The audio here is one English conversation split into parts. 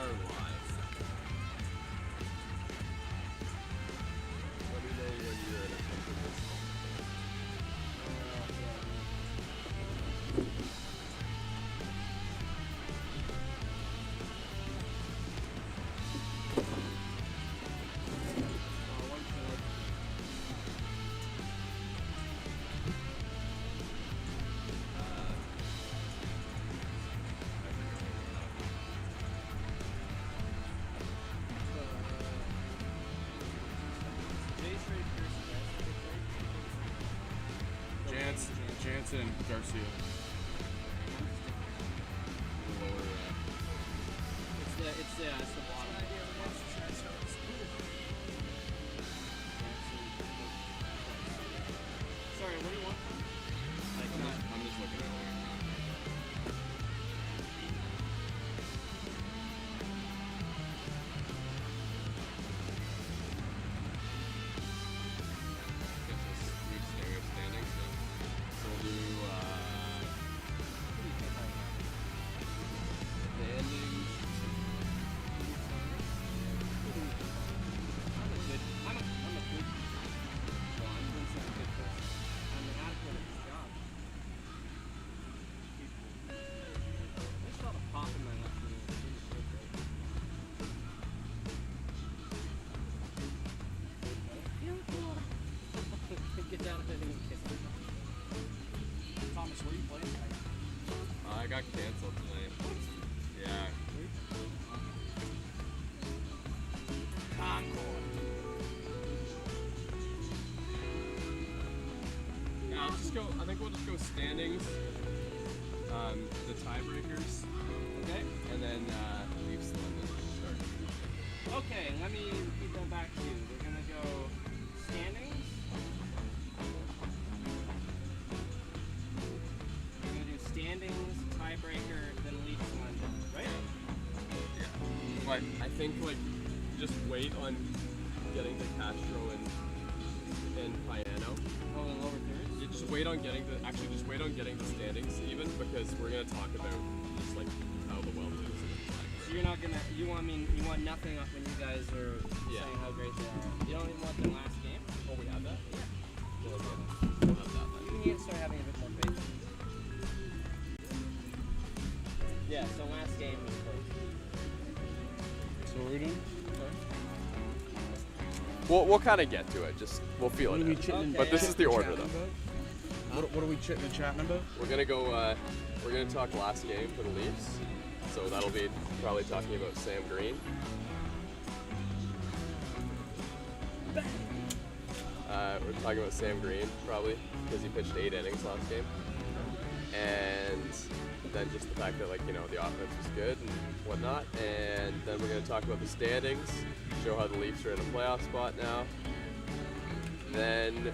are live. Let me know when you're in a comfortable spot. Jansen and Garcia. It's the bottom. Sorry, what do you want? I'm just looking at it. Thomas, where are you playing tonight? I got canceled tonight. Yeah. Concord. Yeah, I think we'll just go standings, the tiebreakers, Okay. and then Leafs London start. Okay, let me repeat that back to you. We're gonna go standings. We're gonna do standings, tiebreaker, then Leafs London, right? Yeah. But I think just wait on getting to Castro and Piano. Oh, the lower thirds? You just wait on getting the standings even, because we're gonna talk about just how the well is. So you're not gonna, you want nothing up when you guys are saying how great they are. You don't even want the last game? Oh, we have that? Yeah. We'll have that then. You need to start having a bit more patience. Yeah, so last game was close. So what are we doing? We'll kind of get to it. We'll feel it out. But this is the order, though. What are we chitting and chatting about? We're gonna go. We're gonna talk last game for the Leafs. So that'll be probably talking about Sam Green. We're talking about Sam Green probably because he pitched 8 innings last game, and then just the fact that the offense was good and whatnot. And then we're gonna talk about the standings, show how the Leafs are in a playoff spot now. Then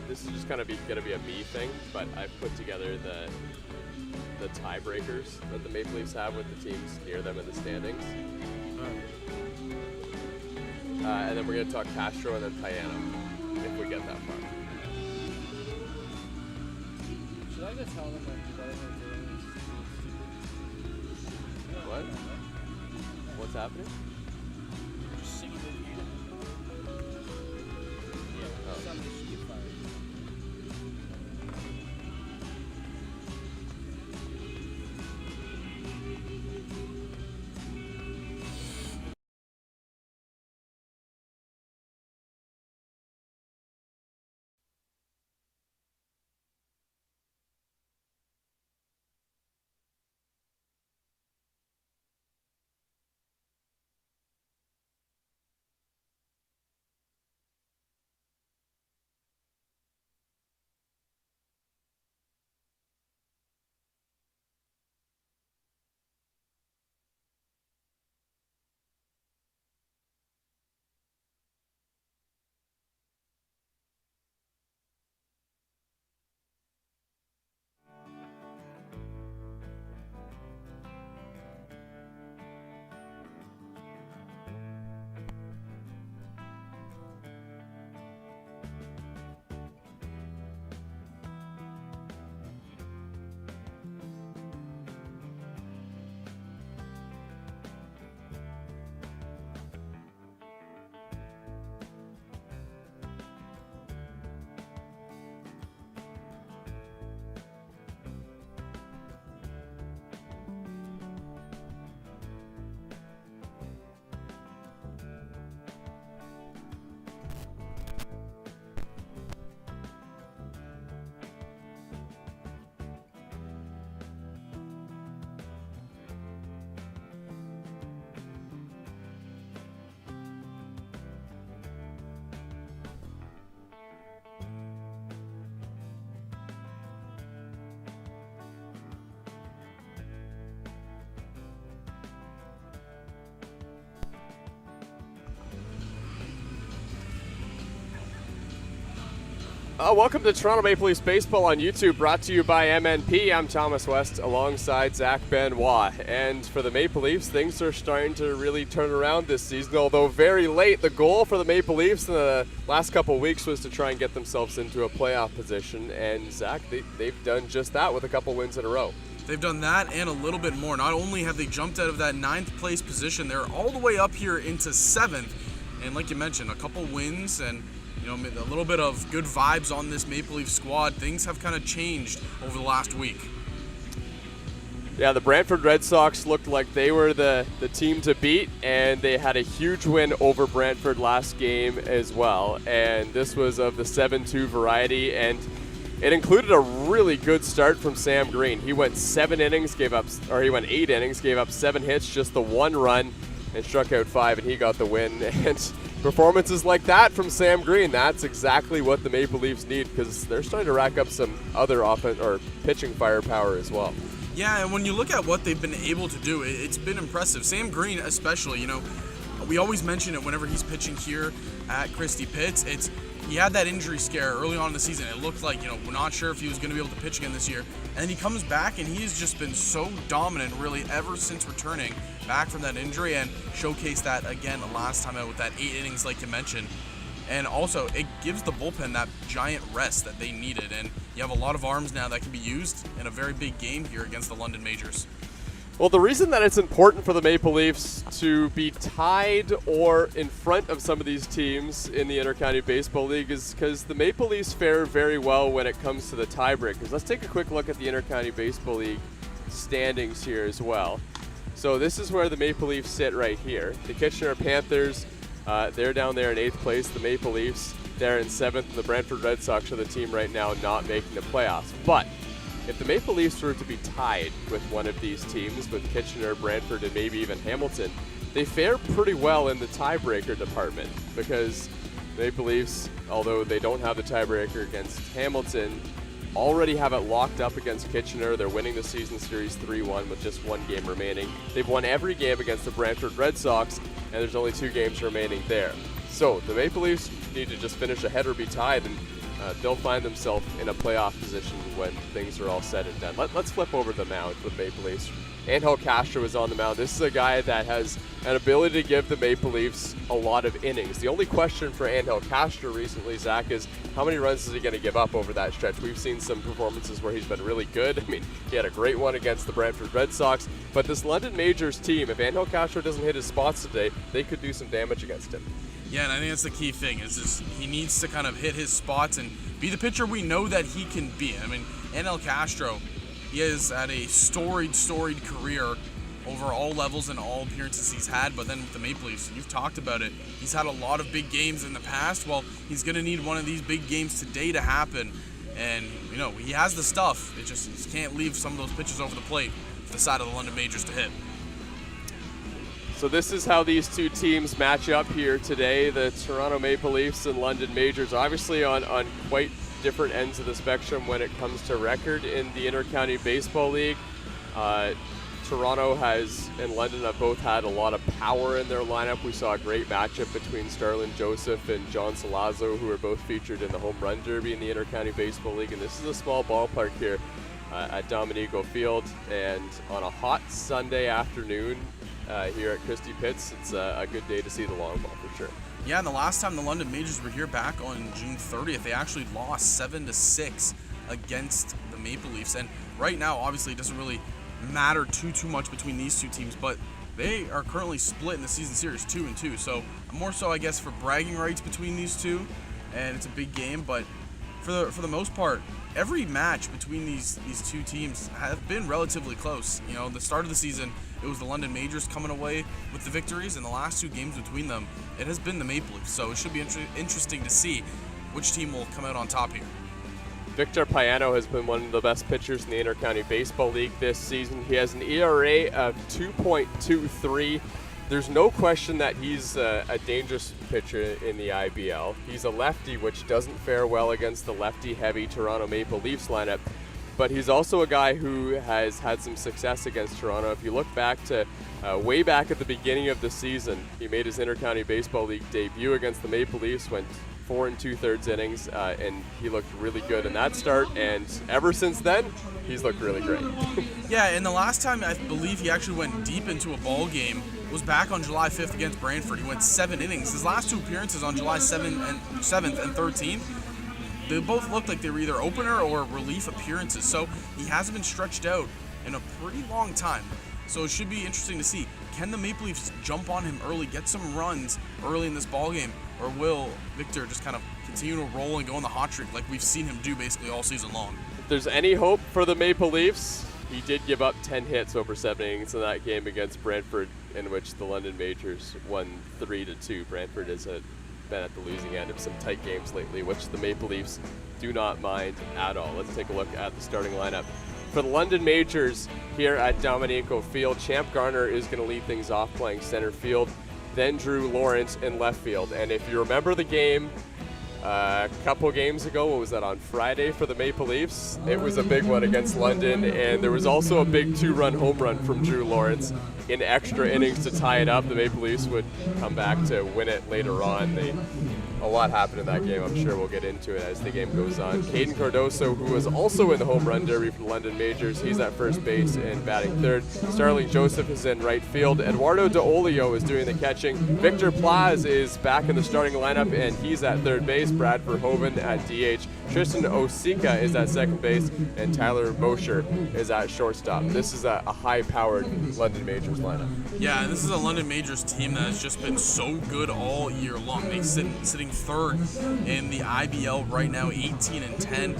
this is just gonna be a me thing, but I've put together the tiebreakers that the Maple Leafs have with the teams near them in the standings. And then we're gonna talk Castro and then Piano if we get that far. Should I just tell them what you guys are doing is stupid? What? What's happening? Just singing the game. Yeah, somebody should get fired. Welcome to Toronto Maple Leafs Baseball on YouTube, brought to you by MNP. I'm Thomas West alongside Zach Benoit. And for the Maple Leafs, things are starting to really turn around this season, although very late. The goal for the Maple Leafs in the last couple of weeks was to try and get themselves into a playoff position. And Zach, they've done just that with a couple wins in a row. They've done that and a little bit more. Not only have they jumped out of that 9th place position, they're all the way up here into 7th. And like you mentioned, a couple wins and a little bit of good vibes on this Maple Leaf squad. Things have kind of changed over the last week. Yeah, the Brantford Red Sox looked like they were the team to beat, and they had a huge win over Brantford last game as well. And this was of the 7-2 variety, and it included a really good start from Sam Green. He went 8 innings, gave up 7 hits, just the 1 run, and struck out 5, and he got the win. And performances like that from Sam Green, that's exactly what the Maple Leafs need, because they're starting to rack up some other pitching firepower as well. Yeah, and when you look at what they've been able to do, it's been impressive. Sam Green especially, we always mention it whenever he's pitching here at Christie Pitts. He had that injury scare early on in the season. It looked like, we're not sure if he was going to be able to pitch again this year. And then he comes back, and he has just been so dominant, really, ever since returning back from that injury, and showcased that again the last time out with that 8 innings, like you mentioned. And also, it gives the bullpen that giant rest that they needed. And you have a lot of arms now that can be used in a very big game here against the London Majors. Well, the reason that it's important for the Maple Leafs to be tied or in front of some of these teams in the Intercounty Baseball League is because the Maple Leafs fare very well when it comes to the tiebreakers. Let's take a quick look at the Intercounty Baseball League standings here as well. So this is where the Maple Leafs sit right here. The Kitchener Panthers, they're down there in 8th place. The Maple Leafs, they're in 7th. And the Brantford Red Sox are the team right now not making the playoffs. But if the Maple Leafs were to be tied with one of these teams, with Kitchener, Brantford, and maybe even Hamilton, they fare pretty well in the tiebreaker department, because the Maple Leafs, although they don't have the tiebreaker against Hamilton, already have it locked up against Kitchener. They're winning the season series 3-1 with just 1 game remaining. They've won every game against the Brantford Red Sox, and there's only 2 games remaining there. So the Maple Leafs need to just finish ahead or be tied, and they'll find themselves in a playoff position when things are all said and done. Let's flip over to the mound with Maple Leafs. Angel Castro is on the mound. This is a guy that has an ability to give the Maple Leafs a lot of innings. The only question for Angel Castro recently, Zach, is how many runs is he going to give up over that stretch? We've seen some performances where he's been really good. I mean, he had a great one against the Brantford Red Sox. But this London Majors team, if Angel Castro doesn't hit his spots today, they could do some damage against him. Yeah, and I think that's the key thing, is just he needs to kind of hit his spots and be the pitcher we know that he can be. I mean, Angel Castro, he has had a storied career over all levels and all appearances he's had, but then with the Maple Leafs, you've talked about it, he's had a lot of big games in the past. Well, he's going to need one of these big games today to happen, and, he has the stuff. It just can't leave some of those pitches over the plate for the side of the London Majors to hit. So this is how these two teams match up here today. The Toronto Maple Leafs and London Majors, obviously on quite different ends of the spectrum when it comes to record in the Intercounty Baseball League. Toronto and London have both had a lot of power in their lineup. We saw a great matchup between Starlin Joseph and John Salazzo, who are both featured in the Home Run Derby in the Intercounty Baseball League. And this is a small ballpark here at Dominico Field. And on a hot Sunday afternoon, here at Christie Pitts, it's a good day to see the long ball for sure. Yeah, and the last time the London Majors were here back on June 30th, they actually lost 7-6 against the Maple Leafs. And right now, obviously, it doesn't really matter too much between these two teams, but they are currently split in the season series 2-2. So more so, I guess, for bragging rights between these two, and it's a big game. But for the most part, every match between these two teams have been relatively close. The start of the season, it was the London Majors coming away with the victories, and the last 2 games between them, it has been the Maple Leafs. So it should be interesting to see which team will come out on top here. Victor Payano has been one of the best pitchers in the Intercounty Baseball League this season. He has an ERA of 2.23. There's no question that he's a dangerous pitcher in the IBL. He's a lefty, which doesn't fare well against the lefty-heavy Toronto Maple Leafs lineup. But he's also a guy who has had some success against Toronto. If you look back to way back at the beginning of the season, he made his Intercounty Baseball League debut against the Maple Leafs, went 4 2/3 innings, and he looked really good in that start. And ever since then, he's looked really great. Yeah, and the last time I believe he actually went deep into a ball game was back on July 5th against Brantford. He went 7 innings. His last 2 appearances on July 7th and 13th, they both looked like they were either opener or relief appearances. So he hasn't been stretched out in a pretty long time. So it should be interesting to see, can the Maple Leafs jump on him early, get some runs early in this ball game, or will Victor just kind of continue to roll and go on the hot streak like we've seen him do basically all season long? If there's any hope for the Maple Leafs, he did give up 10 hits over 7 innings in that game against Brantford, in which the London Majors won 3-2. Brantford has been at the losing end of some tight games lately, which the Maple Leafs do not mind at all. Let's take a look at the starting lineup. For the London Majors here at Dominico Field, Champ Garner is going to lead things off playing center field, then Drew Lawrence in left field. And if you remember the game a couple games ago, what was that, on Friday for the Maple Leafs? It was a big one against London, and there was also a big 2-run home run from Drew Lawrence in extra innings to tie it up. The Maple Leafs would come back to win it later on. A lot happened in that game. I'm sure we'll get into it as the game goes on. Caden Cardoso, who was also in the home run derby for the London Majors, he's at first base and batting third. Starling Joseph is in right field. Eduardo DeOlio is doing the catching. Victor Plaz is back in the starting lineup, and he's at third base. Brad Verhoeven at DH. Tristan Osika is at second base, and Tyler Mosher is at shortstop. This is a high-powered London Majors lineup. Yeah, this is a London Majors team that has just been so good all year long. They're sitting third in the IBL right now, 18-10.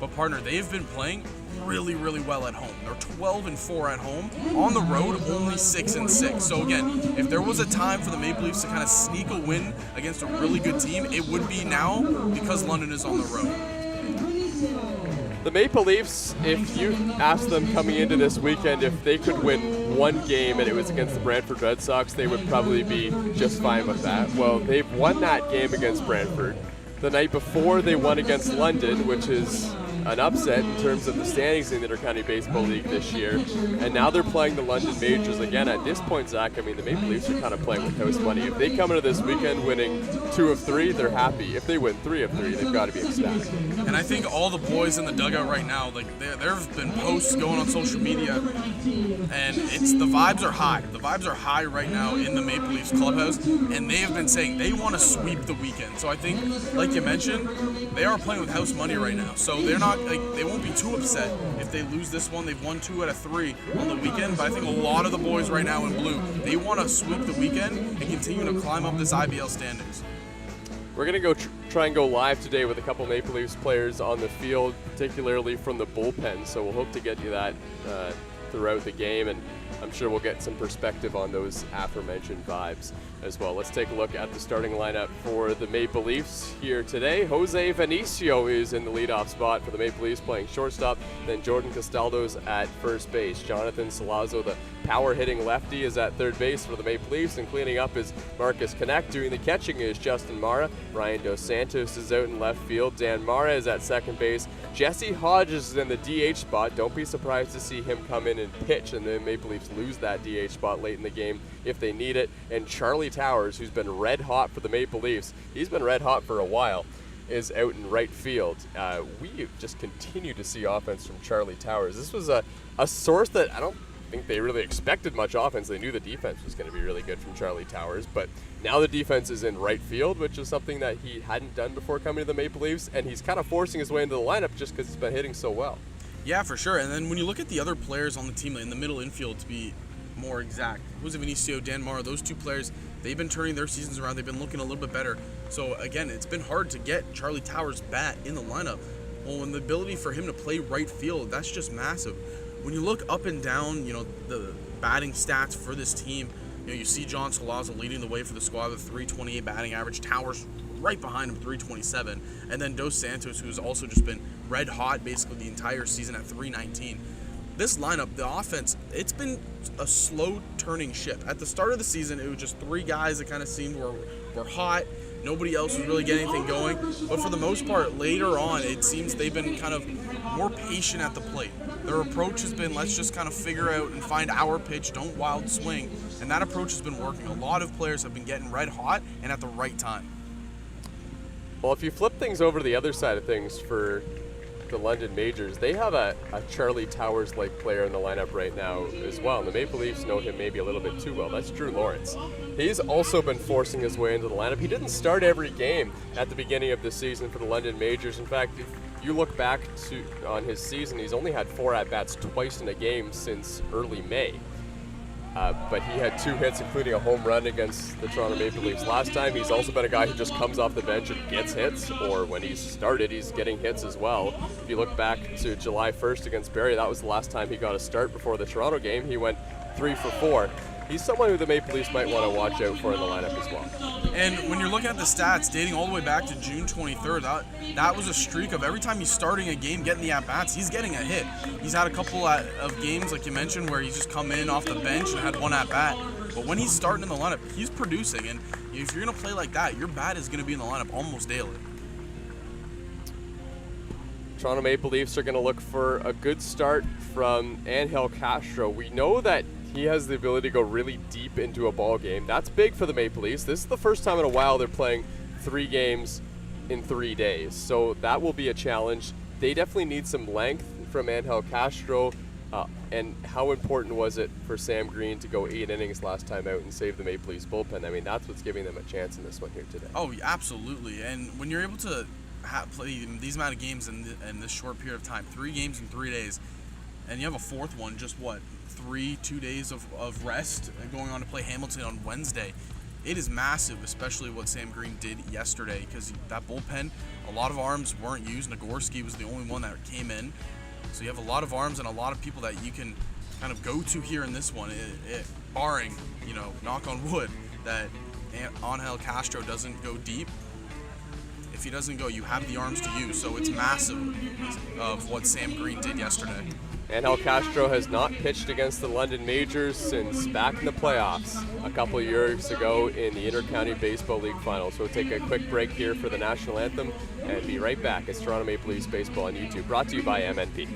But partner, they've been playing really, really well at home. They're 12-4 at home. On the road, only 6-6. So again, if there was a time for the Maple Leafs to kind of sneak a win against a really good team, it would be now, because London is on the road. The Maple Leafs, if you asked them coming into this weekend if they could win one game and it was against the Brantford Red Sox, they would probably be just fine with that. Well, they've won that game against Brantford. The night before, they won against London, which is an upset in terms of the standings in the Intercounty Baseball League this year. And now they're playing the London Majors again. At this point, Zach, I mean, the Maple Leafs are kind of playing with house money. If they come into this weekend winning 2 of 3, they're happy. If they win 3 of 3, they've got to be ecstatic. And I think all the boys in the dugout right now, like there have been posts going on social media, and the vibes are high. The vibes are high right now in the Maple Leafs clubhouse, and they have been saying they want to sweep the weekend. So I think, like you mentioned, they are playing with house money right now. So they're not they won't be too upset if they lose this one. They've won 2 out of 3 on the weekend, but I think a lot of the boys right now in blue, they want to sweep the weekend and continue to climb up this IBL standings. We're going to go try and go live today with a couple Maple Leafs players on the field, particularly from the bullpen. So we'll hope to get you that throughout the game, and I'm sure we'll get some perspective on those aforementioned vibes as well. Let's take a look at the starting lineup for the Maple Leafs here today. Jose Vanicio is in the leadoff spot for the Maple Leafs, playing shortstop. Then Jordan Castaldo's at first base. Jonathan Salazzo, the power-hitting lefty, is at third base for the Maple Leafs, and cleaning up is Marcus Connect. Doing the catching is Justin Mara. Ryan Dos Santos is out in left field. Dan Mara is at second base. Jesse Hodges is in the DH spot. Don't be surprised to see him come in and pitch, and the Maple Leafs lose that DH spot late in the game if they need it. And Charlie Towers, who's been red hot for the Maple Leafs, he's been red hot for a while, is out in right field. We just continue to see offense from Charlie Towers. This was a source that I don't think they really expected much offense. They knew the defense was going to be really good from Charlie Towers, but now the defense is in right field, which is something that he hadn't done before coming to the Maple Leafs, and he's kind of forcing his way into the lineup just because he's been hitting so well. Yeah, for sure. And then when you look at the other players on the team in the middle infield, to be more exact, Jose Vanicio, Dan Mara, those 2 players, they've been turning their seasons around. They've been looking a little bit better. So again, it's been hard to get Charlie Towers' bat in the lineup. Well, and the ability for him to play right field, that's just massive. When you look up and down, the batting stats for this team, you see John Salazzo leading the way for the squad with 328 batting average. Towers right behind him, 327. And then Dos Santos, who's also just been red hot basically the entire season at 319. This lineup, the offense, it's been a slow turning ship. At the start of the season, it was just 3 guys that kind of seemed were hot. Nobody else was really getting anything going. But for the most part, later on, it seems they've been kind of more patient at the plate. Their approach has been, let's just kind of figure out and find our pitch, don't wild swing. And that approach has been working. A lot of players have been getting red hot and at the right time. Well, if you flip things over to the other side of things for the London Majors, they have a Charlie Towers-like player in the lineup right now as well. And the Maple Leafs know him maybe a little bit too well. That's Drew Lawrence. He's also been forcing his way into the lineup. He didn't start every game at the beginning of the season for the London Majors. In fact, if you look back on his season, he's only had 4 at-bats twice in a game since early May. But he had 2 hits, including a home run against the Toronto Maple Leafs last time. He's also been a guy who just comes off the bench and gets hits, or when he's started, he's getting hits as well. If you look back to July 1st against Barrie, that was the last time he got a start before the Toronto game. He went 3 for 4. He's someone who the Maple Leafs might want to watch out for in the lineup as well. And when you're looking at the stats dating all the way back to June 23rd, that was a streak of every time he's starting a game, getting the at-bats, he's getting a hit. He's had a couple of games, like you mentioned, where he's just come in off the bench and had 1 at-bat. But when he's starting in the lineup, he's producing. And if you're going to play like that, your bat is going to be in the lineup almost daily. Toronto Maple Leafs are going to look for a good start from Angel Castro. We know that he has the ability to go really deep into a ball game. That's big for the Maple Leafs. This is the first time in a while they're playing 3 games in 3 days, so that will be a challenge. They definitely need some length from Angel Castro. And how important was it for Sam Green to go 8 innings last time out and save the Maple Leafs bullpen? I mean, that's what's giving them a chance in this one here today. Oh, absolutely. And when you're able to play these amount of games in this short period of time, 3 games in 3 days, and you have a 4th one, just what, 2 days of rest and going on to play Hamilton on Wednesday. It is massive, especially what Sam Green did yesterday, because that bullpen, a lot of arms weren't used. Nagorski was the only one that came in. So you have a lot of arms and a lot of people that you can kind of go to here in this one, barring, knock on wood, that Angel Castro doesn't go deep. If he doesn't go, you have the arms to use. So it's massive of what Sam Green did yesterday. Angel Castro has not pitched against the London Majors since back in the playoffs a couple of years ago in the Intercounty Baseball League Finals. So we'll take a quick break here for the national anthem and be right back. It's Toronto Maple Leafs Baseball on YouTube, brought to you by MNP.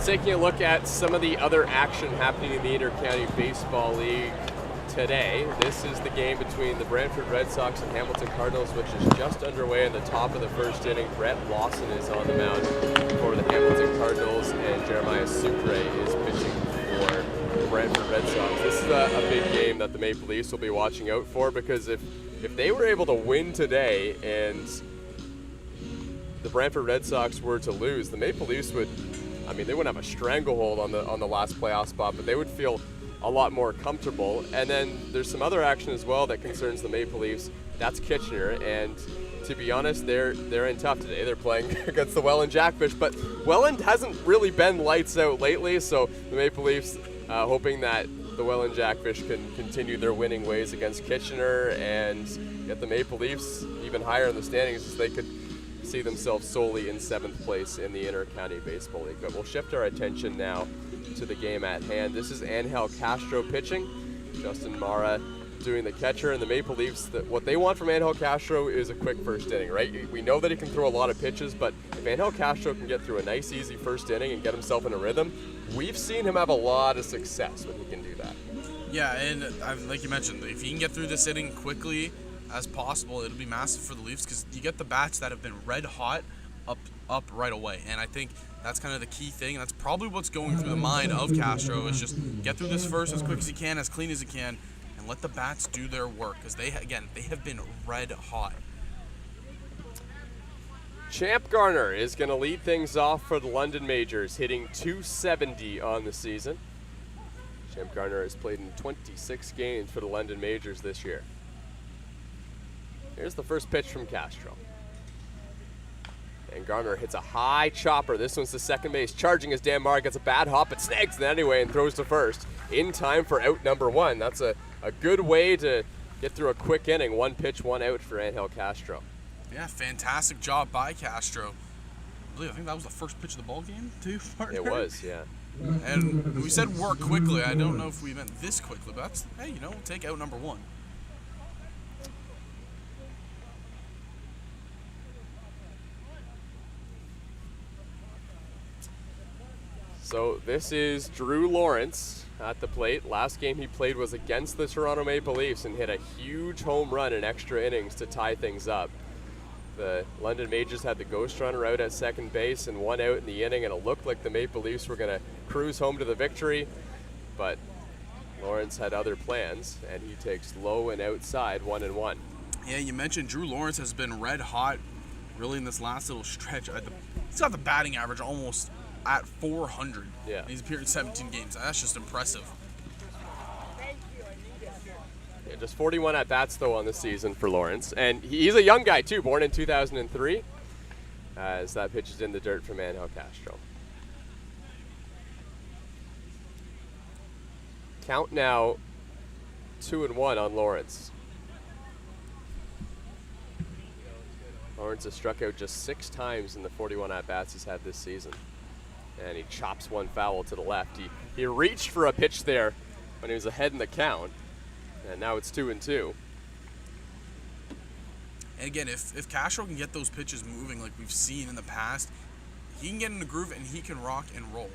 Taking a look at some of the other action happening in the Intercounty Baseball League today. This is the game between the Brantford Red Sox and Hamilton Cardinals, which is just underway in the top of the first inning. Brett Lawson is on the mound for the Hamilton Cardinals, and Jeremiah Sucre is pitching for the Brantford Red Sox. This is a big game that the Maple Leafs will be watching out for, because if they were able to win today and the Brantford Red Sox were to lose, the Maple Leafs would, they wouldn't have a stranglehold on the last playoff spot, but they would feel a lot more comfortable. And then there's some other action as well that concerns the Maple Leafs. That's Kitchener, and to be honest, they're in tough today. They're playing against the Welland Jackfish, but Welland hasn't really been lights out lately, so the Maple Leafs hoping that the Welland Jackfish can continue their winning ways against Kitchener and get the Maple Leafs even higher in the standings, as they could see themselves solely in 7th place in the Inter-County Baseball League. But we'll shift our attention now to the game at hand. This is Angel Castro pitching, Justin Mara doing the catcher, and the Maple Leafs, what they want from Angel Castro is a quick first inning, right? We know that he can throw a lot of pitches, but if Angel Castro can get through a nice, easy first inning and get himself in a rhythm, we've seen him have a lot of success when he can do that. Yeah, and like you mentioned, if he can get through this inning quickly as possible, it'll be massive for the Leafs, because you get the bats that have been red hot up right away, and I think that's kind of the key thing. That's probably what's going through the mind of Castro, is just get through this first as quick as he can, as clean as he can, and let the bats do their work, because they have been red hot. Champ Garner is going to lead things off for the London Majors, hitting .270 on the season. Champ Garner has played in 26 games for the London Majors this year. Here's the first pitch from Castro. And Garner hits a high chopper. This one's to second base. Charging as Dan Mara gets a bad hop, but snags it anyway and throws to first in time for out number 1. That's a good way to get through a quick inning. 1 pitch, 1 out for Angel Castro. Yeah, fantastic job by Castro. I think that was the first pitch of the ball game, too, partner. It was, yeah. And we said work quickly. I don't know if we meant this quickly, but that's, hey, we'll take out number 1. So this is Drew Lawrence at the plate. Last game he played was against the Toronto Maple Leafs and hit a huge home run in extra innings to tie things up. The London Majors had the ghost runner out at second base and 1 out in the inning, and it looked like the Maple Leafs were going to cruise home to the victory, but Lawrence had other plans, and he takes low and outside 1-1. Yeah, you mentioned Drew Lawrence has been red hot really in this last little stretch. He's got the batting average almost at 400. Yeah. He's appeared in 17 games. That's just impressive. Yeah, just 41 at-bats, though, on the season for Lawrence. And he's a young guy, too, born in 2003, as that pitch is in the dirt from Angel Castro. Count now 2-1 on Lawrence. Lawrence has struck out just 6 times in the 41 at-bats he's had this season. And he chops one foul to the left. He reached for a pitch there when he was ahead in the count, and now it's 2-2. And again, if Castro can get those pitches moving like we've seen in the past, he can get in the groove and he can rock and roll.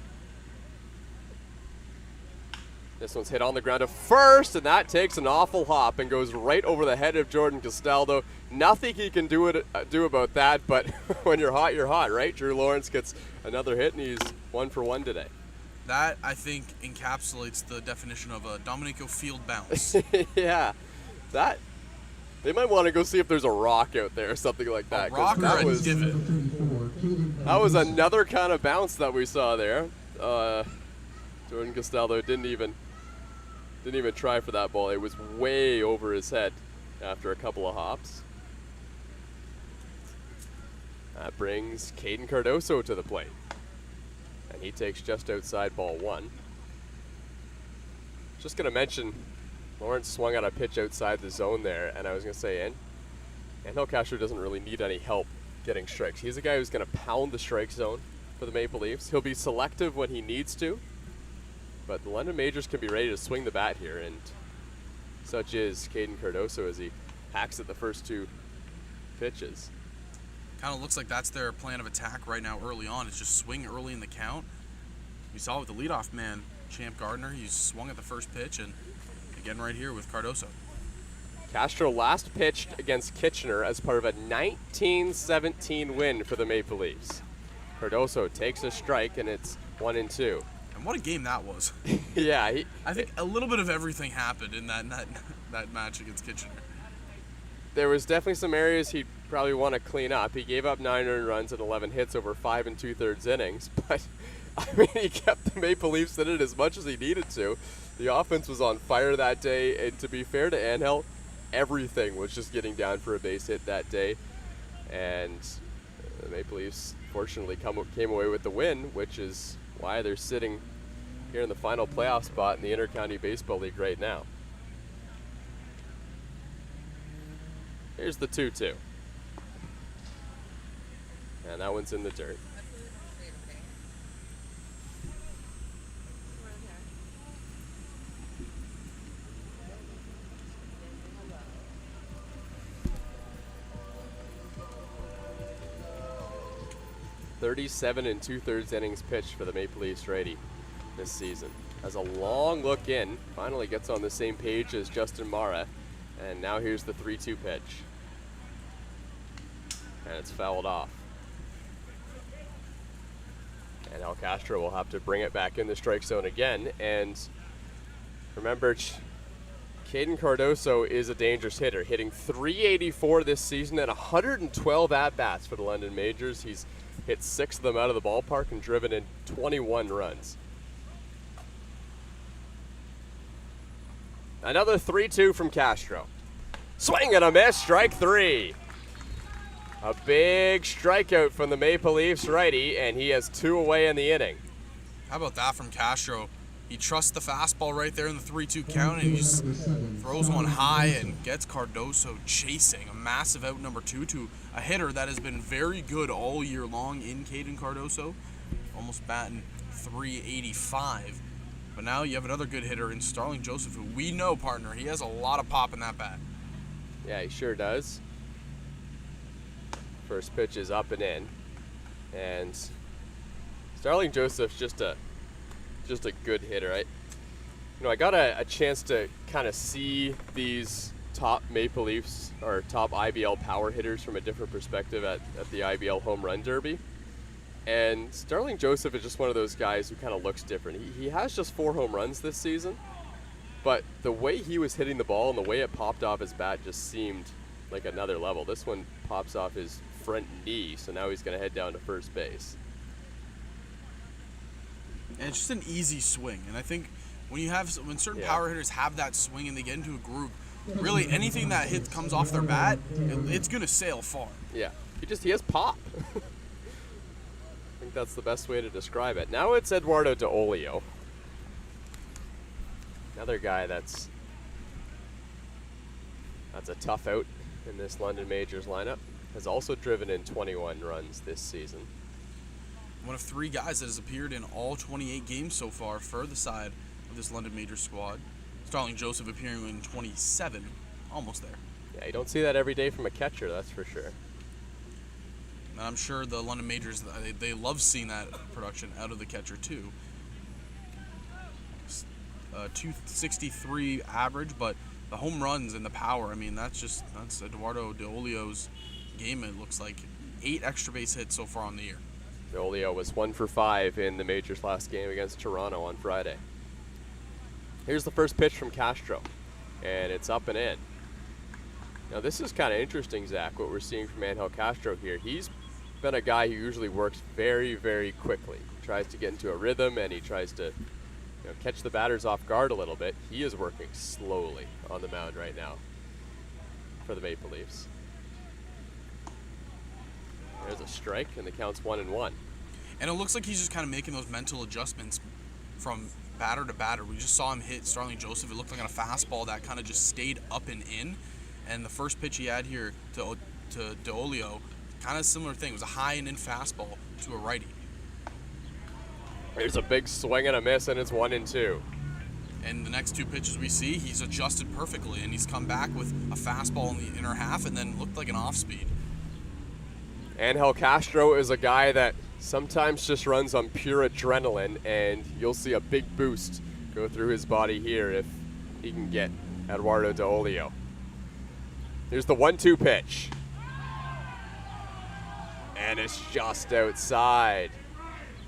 This one's hit on the ground to first, and that takes an awful hop and goes right over the head of Jordan Castaldo. Nothing he can do about that, but when you're hot, right? Drew Lawrence gets another hit, and he's 1 for 1 today. That, I think, encapsulates the definition of a Dominico Field bounce. Yeah, that they might want to go see if there's a rock out there or something like that. A rock or a divot? That was another kind of bounce that we saw there. Jordan Castaldo didn't even try for that ball. It was way over his head after a couple of hops. That brings Caden Cardoso to the plate. And he takes just outside ball 1. Just going to mention, Lawrence swung out a pitch outside the zone there, and I was going to say, Angel Castro doesn't really need any help getting strikes. He's a guy who's going to pound the strike zone for the Maple Leafs. He'll be selective when he needs to, but the London Majors can be ready to swing the bat here, and such is Caden Cardoso as he hacks at the first 2 pitches. Kind of looks like that's their plan of attack right now early on. It's just swing early in the count. We saw with the leadoff man, Champ Gardner. He swung at the first pitch, and again right here with Cardoso. Castro last pitched against Kitchener as part of a 1917 win for the Maple Leafs. Cardoso takes a strike, and it's 1-2. And what a game that was. Yeah. I think a little bit of everything happened in that match against Kitchener. There was definitely some areas he'd probably want to clean up. He gave up 9 earned runs and 11 hits over 5 2/3 innings, but I mean, he kept the Maple Leafs in it as much as he needed to. The offense was on fire that day, and to be fair to Angel, everything was just getting down for a base hit that day. And the Maple Leafs, fortunately, came away with the win, which is why they're sitting here in the final playoff spot in the Intercounty Baseball League right now. Here's the 2-2. And that one's in the dirt. 37 2/3 innings pitched for the Maple Leafs righty this season. Has a long look in, finally gets on the same page as Justin Mara, and now here's the 3-2 pitch. And it's fouled off. And El Castro will have to bring it back in the strike zone again. And remember, Caden Cardoso is a dangerous hitter, hitting .384 this season and 112 at-bats for the London Majors. He's hit 6 of them out of the ballpark and driven in 21 runs. Another 3-2 from Castro. Swing and a miss, strike 3. A big strikeout from the Maple Leafs righty, and he has 2 away in the inning. How about that from Castro? He trusts the fastball right there in the 3-2 count, and he just throws one high and gets Cardoso chasing. A massive out number 2 to a hitter that has been very good all year long in Caden Cardoso, almost batting .385. But now you have another good hitter in Starling Joseph, who we know, partner, he has a lot of pop in that bat. Yeah, he sure does. First pitch is up and in, and Starling Joseph's just a good hitter. I got a chance to kind of see these top Maple Leafs or top IBL power hitters from a different perspective at the IBL Home Run Derby, and Starling Joseph is just one of those guys who kind of looks different. He has just 4 home runs this season, but the way he was hitting the ball and the way it popped off his bat just seemed like another level. This one pops off his front knee, so now he's going to head down to first base. And it's just an easy swing, and I think when certain power hitters have that swing and they get into a groove, really anything that comes off their bat, it's going to sail far. Yeah, he has pop. I think that's the best way to describe it. Now it's Eduardo DeOlio. Another guy that's a tough out in this London Majors lineup. Has also driven in 21 runs this season. One of 3 guys that has appeared in all 28 games so far for the side of this London Majors squad. Starling Joseph appearing in 27, almost there. Yeah, you don't see that every day from a catcher, that's for sure. And I'm sure the London Majors, they love seeing that production out of the catcher too. 263 average, but the home runs and the power, I mean, that's Eduardo DeOlio's game. It looks like 8 extra base hits so far on the year. DeOlio was 1 for 5 in the Majors last game against Toronto on Friday. Here's the first pitch from Castro, and it's up and in. Now this is kind of interesting, Zach, what we're seeing from Angel Castro here. He's been a guy who usually works very, very quickly. He tries to get into a rhythm, and he tries to catch the batters off guard a little bit. He is working slowly on the mound right now for the Maple Leafs. There's a strike, and the count's 1-1. And it looks like he's just kind of making those mental adjustments from batter to batter. We just saw him hit Starling Joseph. It looked like on a fastball that kind of just stayed up and in. And the first pitch he had here to DeOlio, kind of similar thing. It was a high and in fastball to a righty. There's a big swing and a miss, and it's 1-2. And the next 2 pitches we see, he's adjusted perfectly, and he's come back with a fastball in the inner half and then looked like an off-speed. Angel Castro is a guy that sometimes just runs on pure adrenaline, and you'll see a big boost go through his body here if he can get Eduardo DeOlio. Here's the 1-2 pitch. And it's just outside.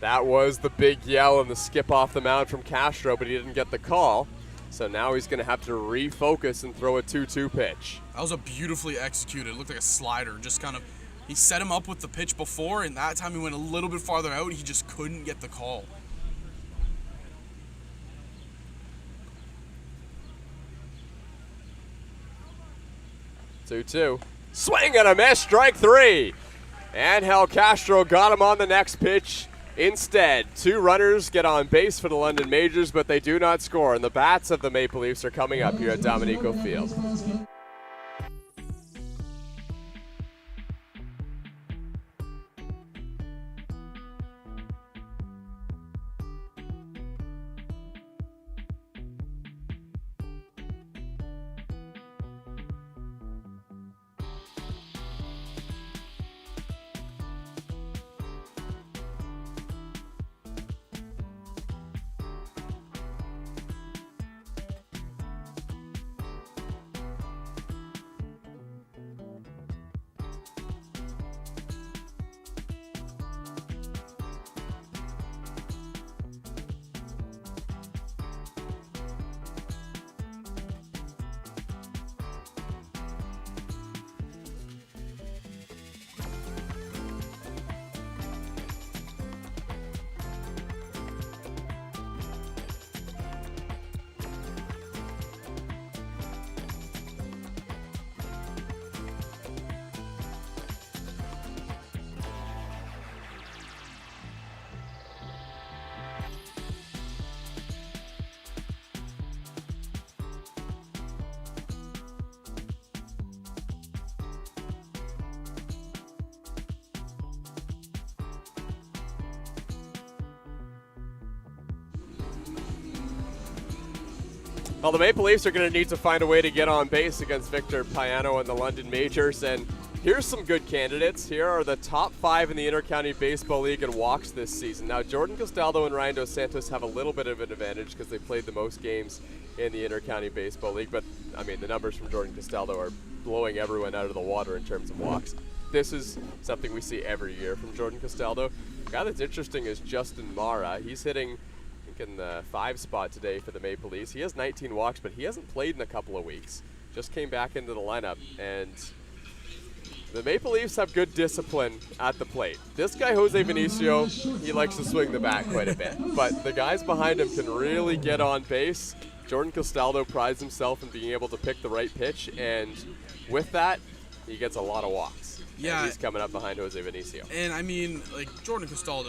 That was the big yell and the skip off the mound from Castro, but he didn't get the call. So now he's going to have to refocus and throw a 2-2 pitch. That was a beautifully executed, it looked like a slider, just kind of He set him up with the pitch before, and that time he went a little bit farther out. He just couldn't get the call. Two. Swing and a miss, strike 3. Angel Castro got him on the next pitch instead. 2 runners get on base for the London Majors, but they do not score. And the bats of the Maple Leafs are coming up here at Dominico Field. Well, the Maple Leafs are going to need to find a way to get on base against Victor Payano and the London Majors. And here's some good candidates. Here are the top 5 in the Intercounty Baseball League in walks this season. Now, Jordan Castaldo and Ryan Dos Santos have a little bit of an advantage because they played the most games in the Intercounty Baseball League. But, I mean, the numbers from Jordan Castaldo are blowing everyone out of the water in terms of walks. This is something we see every year from Jordan Castaldo. The guy that's interesting is Justin Mara. He's hitting in the 5 spot today for the Maple Leafs. He has 19 walks, but he hasn't played in a couple of weeks. Just came back into the lineup, and the Maple Leafs have good discipline at the plate. This guy, Jose Vinicio, he likes to swing the bat quite a bit, but the guys behind him can really get on base. Jordan Castaldo prides himself in being able to pick the right pitch, and with that, he gets a lot of walks. Yeah, and he's coming up behind Jose Vinicio. And I mean, like Jordan Castaldo,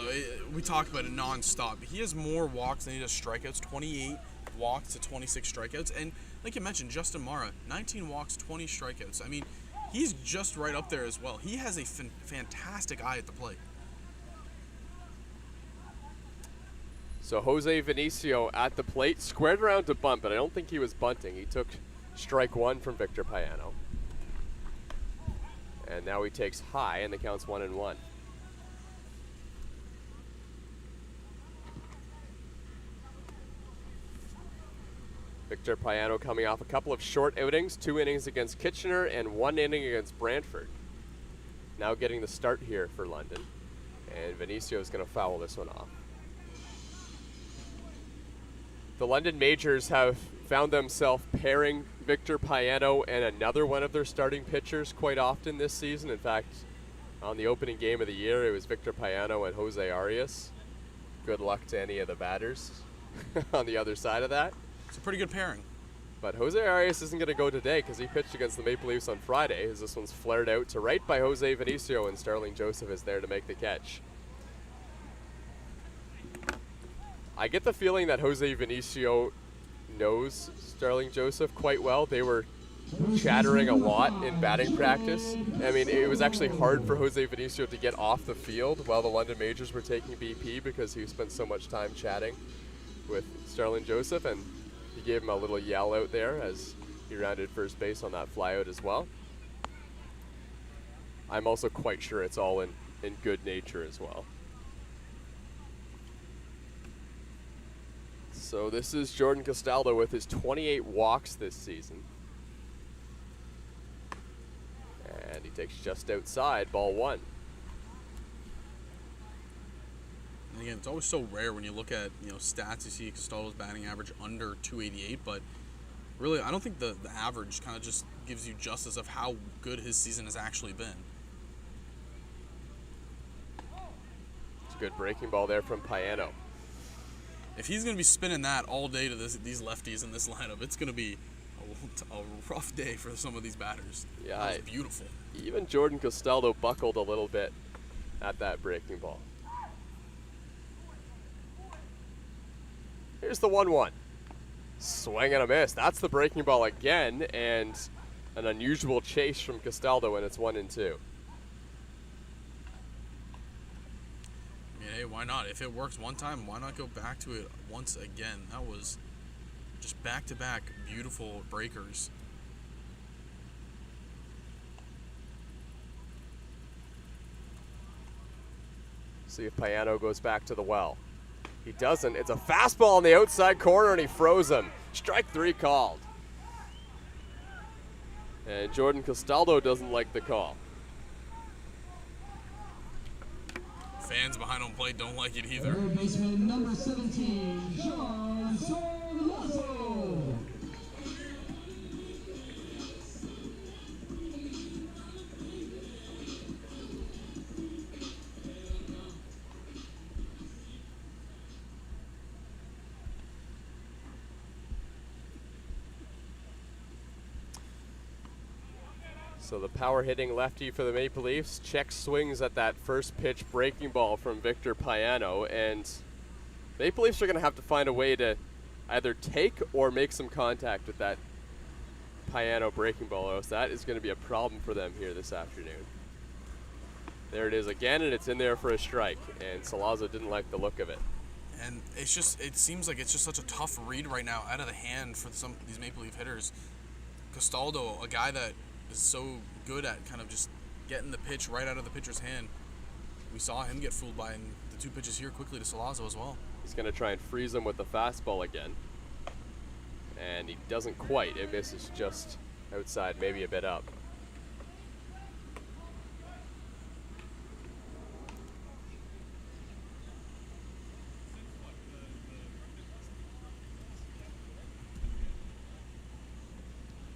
we talk about it nonstop. He has more walks than he does strikeouts. 28 walks to 26 strikeouts. And like you mentioned, Justin Mara, 19 walks, 20 strikeouts. I mean, he's just right up there as well. He has a fantastic eye at the plate. So Jose Vinicio at the plate, squared around to bunt, but I don't think he was bunting. He took strike 1 from Victor Payano. And now he takes high, and the count's 1-1. Victor Payano coming off a couple of short outings, 2 innings against Kitchener and 1 inning against Brantford. Now getting the start here for London. And Vinicio is going to foul this one off. The London Majors have found themselves pairing Victor Payano and another one of their starting pitchers quite often this season. In fact, on the opening game of the year, it was Victor Payano and Jose Arias. Good luck to any of the batters on the other side of that. It's a pretty good pairing. But Jose Arias isn't going to go today because he pitched against the Maple Leafs on Friday, as this one's flared out to right by Jose Vinicio, and Starling Joseph is there to make the catch. I get the feeling that Jose Vinicio knows Starling Joseph quite well. They were chattering a lot in batting practice. I mean, it was actually hard for Jose Vinicio to get off the field while the London Majors were taking BP because he spent so much time chatting with Starling Joseph, and he gave him a little yell out there as he rounded first base on that flyout as well. I'm also quite sure it's all in good nature as well. So this is Jordan Castaldo with his 28 walks this season. And he takes just outside, ball 1. And again, it's always so rare when you look at stats. You see Castaldo's batting average under 288, but really, I don't think the average kind of just gives you justice of how good his season has actually been. good breaking ball there from Payano. If he's going to be spinning that all day to these lefties in this lineup, it's going to be a rough day for some of these batters. Yeah, that was beautiful. Even Jordan Castaldo buckled a little bit at that breaking ball. Here's the 1-1. Swing and a miss. That's the breaking ball again, and an unusual chase from Castaldo, and it's 1-2. I mean, hey, why not? If it works one time, why not go back to it once again? That was just back-to-back beautiful breakers. See if Payano goes back to the well. He doesn't. It's a fastball on the outside corner, and he froze him. Strike 3 called. And Jordan Castaldo doesn't like the call. Fans behind home plate don't like it either. Third baseman number 17, John Sorlazo. So the power hitting lefty for the Maple Leafs check swings at that first pitch breaking ball from Victor Payano, and Maple Leafs are going to have to find a way to either take or make some contact with that Payano breaking ball, or else that is going to be a problem for them here this afternoon. There it is again, and it's in there for a strike, and Solazzo didn't like the look of it. And it's just, it seems like it's just such a tough read right now out of the hand for some of these Maple Leaf hitters. Castaldo, a guy that is so good at kind of just getting the pitch right out of the pitcher's hand. We saw him get fooled by the 2 pitches here quickly to Solazzo as well. He's going to try and freeze him with the fastball again. And he doesn't quite. It misses just outside, maybe a bit up.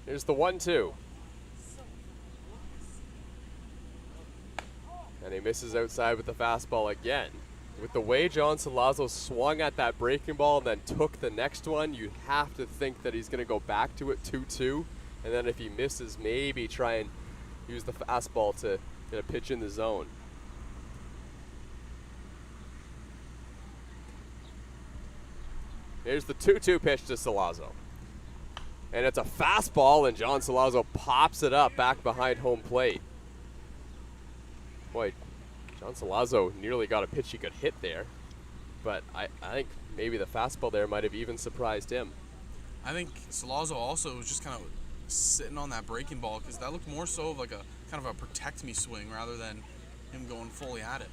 Here's the 1-2. And he misses outside with the fastball again. With the way John Solazzo swung at that breaking ball and then took the next one, you have to think that he's going to go back to it 2-2. And then if he misses, maybe try and use the fastball to get a pitch in the zone. Here's the 2-2 pitch to Solazzo. And it's a fastball, and John Solazzo pops it up back behind home plate. Boy, John Solazzo nearly got a pitch he could hit there, but I think maybe the fastball there might have even surprised him. I think Solazzo also was just kind of sitting on that breaking ball because that looked more so of like a kind of a protect me swing rather than him going fully at it.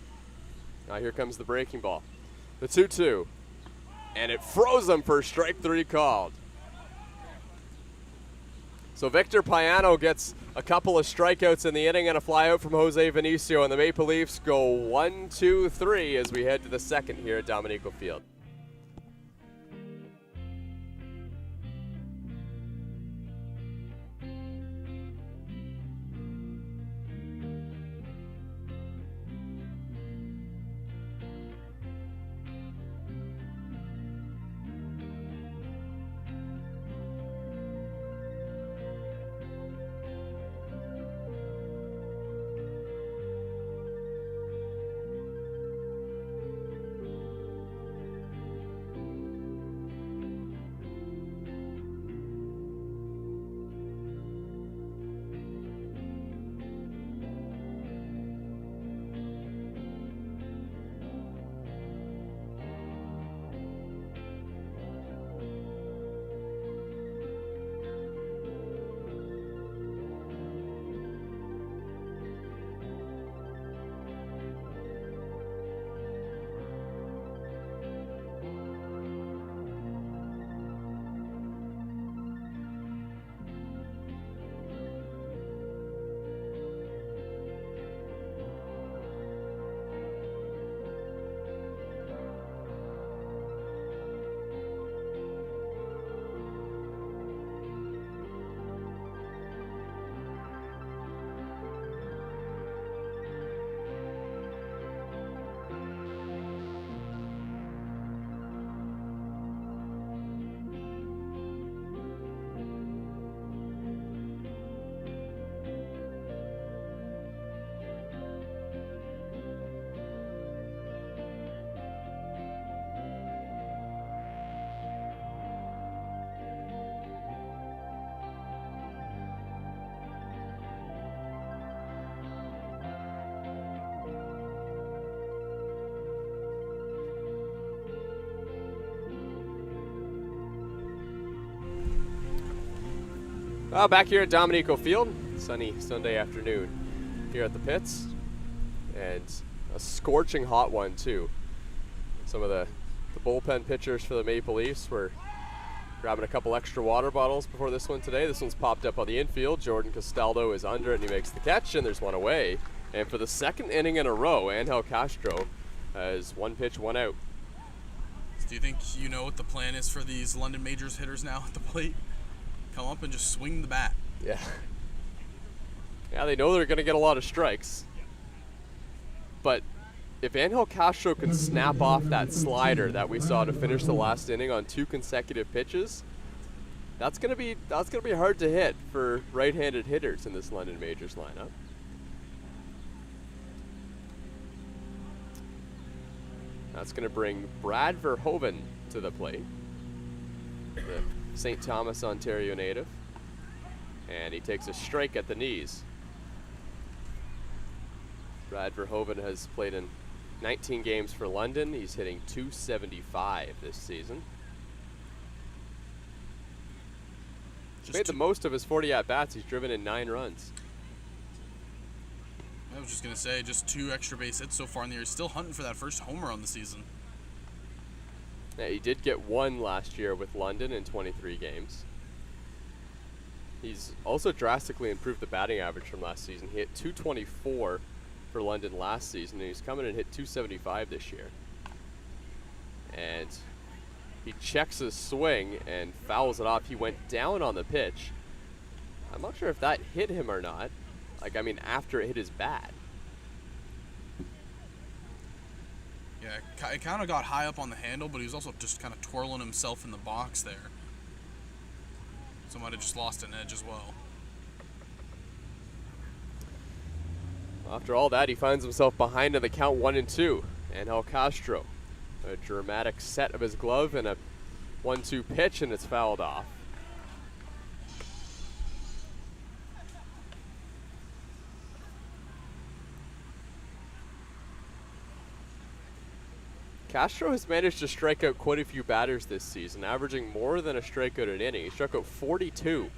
Now here comes the breaking ball. The 2-2, and it froze him for strike 3 called. So Victor Payano gets a couple of strikeouts in the inning and a flyout from Jose Vinicio, and the Maple Leafs go 1-2-3 as we head to the second here at Dominico Field. Back here at Dominico Field, sunny Sunday afternoon here at the pits, and a scorching hot one too. Some of the bullpen pitchers for the Maple Leafs were grabbing a couple extra water bottles before this one today. This one's popped up on the infield. Jordan Castaldo is under it and he makes the catch, and there's one away. And for the second inning in a row, Angel Castro has one pitch, one out. Do you think you know what the plan is for these London Majors hitters now at the plate? Come up and just swing the bat. Yeah. Yeah, they know they're going to get a lot of strikes. But if Angel Castro can snap off that slider that we saw to finish the last inning on 2 consecutive pitches, that's going to be hard to hit for right-handed hitters in this London Majors lineup. That's going to bring Brad Verhoeven to the plate, the St. Thomas, Ontario native. And he takes a strike at the knees. Brad Verhoeven has played in 19 games for London. He's hitting .275 this season. He's made the most of his 40 at-bats. He's driven in 9 runs. I was just going to say, just 2 extra base hits so far in the year. He's still hunting for that first homer on the season. Yeah, he did get 1 last year with London in 23 games. He's also drastically improved the batting average from last season. He hit .224 for London last season, and he's coming and hit .275 this year. And he checks his swing and fouls it off. He went down on the pitch. I'm not sure if that hit him or not. Like, I mean, after it hit his bat. Yeah, it kind of got high up on the handle, but he was also just kind of twirling himself in the box there. So might have just lost an edge as well. After all that, he finds himself behind in the count 1-2. Angel Castro, a dramatic set of his glove and a 1-2 pitch, and it's fouled off. Castro has managed to strike out quite a few batters this season, averaging more than a strikeout an inning. He struck out 42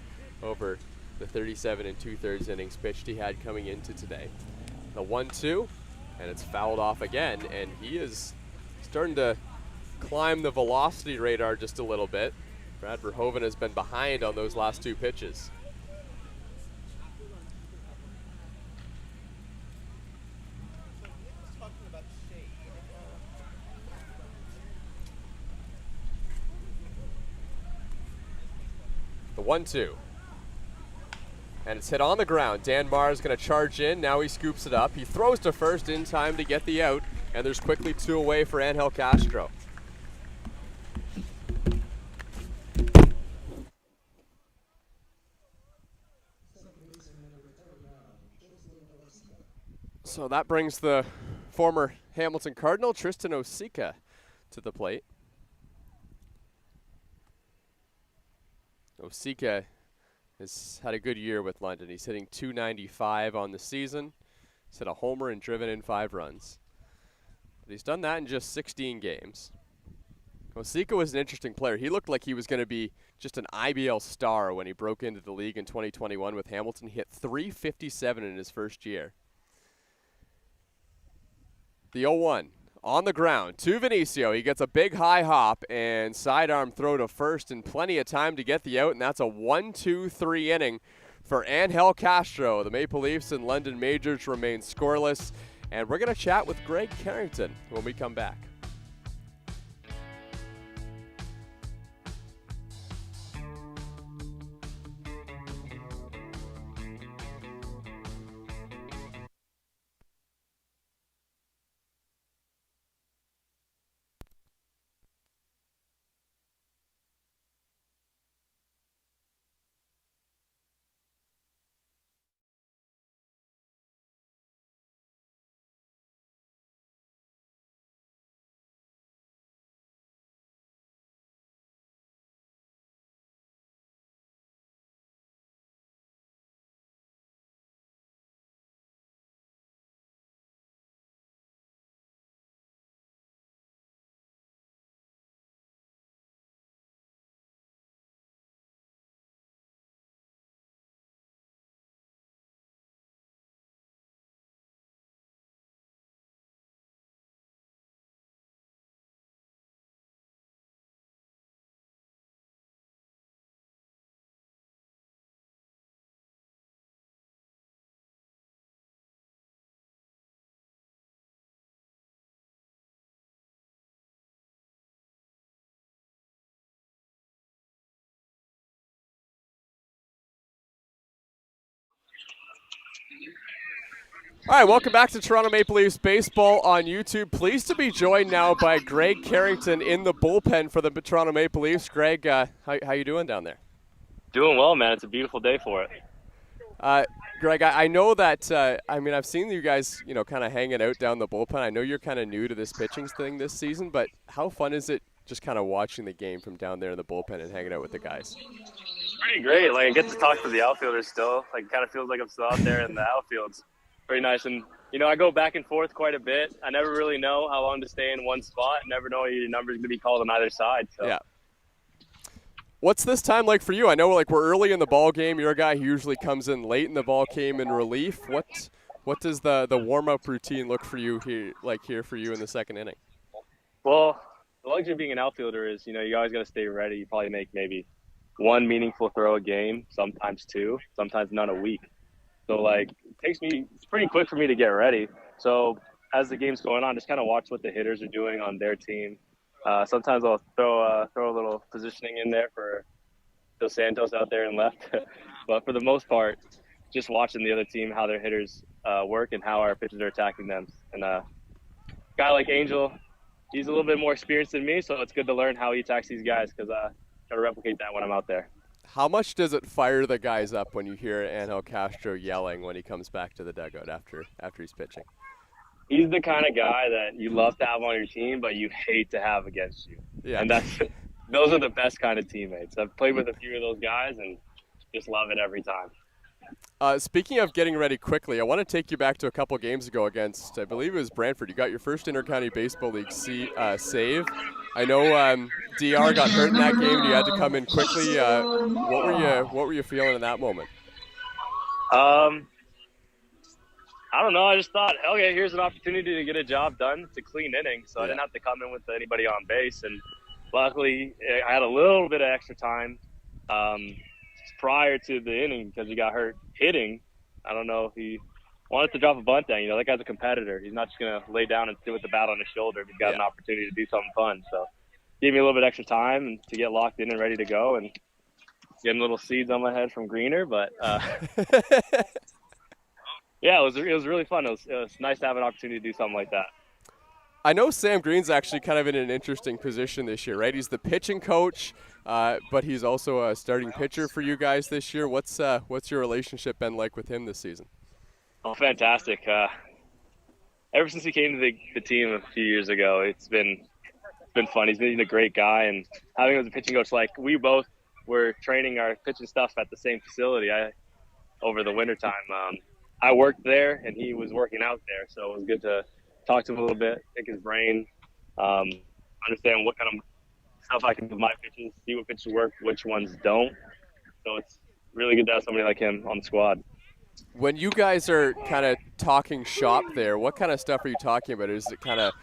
over the 37 2/3 innings pitched he had coming into today. The 1-2, and it's fouled off again, and he is starting to climb the velocity radar just a little bit. Brad Verhoeven has been behind on those last 2 pitches. The 1-2. And it's hit on the ground. Dan Marr is going to charge in. Now he scoops it up. He throws to first in time to get the out. And there's quickly 2 away for Angel Castro. So that brings the former Hamilton Cardinal, Tristan Osika, to the plate. Osika has had a good year with London. He's hitting .295 on the season. He's hit a homer and driven in 5 runs. But he's done that in just 16 games. Osika was an interesting player. He looked like he was going to be just an IBL star when he broke into the league in 2021 with Hamilton. He hit .357 in his first year. The 0-1. On the ground to Vinicio. He gets a big high hop and sidearm throw to first and plenty of time to get the out, and that's a 1-2-3 inning for Angel Castro. The Maple Leafs and London Majors remain scoreless, and we're going to chat with Greg Carrington when we come back. All right, welcome back to Toronto Maple Leafs Baseball on YouTube. Pleased to be joined now by Greg Carrington in the bullpen for the Toronto Maple Leafs. Greg, how you doing down there? Doing well, man. It's a beautiful day for it. Greg, I know that, I've seen you guys, kind of hanging out down the bullpen. I know you're kind of new to this pitching thing this season, but how fun is it just kind of watching the game from down there in the bullpen and hanging out with the guys? It's pretty great. Like, I get to talk to the outfielders still. Like, it kind of feels like I'm still out there in the outfield. It's pretty nice. And, I go back and forth quite a bit. I never really know how long to stay in one spot. Never know your number's going to be called on either side. So. Yeah. What's this time like for you? I know we're early in the ball game. You're a guy who usually comes in late in the ball game in relief. What does the warm-up routine look for you here for you in the second inning? Well, the luxury of being an outfielder is, you always got to stay ready. You probably make maybe one meaningful throw a game, sometimes two, sometimes none a week. So, it's pretty quick for me to get ready. So as the game's going on, just kind of watch what the hitters are doing on their team. Sometimes I'll throw a little positioning in there for Dos Santos out there and left. But for the most part, just watching the other team, how their hitters work and how our pitchers are attacking them. And a guy like Angel, he's a little bit more experienced than me, so it's good to learn how he attacks these guys because I try to replicate that when I'm out there. How much does it fire the guys up when you hear Angel Castro yelling when he comes back to the dugout after he's pitching? He's the kind of guy that you love to have on your team, but you hate to have against you. Yeah. And those are the best kind of teammates. I've played with a few of those guys and just love it every time. Speaking of getting ready quickly, I want to take you back to a couple games ago against, I believe it was Brantford. You got your first Intercounty Baseball League save. I know DR got hurt in that game and you had to come in quickly. What were you feeling in that moment? I don't know. I just thought, okay, here's an opportunity to get a job done. It's a clean inning, so I didn't have to come in with anybody on base. And luckily, I had a little bit of extra time prior to the inning because he got hurt hitting. I don't know if he wanted to drop a bunt down. That guy's a competitor. He's not just going to lay down and sit with the bat on his shoulder if he's got an opportunity to do something fun. So gave me a little bit extra time to get locked in and ready to go and getting little seeds on my head from Greener. But yeah, it was really fun. It was nice to have an opportunity to do something like that. I know Sam Green's actually kind of in an interesting position this year, right? He's the pitching coach, but he's also a starting pitcher for you guys this year. What's your relationship been like with him this season? Oh, fantastic. Ever since he came to the team a few years ago, it's been fun. He's been a great guy, and having him as a pitching coach, we both were training our pitching stuff at the same facility over the wintertime. I worked there, and he was working out there, so it was good to talk to him a little bit, pick his brain, understand what kind of stuff I can do with my pitches, see what pitches work, which ones don't. So it's really good to have somebody like him on the squad. When you guys are kind of talking shop there, what kind of stuff are you talking about? Is it kind of,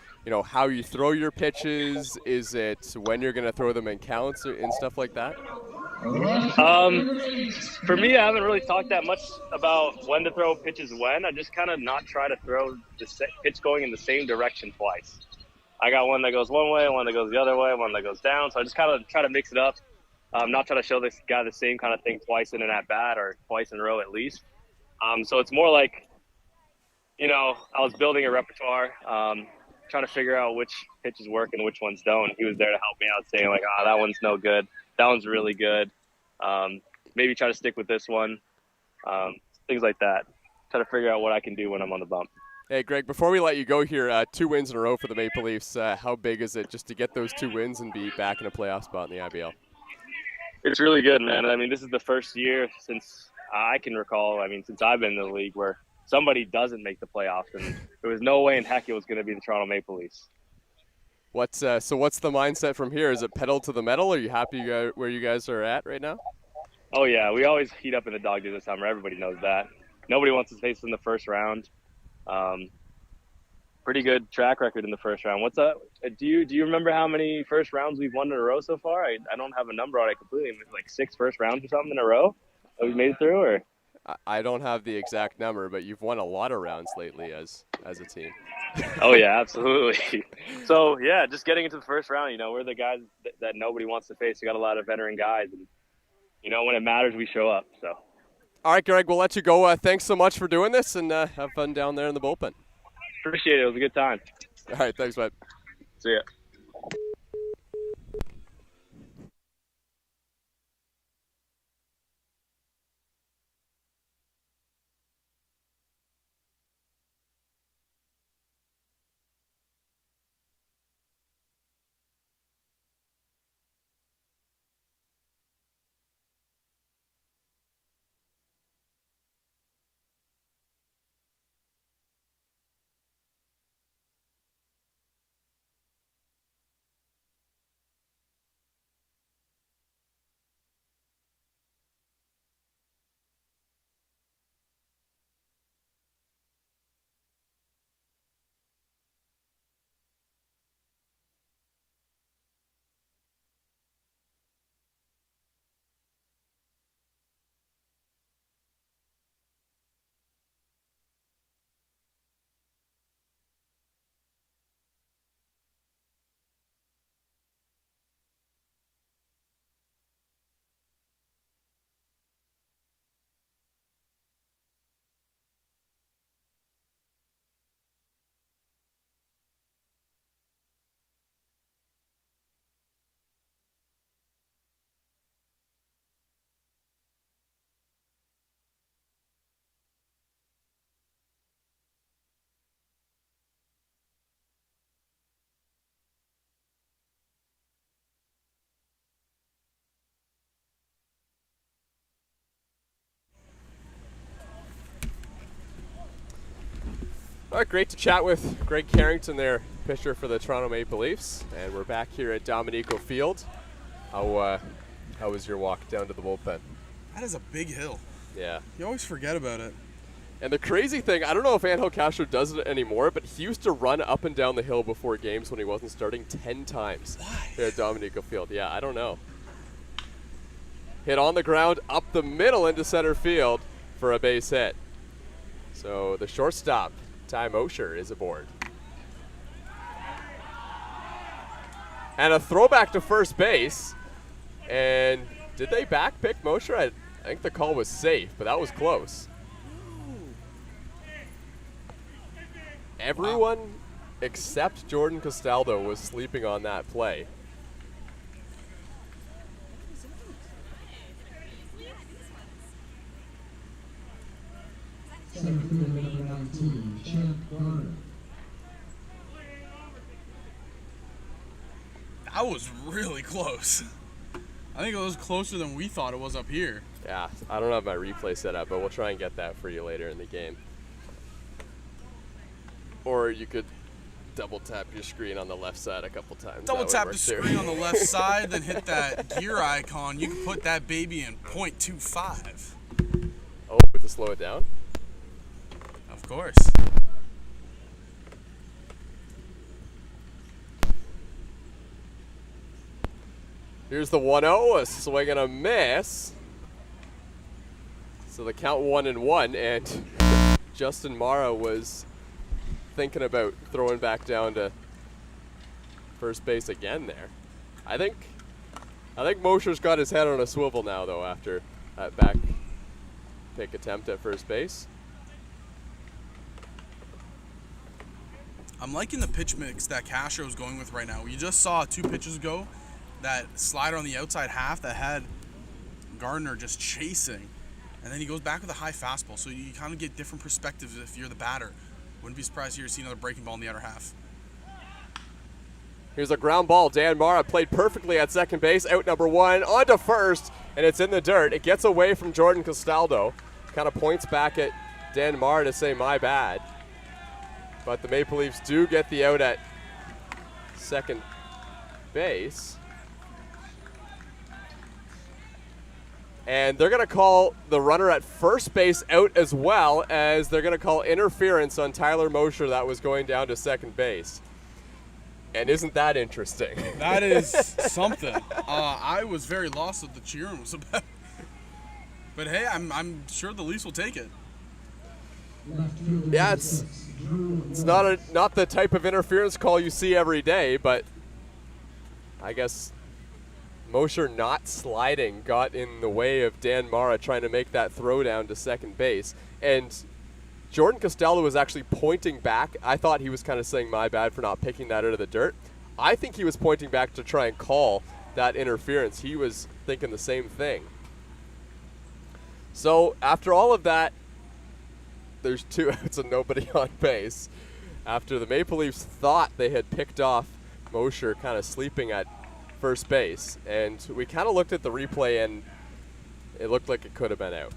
how you throw your pitches? Is it when you're going to throw them in counts and stuff like that? For me, I haven't really talked that much about when to throw pitches when. I just kind of not try to throw the pitch going in the same direction twice. I got one that goes one way, one that goes the other way, one that goes down. So I just kind of try to mix it up. Not try to show this guy the same kind of thing twice in an at-bat or twice in a row at least. So it's more like, I was building a repertoire, trying to figure out which pitches work and which ones don't. He was there to help me out, saying that one's no good. That one's really good. Maybe try to stick with this one. Things like that. Try to figure out what I can do when I'm on the bump. Hey, Greg, before we let you go here, 2 wins in a row for the Maple Leafs. How big is it just to get those 2 wins and be back in a playoff spot in the IBL? It's really good, man. This is the first year since I can recall, since I've been in the league where somebody doesn't make the playoffs, and there was no way in heck it was going to be the Toronto Maple Leafs. What's the mindset from here? Is it pedal to the metal? Are you happy where you guys are at right now? Oh, yeah. We always heat up in the dog days this summer. Everybody knows that. Nobody wants to face in the first round. Pretty good track record in the first round. What's up? Do you remember how many first rounds we've won in a row so far? I don't have a number on it completely. Like 6 first rounds or something in a row that we've made it through, or? I don't have the exact number, but you've won a lot of rounds lately as a team. Oh, yeah, absolutely. So, yeah, just getting into the first round, we're the guys that nobody wants to face. We got a lot of veteran guys, and, when it matters, we show up. So All right, Greg, we'll let you go. Thanks so much for doing this, and have fun down there in the bullpen. Appreciate it. It was a good time. All right, thanks, bud. See ya. All right, great to chat with Greg Carrington there, pitcher for the Toronto Maple Leafs. And we're back here at Dominico Field. How was your walk down to the bullpen? That is a big hill. Yeah. You always forget about it. And the crazy thing, I don't know if Angel Castro does it anymore, but he used to run up and down the hill before games when he wasn't starting 10 times. Why? Here at Dominico Field. Yeah, I don't know. Hit on the ground, up the middle into center field for a base hit. So the shortstop, Ty Mosher, is aboard. And a throwback to first base. And did they back pick Mosher? I think the call was safe, but that was close. Everyone except Jordan Castaldo was sleeping on that play. Center fielder number 19, Champ Garner. That was really close. I think it was closer than we thought it was up here. Yeah, I don't have my replay set up, but we'll try and get that for you later in the game. Or you could double tap your screen on the left side a couple times. Double tap the screen on the left side, then hit that gear icon. You can put that baby in .25. Oh, to slow it down? Of course. Here's the 1-0, a swing and a miss. So the count 1-1, and Justin Mara was thinking about throwing back down to first base again there. I think Mosher's got his head on a swivel now, though, after that back pick attempt at first base. I'm liking the pitch mix that Castro's going with right now. You just saw 2 pitches ago that slider on the outside half that had Gardner just chasing. And then he goes back with a high fastball, so you kind of get different perspectives if you're the batter. Wouldn't be surprised here to see another breaking ball in the other half. Here's a ground ball. Dan Mara played perfectly at second base. Out number 1, on to first, and it's in the dirt. It gets away from Jordan Castaldo. Kind of points back at Dan Mara to say, my bad. But the Maple Leafs do get the out at second base. And they're going to call the runner at first base out, as well as they're going to call interference on Tyler Mosher that was going down to second base. And isn't that interesting? That is something. I was very lost what the cheering was about. But hey, I'm sure the Leafs will take it. Yeah, it's not the type of interference call you see every day, but I guess Mosher not sliding got in the way of Dan Mara trying to make that throw down to second base. And Jordan Costello was actually pointing back. I thought he was kind of saying my bad for not picking that out of the dirt. I think he was pointing back to try and call that interference. He was thinking the same thing. So after all of that, there's 2 outs and nobody on base. After the Maple Leafs thought they had picked off Mosher kind of sleeping at first base, and we kind of looked at the replay and it looked like it could have been out.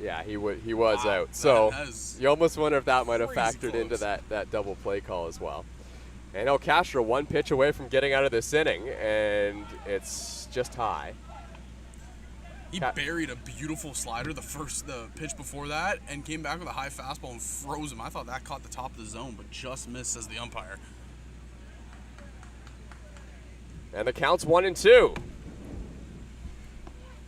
Yeah, he was out. So you almost wonder if that might have factored into that double play call as well. And El Castro 1 pitch away from getting out of this inning, and it's just high. He buried a beautiful slider the pitch before that, and came back with a high fastball and froze him. I thought that caught the top of the zone, but just missed, says the umpire. And the count's 1-2.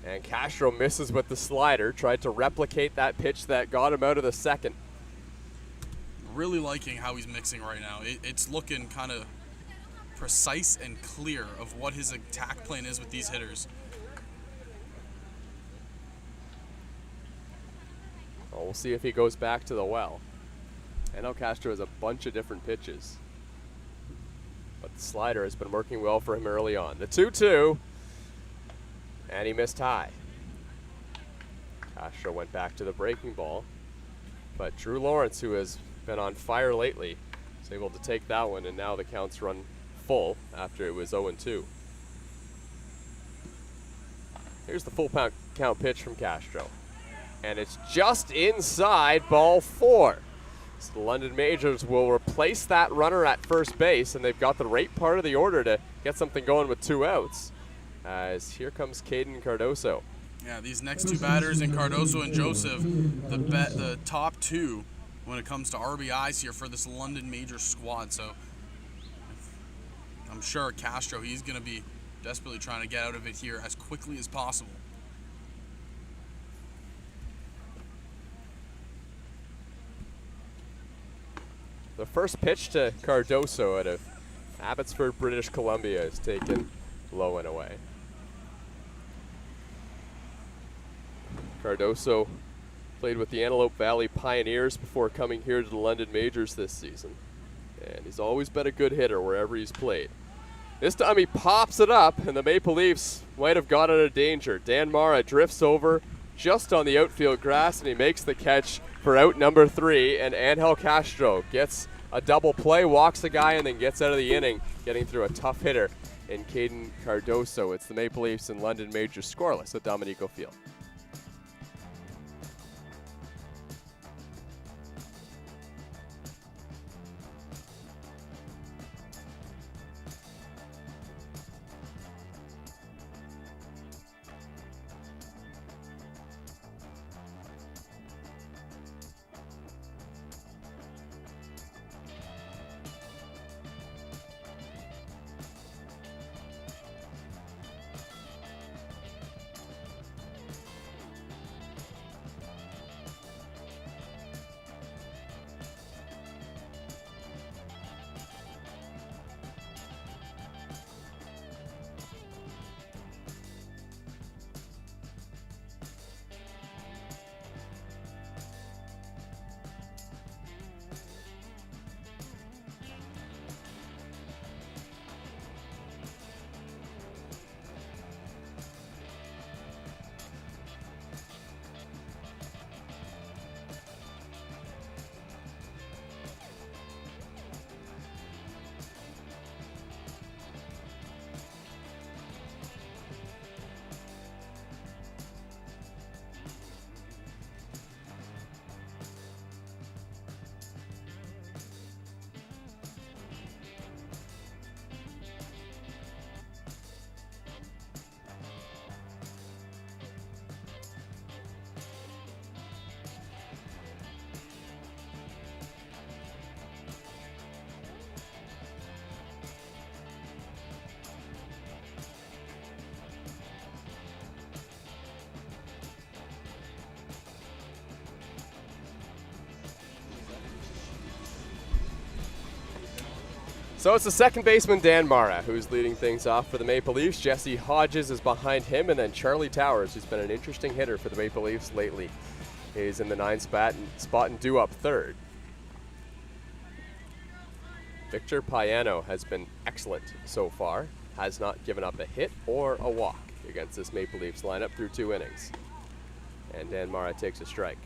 And Castro misses with the slider, tried to replicate that pitch that got him out of the second. Really liking how he's mixing right now. It's looking kind of precise and clear of what his attack plan is with these hitters. Well, we'll see if he goes back to the well. And El Castro has a bunch of different pitches. But the slider has been working well for him early on. The 2-2. And he missed high. Castro went back to the breaking ball. But Drew Lawrence, who has been on fire lately, was able to take that one, and now the count's run full after it was 0-2. Here's the full count pitch from Castro. And it's just inside ball 4. So the London Majors will replace that runner at first base, and they've got the right part of the order to get something going with 2 outs. As here comes Caden Cardoso. Yeah, these next 2 batters in Cardoso and Joseph, the top 2 when it comes to RBIs here for this London Majors squad. So I'm sure Castro, he's going to be desperately trying to get out of it here as quickly as possible. The first pitch to Cardoso out of Abbotsford, British Columbia is taken low and away. Cardoso played with the Antelope Valley Pioneers before coming here to the London Majors this season. And he's always been a good hitter wherever he's played. This time he pops it up, and the Maple Leafs might have got out of danger. Dan Mara drifts over just on the outfield grass, and he makes the catch for out number 3, and Angel Castro gets a double play, walks the guy, and then gets out of the inning, getting through a tough hitter in Caden Cardoso. It's the Maple Leafs and London Majors scoreless at Dominico Field. So it's the second baseman, Dan Mara, who's leading things off for the Maple Leafs. Jesse Hodges is behind him, and then Charlie Towers, who's been an interesting hitter for the Maple Leafs lately. He's in the 9 spot and due up third. Victor Payano has been excellent so far, has not given up a hit or a walk against this Maple Leafs lineup through 2 innings. And Dan Mara takes a strike.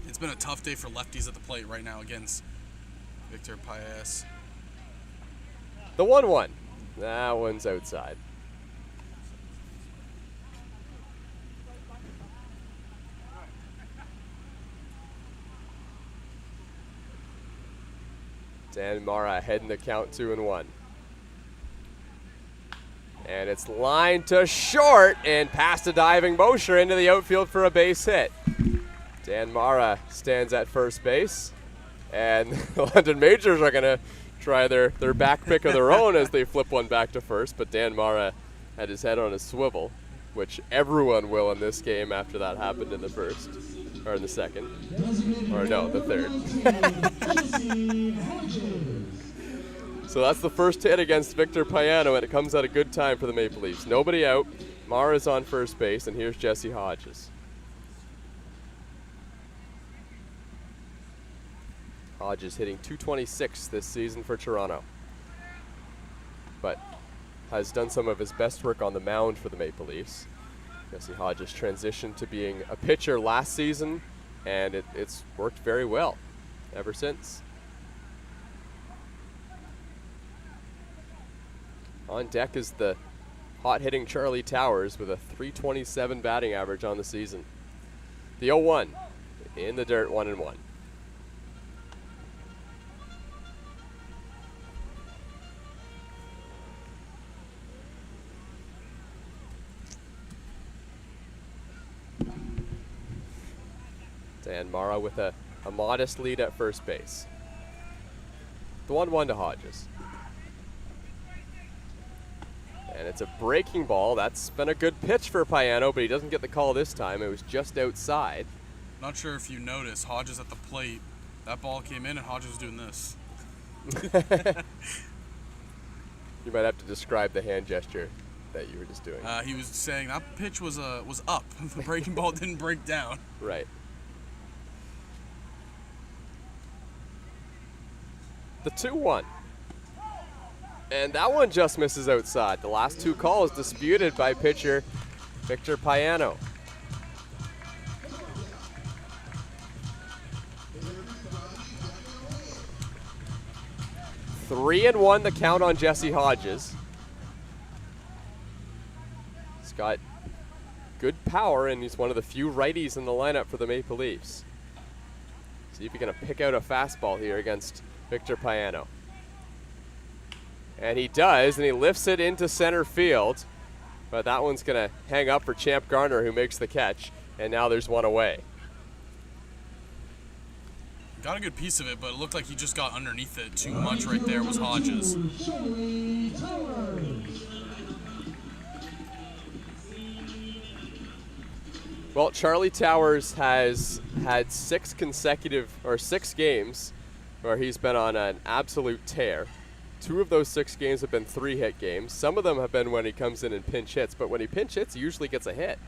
It's been a tough day for lefties at the plate right now against Victor Paes. The 1-1. That one's outside. Dan Mara ahead in the count 2-1. And it's lined to short and past a diving Mosher into the outfield for a base hit. Dan Mara stands at first base, and the London Majors are going to try their back pick of their own as they flip one back to first, but Dan Mara had his head on a swivel, which everyone will in this game after that happened in the first, or in the second, or no, the third. So that's the first hit against Victor Payano, and it comes at a good time for the Maple Leafs. Nobody out, Mara's on first base, and here's Jesse Hodges. Hodges hitting .226 this season for Toronto, but has done some of his best work on the mound for the Maple Leafs. Jesse Hodges transitioned to being a pitcher last season, and it's worked very well ever since. On deck is the hot-hitting Charlie Towers with a .327 batting average on the season. The 0-1 in the dirt, 1-1. Dan Mara with a modest lead at first base. The 1-1 to Hodges. And it's a breaking ball. That's been a good pitch for Payano, but he doesn't get the call this time. It was just outside. Not sure if you noticed, Hodges at the plate. That ball came in and Hodges was doing this. You might have to describe the hand gesture that you were just doing. He was saying that pitch was up. The breaking ball didn't break down. Right. The 2-1. And that one just misses outside. The last 2 calls disputed by pitcher Victor Payano. Three and 1 the count on Jesse Hodges. He's got good power, and he's one of the few righties in the lineup for the Maple Leafs. See if he can pick out a fastball here against Victor Payano. And he does, and he lifts it into center field. But that one's going to hang up for Champ Garner, who makes the catch. And now there's one away. Got a good piece of it, but it looked like he just got underneath it too much right there was Hodges. Well, Charlie Towers has had 6 games where he's been on an absolute tear. 2 of those 6 games have been 3-hit games. Some of them have been when he comes in and pinch hits, but when he pinch hits, he usually gets a hit.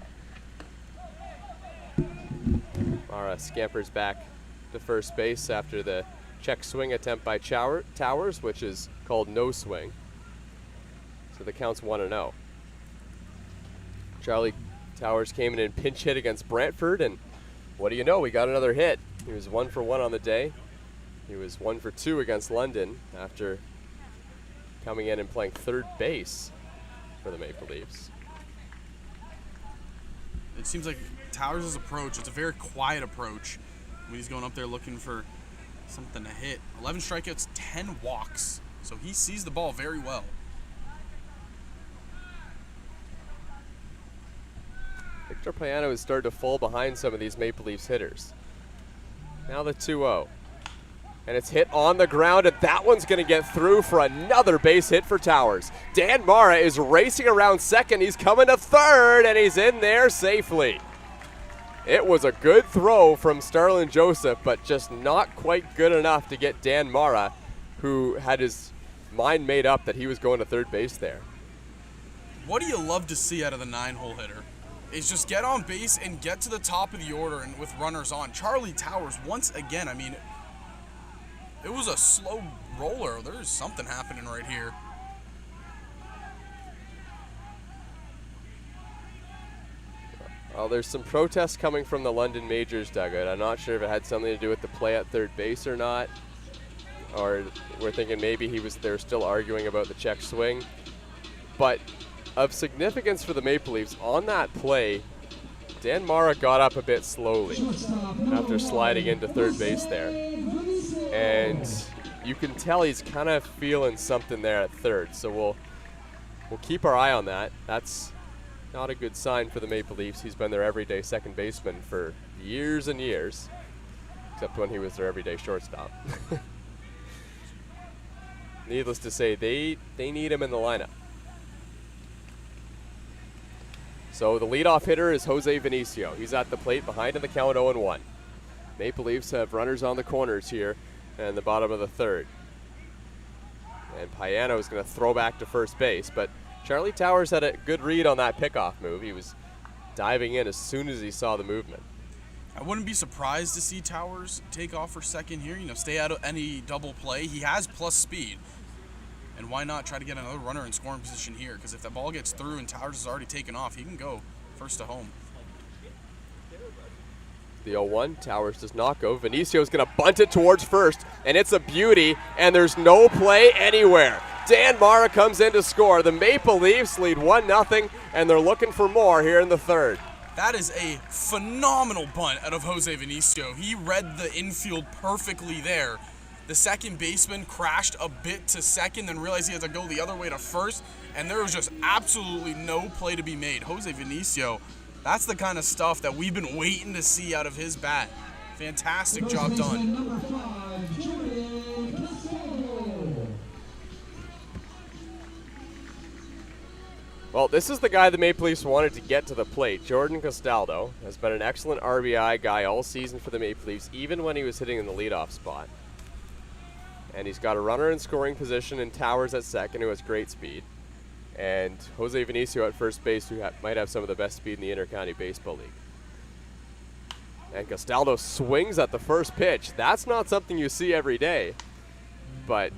Mara scampers back to first base after the check swing attempt by Towers, which is called no swing. So the count's 1-0. Charlie Towers came in and pinch hit against Brantford, and what do you know? We got another hit. He was 1 for 1 on the day. He was 1 for 2 against London after coming in and playing third base for the Maple Leafs. It seems like Towers' approach, it's a very quiet approach when he's going up there looking for something to hit. 11 strikeouts, 10 walks. So he sees the ball very well. Victor Payano has started to fall behind some of these Maple Leafs hitters. Now the 2-0. And it's hit on the ground, and that one's going to get through for another base hit for Towers. Dan Mara is racing around second. He's coming to third, and he's in there safely. It was a good throw from Starlin Joseph, but just not quite good enough to get Dan Mara, who had his mind made up that he was going to third base there. What do you love to see out of the 9-hole hitter? Is just get on base and get to the top of the order and with runners on. Charlie Towers, once again, I mean, it was a slow roller. There's something happening right here. Well, there's some protests coming from the London Majors dugout. I'm not sure if it had something to do with the play at third base or not. Or we're thinking maybe they're still arguing about the check swing. But of significance for the Maple Leafs, on that play, Dan Mara got up a bit slowly after sliding into third base there. And you can tell he's kind of feeling something there at third. So we'll keep our eye on that. That's not a good sign for the Maple Leafs. He's been their everyday second baseman for years and years, except when he was their everyday shortstop. Needless to say, they need him in the lineup. So the leadoff hitter is Jose Vinicio. He's at the plate behind in the count 0-1. Maple Leafs have runners on the corners here in the bottom of the third. And Payano is going to throw back to first base, but Charlie Towers had a good read on that pickoff move. He was diving in as soon as he saw the movement. I wouldn't be surprised to see Towers take off for second here, stay out of any double play. He has plus speed. And why not try to get another runner in scoring position here? Because if that ball gets through and Towers has already taken off, he can go first to home. The 0-1, Towers does not go. Vinicio's going to bunt it towards first, and it's a beauty, and there's no play anywhere. Dan Mara comes in to score. The Maple Leafs lead 1-0, and they're looking for more here in the third. That is a phenomenal bunt out of Jose Vinicio. He read the infield perfectly there. The second baseman crashed a bit to second, then realized he had to go the other way to first, and there was just absolutely no play to be made. Jose Vinicio, that's the kind of stuff that we've been waiting to see out of his bat. Fantastic job done. Well, this is the guy the Maple Leafs wanted to get to the plate. Jordan Castaldo has been an excellent RBI guy all season for the Maple Leafs, even when he was hitting in the leadoff spot. And he's got a runner in scoring position and Towers at second, who has great speed. And Jose Vinicio at first base, who might have some of the best speed in the Intercounty Baseball League. And Castaldo swings at the first pitch. That's not something you see every day. But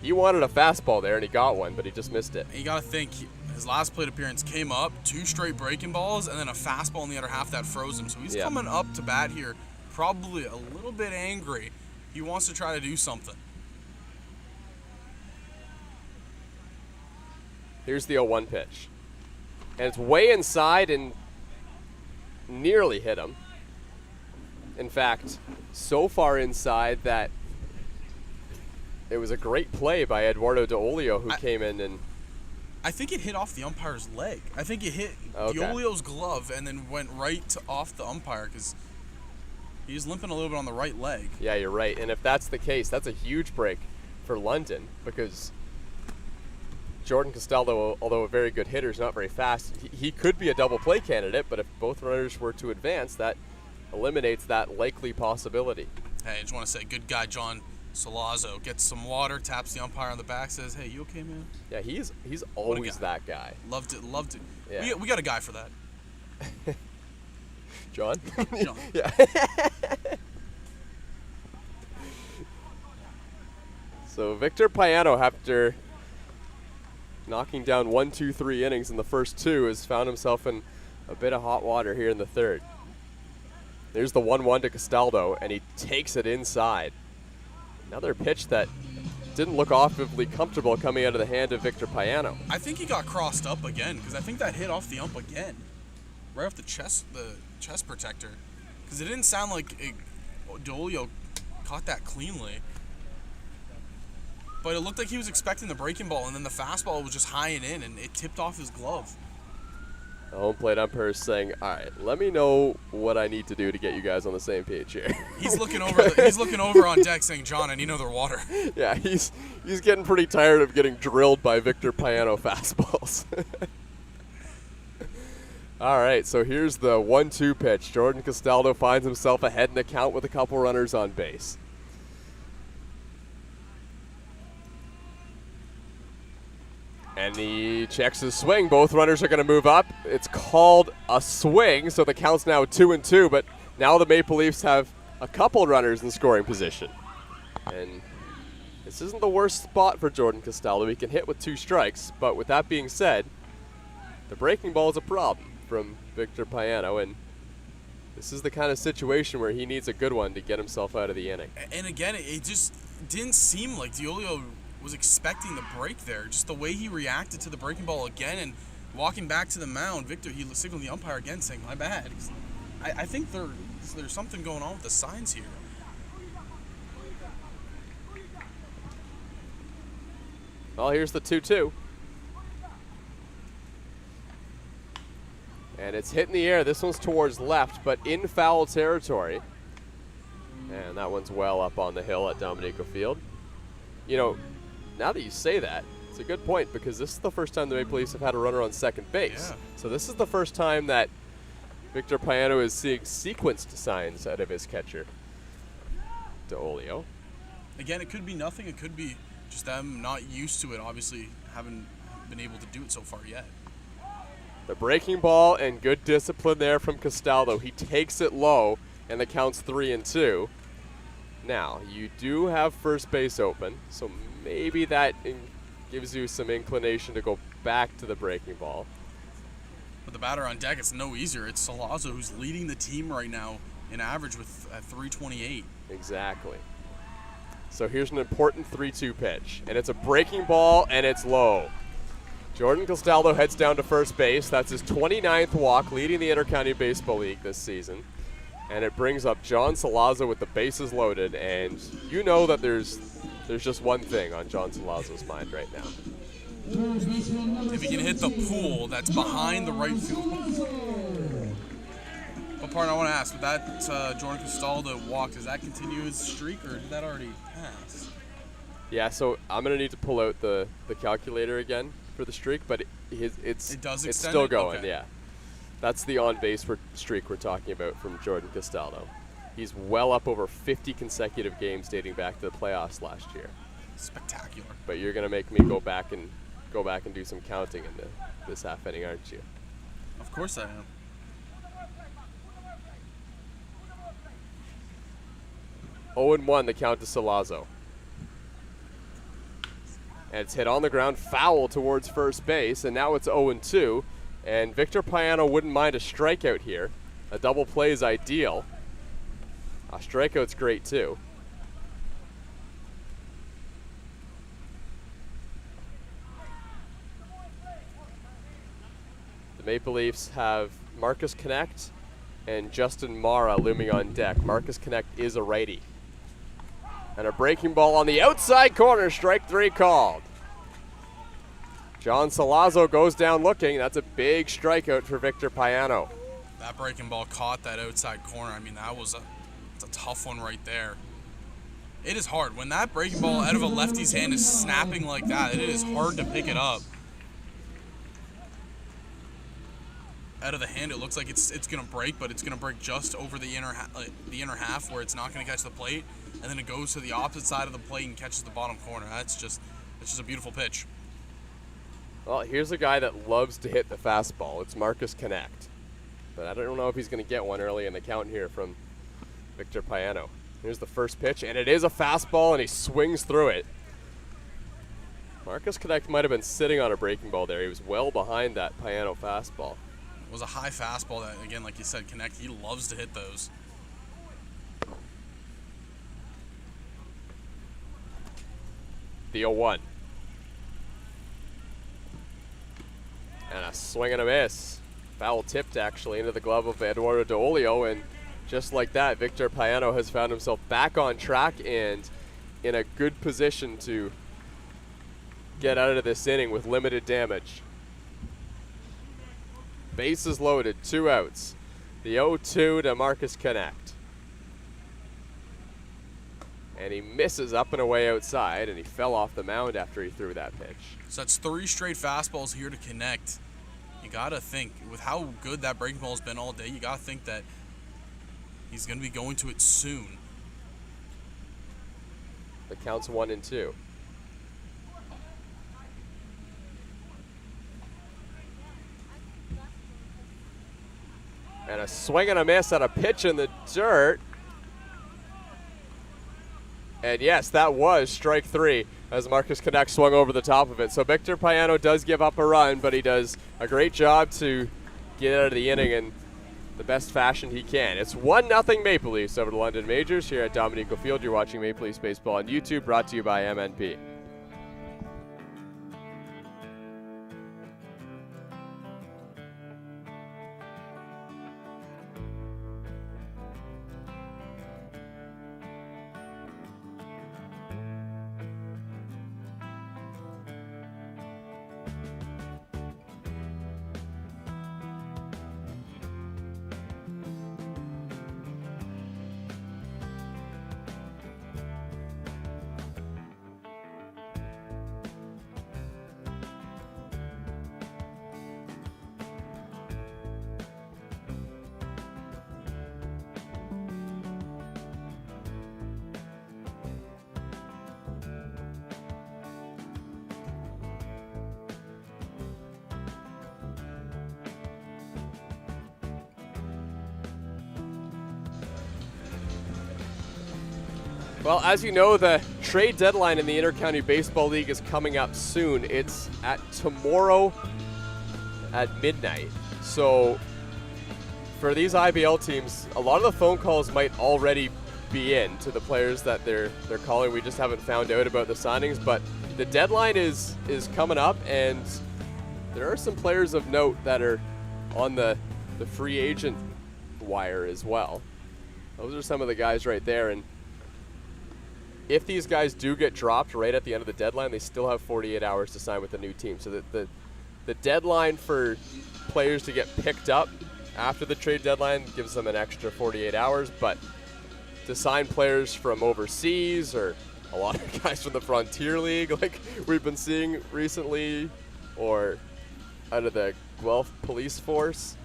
he wanted a fastball there, and he got one, but he just missed it. And you got to think, his last plate appearance came up, 2 straight breaking balls, and then a fastball in the other half that froze him. So he's coming up to bat here probably a little bit angry. He wants to try to do something. Here's the 0-1 pitch. And it's way inside and nearly hit him. In fact, so far inside that it was a great play by Eduardo De Olio, who came in and... I think it hit off the umpire's leg. I think it hit De Olio's glove and then went right off the umpire because he was limping a little bit on the right leg. Yeah, you're right. And if that's the case, that's a huge break for London because Jordan Castaldo, although a very good hitter, is not very fast. He could be a double play candidate, but if both runners were to advance, that eliminates that likely possibility. Hey, I just want to say, good guy John Solazzo gets some water, taps the umpire on the back, says, "Hey, you okay, man?" Yeah, he's always that guy. Loved it. Yeah. We got a guy for that. John? John. Yeah. So Victor Payano, after knocking down 1, 2, 3 innings in the first 2, has found himself in a bit of hot water here in the third. There's the 1-1 to Castaldo, and he takes it inside. Another pitch that didn't look awfully comfortable coming out of the hand of Victor Payano. I think he got crossed up again because I think that hit off the ump again, right off the chest protector, because it didn't sound like De Olio caught that cleanly. But it looked like he was expecting the breaking ball, and then the fastball was just high and in, and it tipped off his glove. The home plate umpire is saying, all right, let me know what I need to do to get you guys on the same page here. He's looking over. He's looking over on deck, saying, "John, I need another water." Yeah, he's getting pretty tired of getting drilled by Victor Payano fastballs. All right, so here's the 1-2 pitch. Jordan Castaldo finds himself ahead in the count with a couple runners on base. And he checks his swing. Both runners are going to move up. It's called a swing, so the count's now 2-2, but now the Maple Leafs have a couple runners in scoring position. And this isn't the worst spot for Jordan Castaldo. He can hit with 2 strikes, but with that being said, the breaking ball is a problem from Victor Payano, and this is the kind of situation where he needs a good one to get himself out of the inning. And again, it just didn't seem like Deolio was expecting the break there. Just the way he reacted to the breaking ball again and walking back to the mound, Victor, he signaled the umpire again saying, "My bad." I think there's something going on with the signs here. Well, here's the 2-2. And it's hit in the air. This one's towards left, but in foul territory. And that one's well up on the hill at Dominico Field. You know, now that you say that, it's a good point because this is the first time the Maple Leafs have had a runner on second base. Yeah. So this is the first time that Victor Payano is seeing sequenced signs out of his catcher, Deolio. Again, it could be nothing. It could be just them not used to it. Obviously, haven't been able to do it so far yet. The breaking ball and good discipline there from Castaldo. He takes it low, and the count's 3-2. Now, you do have first base open, so maybe that gives you some inclination to go back to the breaking ball. But the batter on deck, it's no easier. It's Salazzo who's leading the team right now in average with at 328. Exactly. So here's an important 3-2 pitch, and it's a breaking ball, and it's low. Jordan Castaldo heads down to first base. That's his 29th walk, leading the Intercounty Baseball League this season. And it brings up John Salazzo with the bases loaded, and you know that there's just one thing on John Salazzo's mind right now. If he can hit the pool that's behind the right field. But partner, I want to ask, with that Jordan Castaldo walk, does that continue his streak, or did that already pass? Yeah, so I'm going to need to pull out the calculator again for the streak, but it's still going, okay. Yeah. That's the on-base streak we're talking about from Jordan Castaldo. He's well up over 50 consecutive games dating back to the playoffs last year. Spectacular. But you're going to make me go back and do some counting in this half inning, aren't you? Of course I am. Oh, 0-1 the count to Salazzo. And it's hit on the ground, foul towards first base, and now it's 0-2. And Victor Payano wouldn't mind a strikeout here. A double play is ideal. A strikeout's great too. The Maple Leafs have Marcus Connect and Justin Mara looming on deck. Marcus Connect is a righty. And a breaking ball on the outside corner, strike 3 called. John Salazzo goes down looking. That's a big strikeout for Victor Payano. That breaking ball caught that outside corner. I mean, it's a tough one right there. It is hard. When that breaking ball out of a lefty's hand is snapping like that, it is hard to pick it up. Out of the hand, it looks like it's going to break, but it's going to break just over the inner half where it's not going to catch the plate, and then it goes to the opposite side of the plate and catches the bottom corner. It's just a beautiful pitch. Well, here's a guy that loves to hit the fastball. It's Marcus Connect. But I don't know if he's going to get one early in the count here from Victor Payano. Here's the first pitch, and it is a fastball, and he swings through it. Marcus Connect might have been sitting on a breaking ball there. He was well behind that Payano fastball. It was a high fastball that, again, like you said, Connect, he loves to hit those. The 0-1. And a swing and a miss. Foul tipped, actually, into the glove of Eduardo Deolio, and just like that, Victor Payano has found himself back on track and in a good position to get out of this inning with limited damage. Bases loaded, 2 outs. The 0-2 to Marcus Connect. And he misses up and away outside, and he fell off the mound after he threw that pitch. So that's 3 straight fastballs here to Connect. You got to think, with how good that breaking ball has been all day, you got to think that he's going to be going to it soon. The count's 1-2. And a swing and a miss at a pitch in the dirt. And yes, that was strike 3 as Marcus Connect swung over the top of it. So Victor Payano does give up a run, but he does a great job to get out of the inning in the best fashion he can. It's 1-0 Maple Leafs over the London Majors here at Dominico Field. You're watching Maple Leafs Baseball on YouTube, brought to you by MNP. Well, as you know, the trade deadline in the Intercounty Baseball League is coming up soon. It's at tomorrow at midnight. So for these IBL teams, a lot of the phone calls might already be in to the players that they're calling. We just haven't found out about the signings, but the deadline is coming up, and there are some players of note that are on the free agent wire as well. Those are some of the guys right there, and if these guys do get dropped right at the end of the deadline, they still have 48 hours to sign with a new team. So the deadline for players to get picked up after the trade deadline gives them an extra 48 hours, but to sign players from overseas or a lot of guys from the Frontier League like we've been seeing recently, or out of the Guelph Police Force,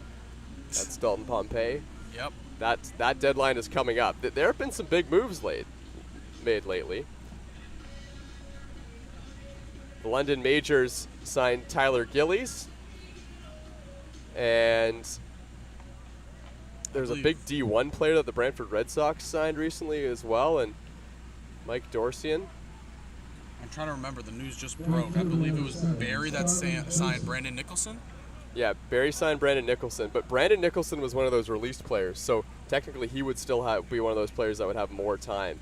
that's Dalton Pompey. Yep. That deadline is coming up. There have been some big moves made lately. The London Majors signed Tyler Gillies, and there's a big D1 player that the Brantford Red Sox signed recently as well, and Mike Dorsian. I'm trying to remember, the news just broke. I believe it was Barry that signed Brandon Nicholson. Yeah, Barry signed Brandon Nicholson, but Brandon Nicholson was one of those released players, so technically he would still be one of those players that would have more time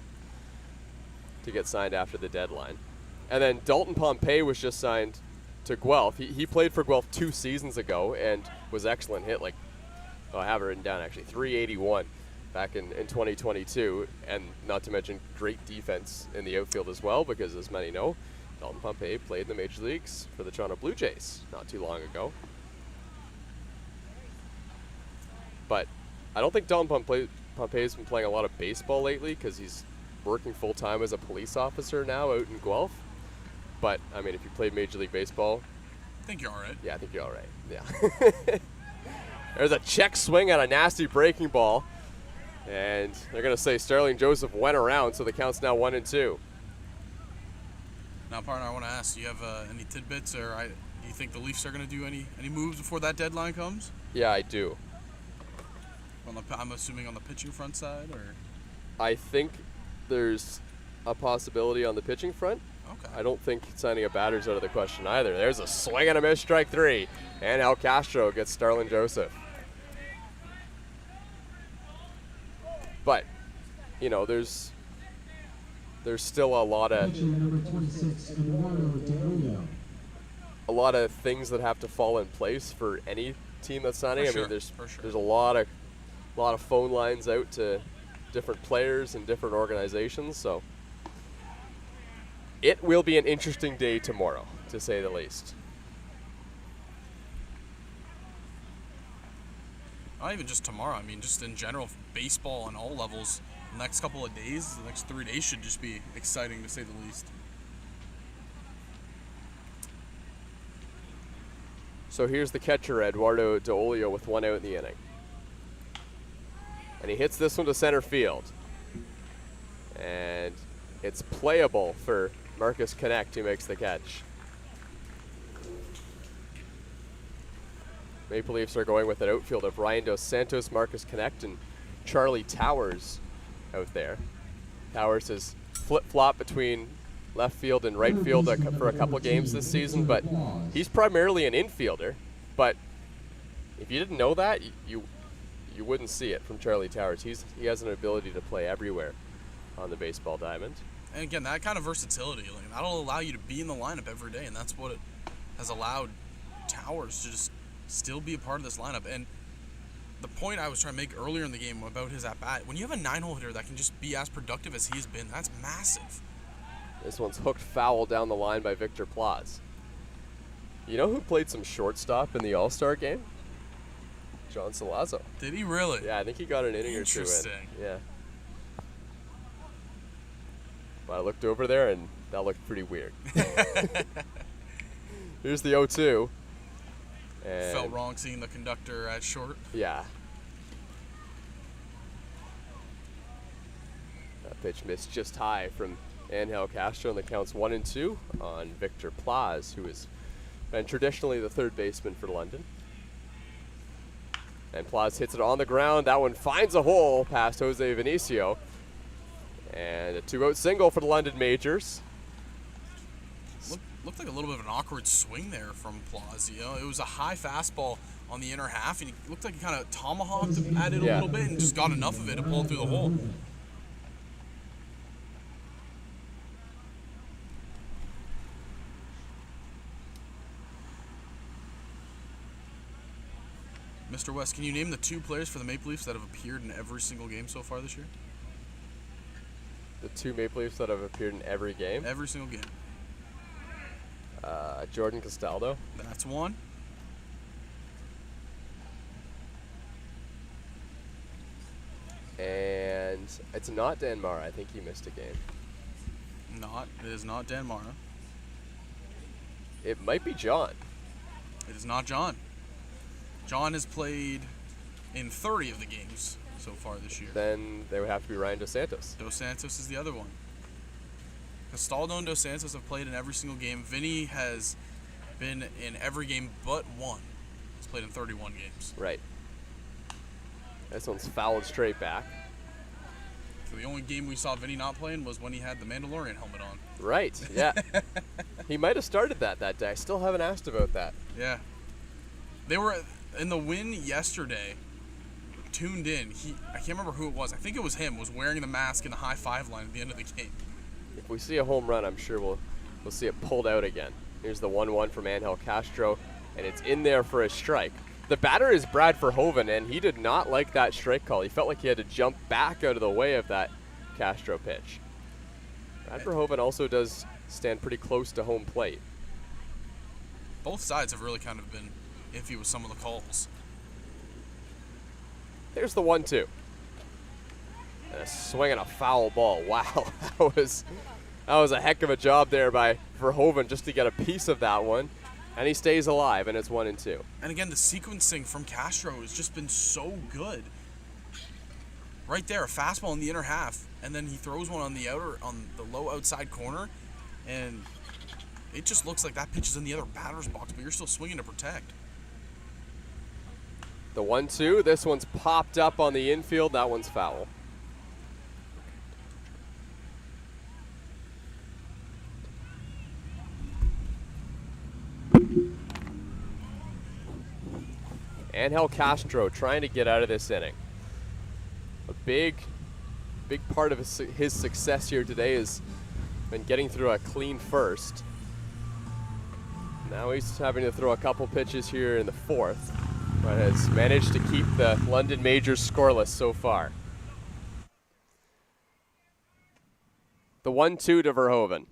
to get signed after the deadline. And then Dalton Pompey was just signed to Guelph. He played for Guelph 2 seasons ago and was excellent. Hit I have it written down actually, 381 back in 2022, and not to mention great defense in the outfield as well, because as many know, Dalton Pompey played in the major leagues for the Toronto Blue Jays not too long ago. But I don't think Dalton Pompey's been playing a lot of baseball lately, because he's working full-time as a police officer now out in Guelph. But, I mean, if you played Major League Baseball, I think you're all right. Yeah, I think you're all right. Yeah. There's a check swing on a nasty breaking ball. And they're going to say Sterling Joseph went around, so the count's now 1-2. Now, partner, I want to ask, do you have any tidbits, or do you think the Leafs are going to do any moves before that deadline comes? Yeah, I do. I'm assuming on the pitching front side, or? I think there's a possibility on the pitching front. Okay. I don't think signing a batter's out of the question either. There's a swing and a miss, strike 3. And El Castro gets Sterling Joseph. But, you know, there's still a lot of things that have to fall in place for any team that's signing. For I sure, mean, for sure. there's a lot of phone lines out to different players and different organizations, so it will be an interesting day tomorrow, to say the least. Not even just tomorrow. I mean, just in general, baseball on all levels. The next couple of days, the next 3 days should just be exciting to say the least. So here's the catcher, Eduardo D'Olio, with 1 out in the inning. And he hits this one to center field. And it's playable for Marcus Connect, who makes the catch. Maple Leafs are going with an outfield of Ryan Dos Santos, Marcus Connect, and Charlie Towers out there. Towers has flip-flopped between left field and right field for a couple games this season, but he's primarily an infielder. But if you didn't know that, you wouldn't see it from Charlie Towers. He has an ability to play everywhere on the baseball diamond. And again, that kind of versatility, like, that'll allow you to be in the lineup every day, and that's what it has allowed Towers to just still be a part of this lineup. And the point I was trying to make earlier in the game about his at-bat, when you have a 9-hole hitter that can just be as productive as he's been, that's massive. This one's hooked foul down the line by Victor Plaz. You know who played some shortstop in the All-Star game? John Salazzo. Did he really? Yeah, I think he got an inning or two in. Interesting. Yeah. Well, I looked over there, and that looked pretty weird. Here's the 0-2. And felt wrong seeing the conductor at short. Yeah. That pitch missed just high from Angel Castro, and the count's 1-2 on Victor Plaz, who has been traditionally the third baseman for London. And Plaz hits it on the ground. That one finds a hole past Jose Vinicio. And a 2-out single for the London Majors. Looked like a little bit of an awkward swing there from Plaz. You know, it was a high fastball on the inner half, and he looked like he kind of tomahawked at it a little bit and just got enough of it to pull it through the hole. Mr. West, can you name the 2 players for the Maple Leafs that have appeared in every single game so far this year? The 2 Maple Leafs that have appeared in every game? Every single game. Jordan Castaldo. That's one. And it's not Dan Mara. I think he missed a game. It is not Dan Mara. It might be John. It is not John. John has played in 30 of the games so far this year. Then they would have to be Ryan Dos Santos. Dos Santos is the other one. Castaldo and Dos Santos have played in every single game. Vinny has been in every game but one. He's played in 31 games. Right. This one's fouled straight back. So the only game we saw Vinny not playing was when he had the Mandalorian helmet on. Right, yeah. He might have started that day. I still haven't asked about that. Yeah. They were in the win yesterday, tuned in. I can't remember who it was. I think it was him, was wearing the mask in the high five line at the end of the game. If we see a home run, I'm sure we'll see it pulled out again. Here's the 1-1 from Angel Castro, and it's in there for a strike. The batter is Brad Verhoeven, and he did not like that strike call. He felt like he had to jump back out of the way of that Castro pitch. Brad Verhoeven also does stand pretty close to home plate. Both sides have really kind of been iffy with some of the calls. There's the 1-2. And a swing and a foul ball. Wow, that was a heck of a job there by Verhoeven just to get a piece of that one. And he stays alive, and it's 1-2. And again, the sequencing from Castro has just been so good. Right there, a fastball in the inner half, and then he throws one on the low outside corner, and it just looks like that pitch is in the other batter's box, but you're still swinging to protect. The 1-2, this one's popped up on the infield. That one's foul. Angel Castro trying to get out of this inning. A big part of his success here today has been getting through a clean first. Now he's having to throw a couple pitches here in the fourth, but has managed to keep the London Majors scoreless so far. The 1-2 to Verhoeven.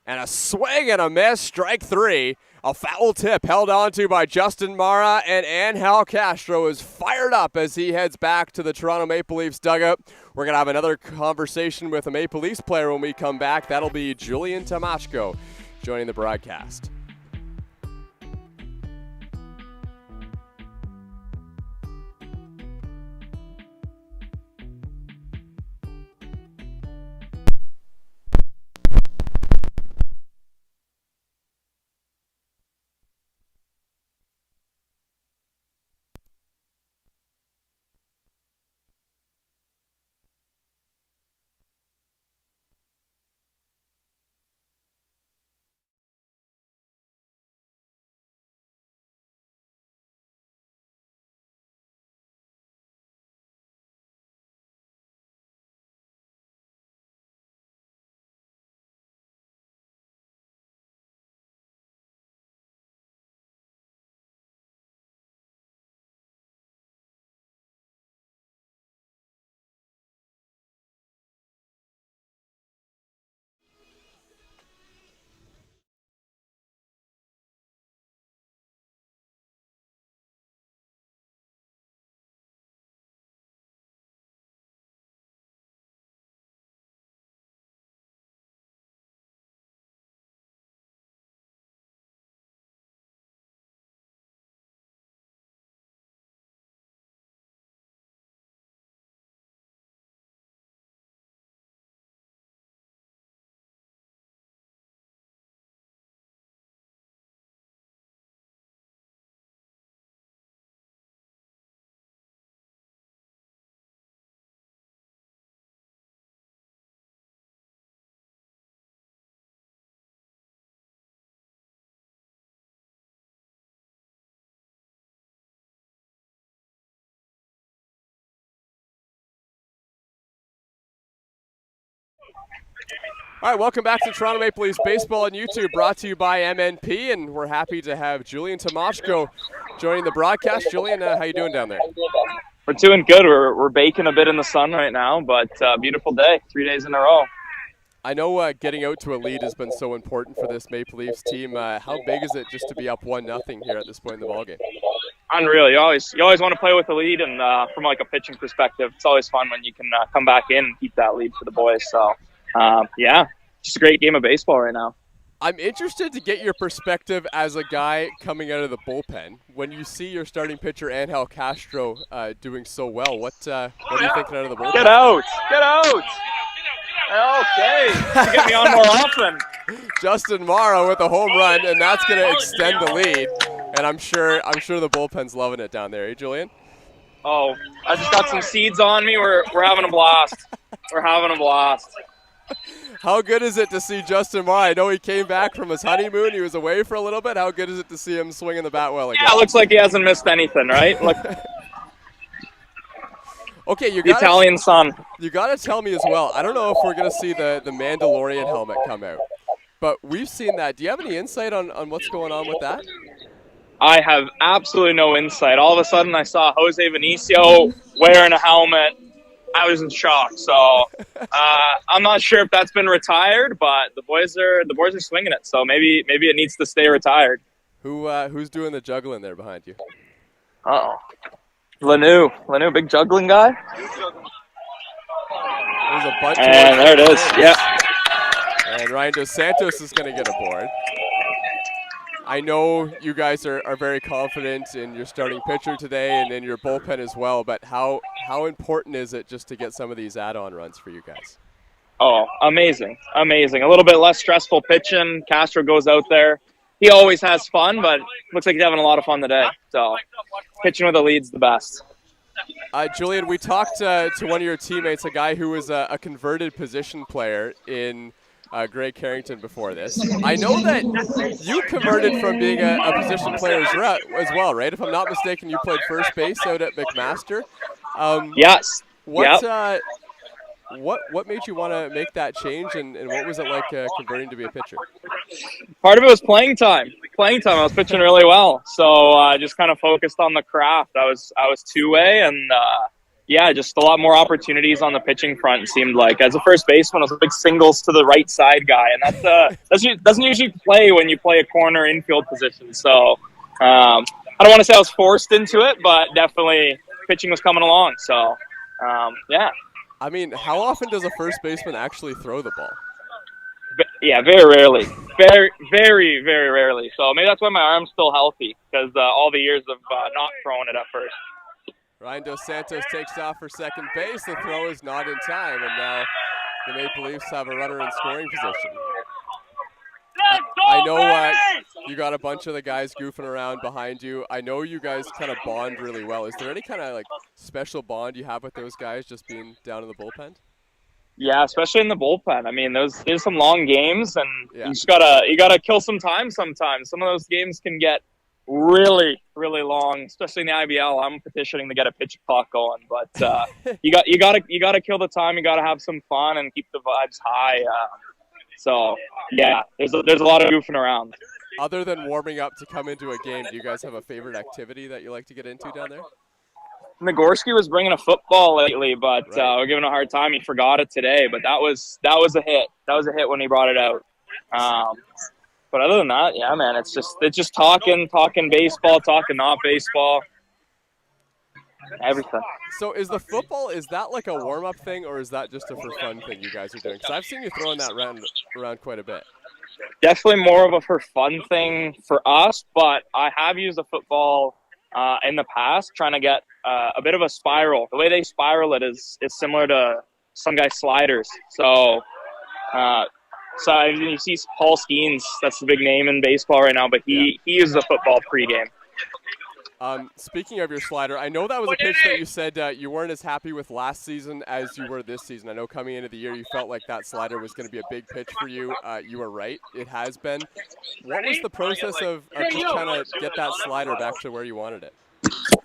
And a swing and a miss, strike 3. A foul tip held onto by Justin Mara, and Angel Castro is fired up as he heads back to the Toronto Maple Leafs dugout. We're going to have another conversation with a Maple Leafs player when we come back. That'll be Julian Tomashko joining the broadcast. All right, welcome back to Toronto Maple Leafs Baseball on YouTube, brought to you by MNP, and we're happy to have Julian Tomashko joining the broadcast. Julian, how you doing down there? We're doing good. We're baking a bit in the sun right now, but beautiful day, 3 days in a row. I know getting out to a lead has been so important for this Maple Leafs team. How big is it just to be up 1-0 here at this point in the ballgame? Unreal. You always want to play with the lead, and from like a pitching perspective, it's always fun when you can come back in and keep that lead for the boys. So, yeah, just a great game of baseball right now. I'm interested to get your perspective as a guy coming out of the bullpen. When you see your starting pitcher, Angel Castro, doing so well, what are you thinking out of the bullpen? Get out! Get out! Okay, you get me on more often. Justin Mara with a home run, and that's going to extend the lead. And I'm sure the bullpen's loving it down there, eh, Julian? Oh, I just got some seeds on me. We're having a blast. We're having a blast. How good is it to see Justin Mara? I know he came back from his honeymoon. He was away for a little bit. How good is it to see him swinging the bat well again? Yeah, it looks like he hasn't missed anything, right? Look. Okay, the Italian sun. You got to tell me as well. I don't know if we're going to see the Mandalorian helmet come out, but we've seen that. Do you have any insight on what's going on with that? I have absolutely no insight. All of a sudden, I saw Jose Vinicio wearing a helmet. I was in shock. So I'm not sure if that's been retired, but the boys are swinging it. So maybe it needs to stay retired. Who's doing the juggling there behind you? Uh-oh. Lanu, big juggling guy. There's a bunch. And there it is. Yeah. And Ryan Dos Santos is going to get aboard. I know you guys are very confident in your starting pitcher today and in your bullpen as well, but how important is it just to get some of these add-on runs for you guys? Oh, amazing. A little bit less stressful pitching. Castro goes out there. He always has fun, but looks like he's having a lot of fun today. So pitching with a lead's the best. Julian, we talked to one of your teammates, a guy who was a converted position player in Greg Carrington before this. I know that you converted from being a position player as well, right? If I'm not mistaken, you played first base out at McMaster. Yes. What made you want to make that change, and what was it like converting to be a pitcher? Part of it was playing time. I was pitching really well, so I just kind of focused on the craft. I was two-way, and yeah, just a lot more opportunities on the pitching front. It seemed like as a first baseman, I was a big singles to the right side guy, and that doesn't usually play when you play a corner infield position. So I don't want to say I was forced into it, but definitely pitching was coming along. So yeah. I mean, how often does a first baseman actually throw the ball? Yeah, very rarely. Very, very, very rarely. So maybe that's why my arm's still healthy, because all the years of not throwing it at first. Ryan Dos Santos takes off for second base. The throw is not in time, and now the Maple Leafs have a runner in scoring position. I know you got a bunch of the guys goofing around behind you. I know you guys kind of bond really well. Is there any kind of like special bond you have with those guys just being down in the bullpen? Yeah, especially in the bullpen. I mean, there's some long games, and you gotta kill some time sometimes. Some of those games can get really, really long, especially in the IBL. I'm petitioning to get a pitch clock going, but you gotta kill the time. You gotta have some fun and keep the vibes high. So yeah, there's a lot of goofing around. Other than warming up to come into a game, do you guys have a favorite activity that you like to get into down there? Nagorski was bringing a football lately, but we're giving a hard time. He forgot it today, but that was a hit. That was a hit when he brought it out. But other than that, yeah, man, it's just talking baseball, talking not baseball, everything. So is the football, is that like a warm-up thing, or is that just a for fun thing you guys are doing? Because I've seen you throwing that around quite a bit. Definitely more of a for fun thing for us, but I have used a football in the past, trying to get a bit of a spiral. The way they spiral it is similar to some guys' sliders. So you see Paul Skeens, that's the big name in baseball right now, but he uses a football pregame. Speaking of your slider, I know that was a pitch that you said you weren't as happy with last season as you were this season. I know coming into the year you felt like that slider was going to be a big pitch for you. You were right. It has been. What was the process of just trying to get that slider back to where you wanted it?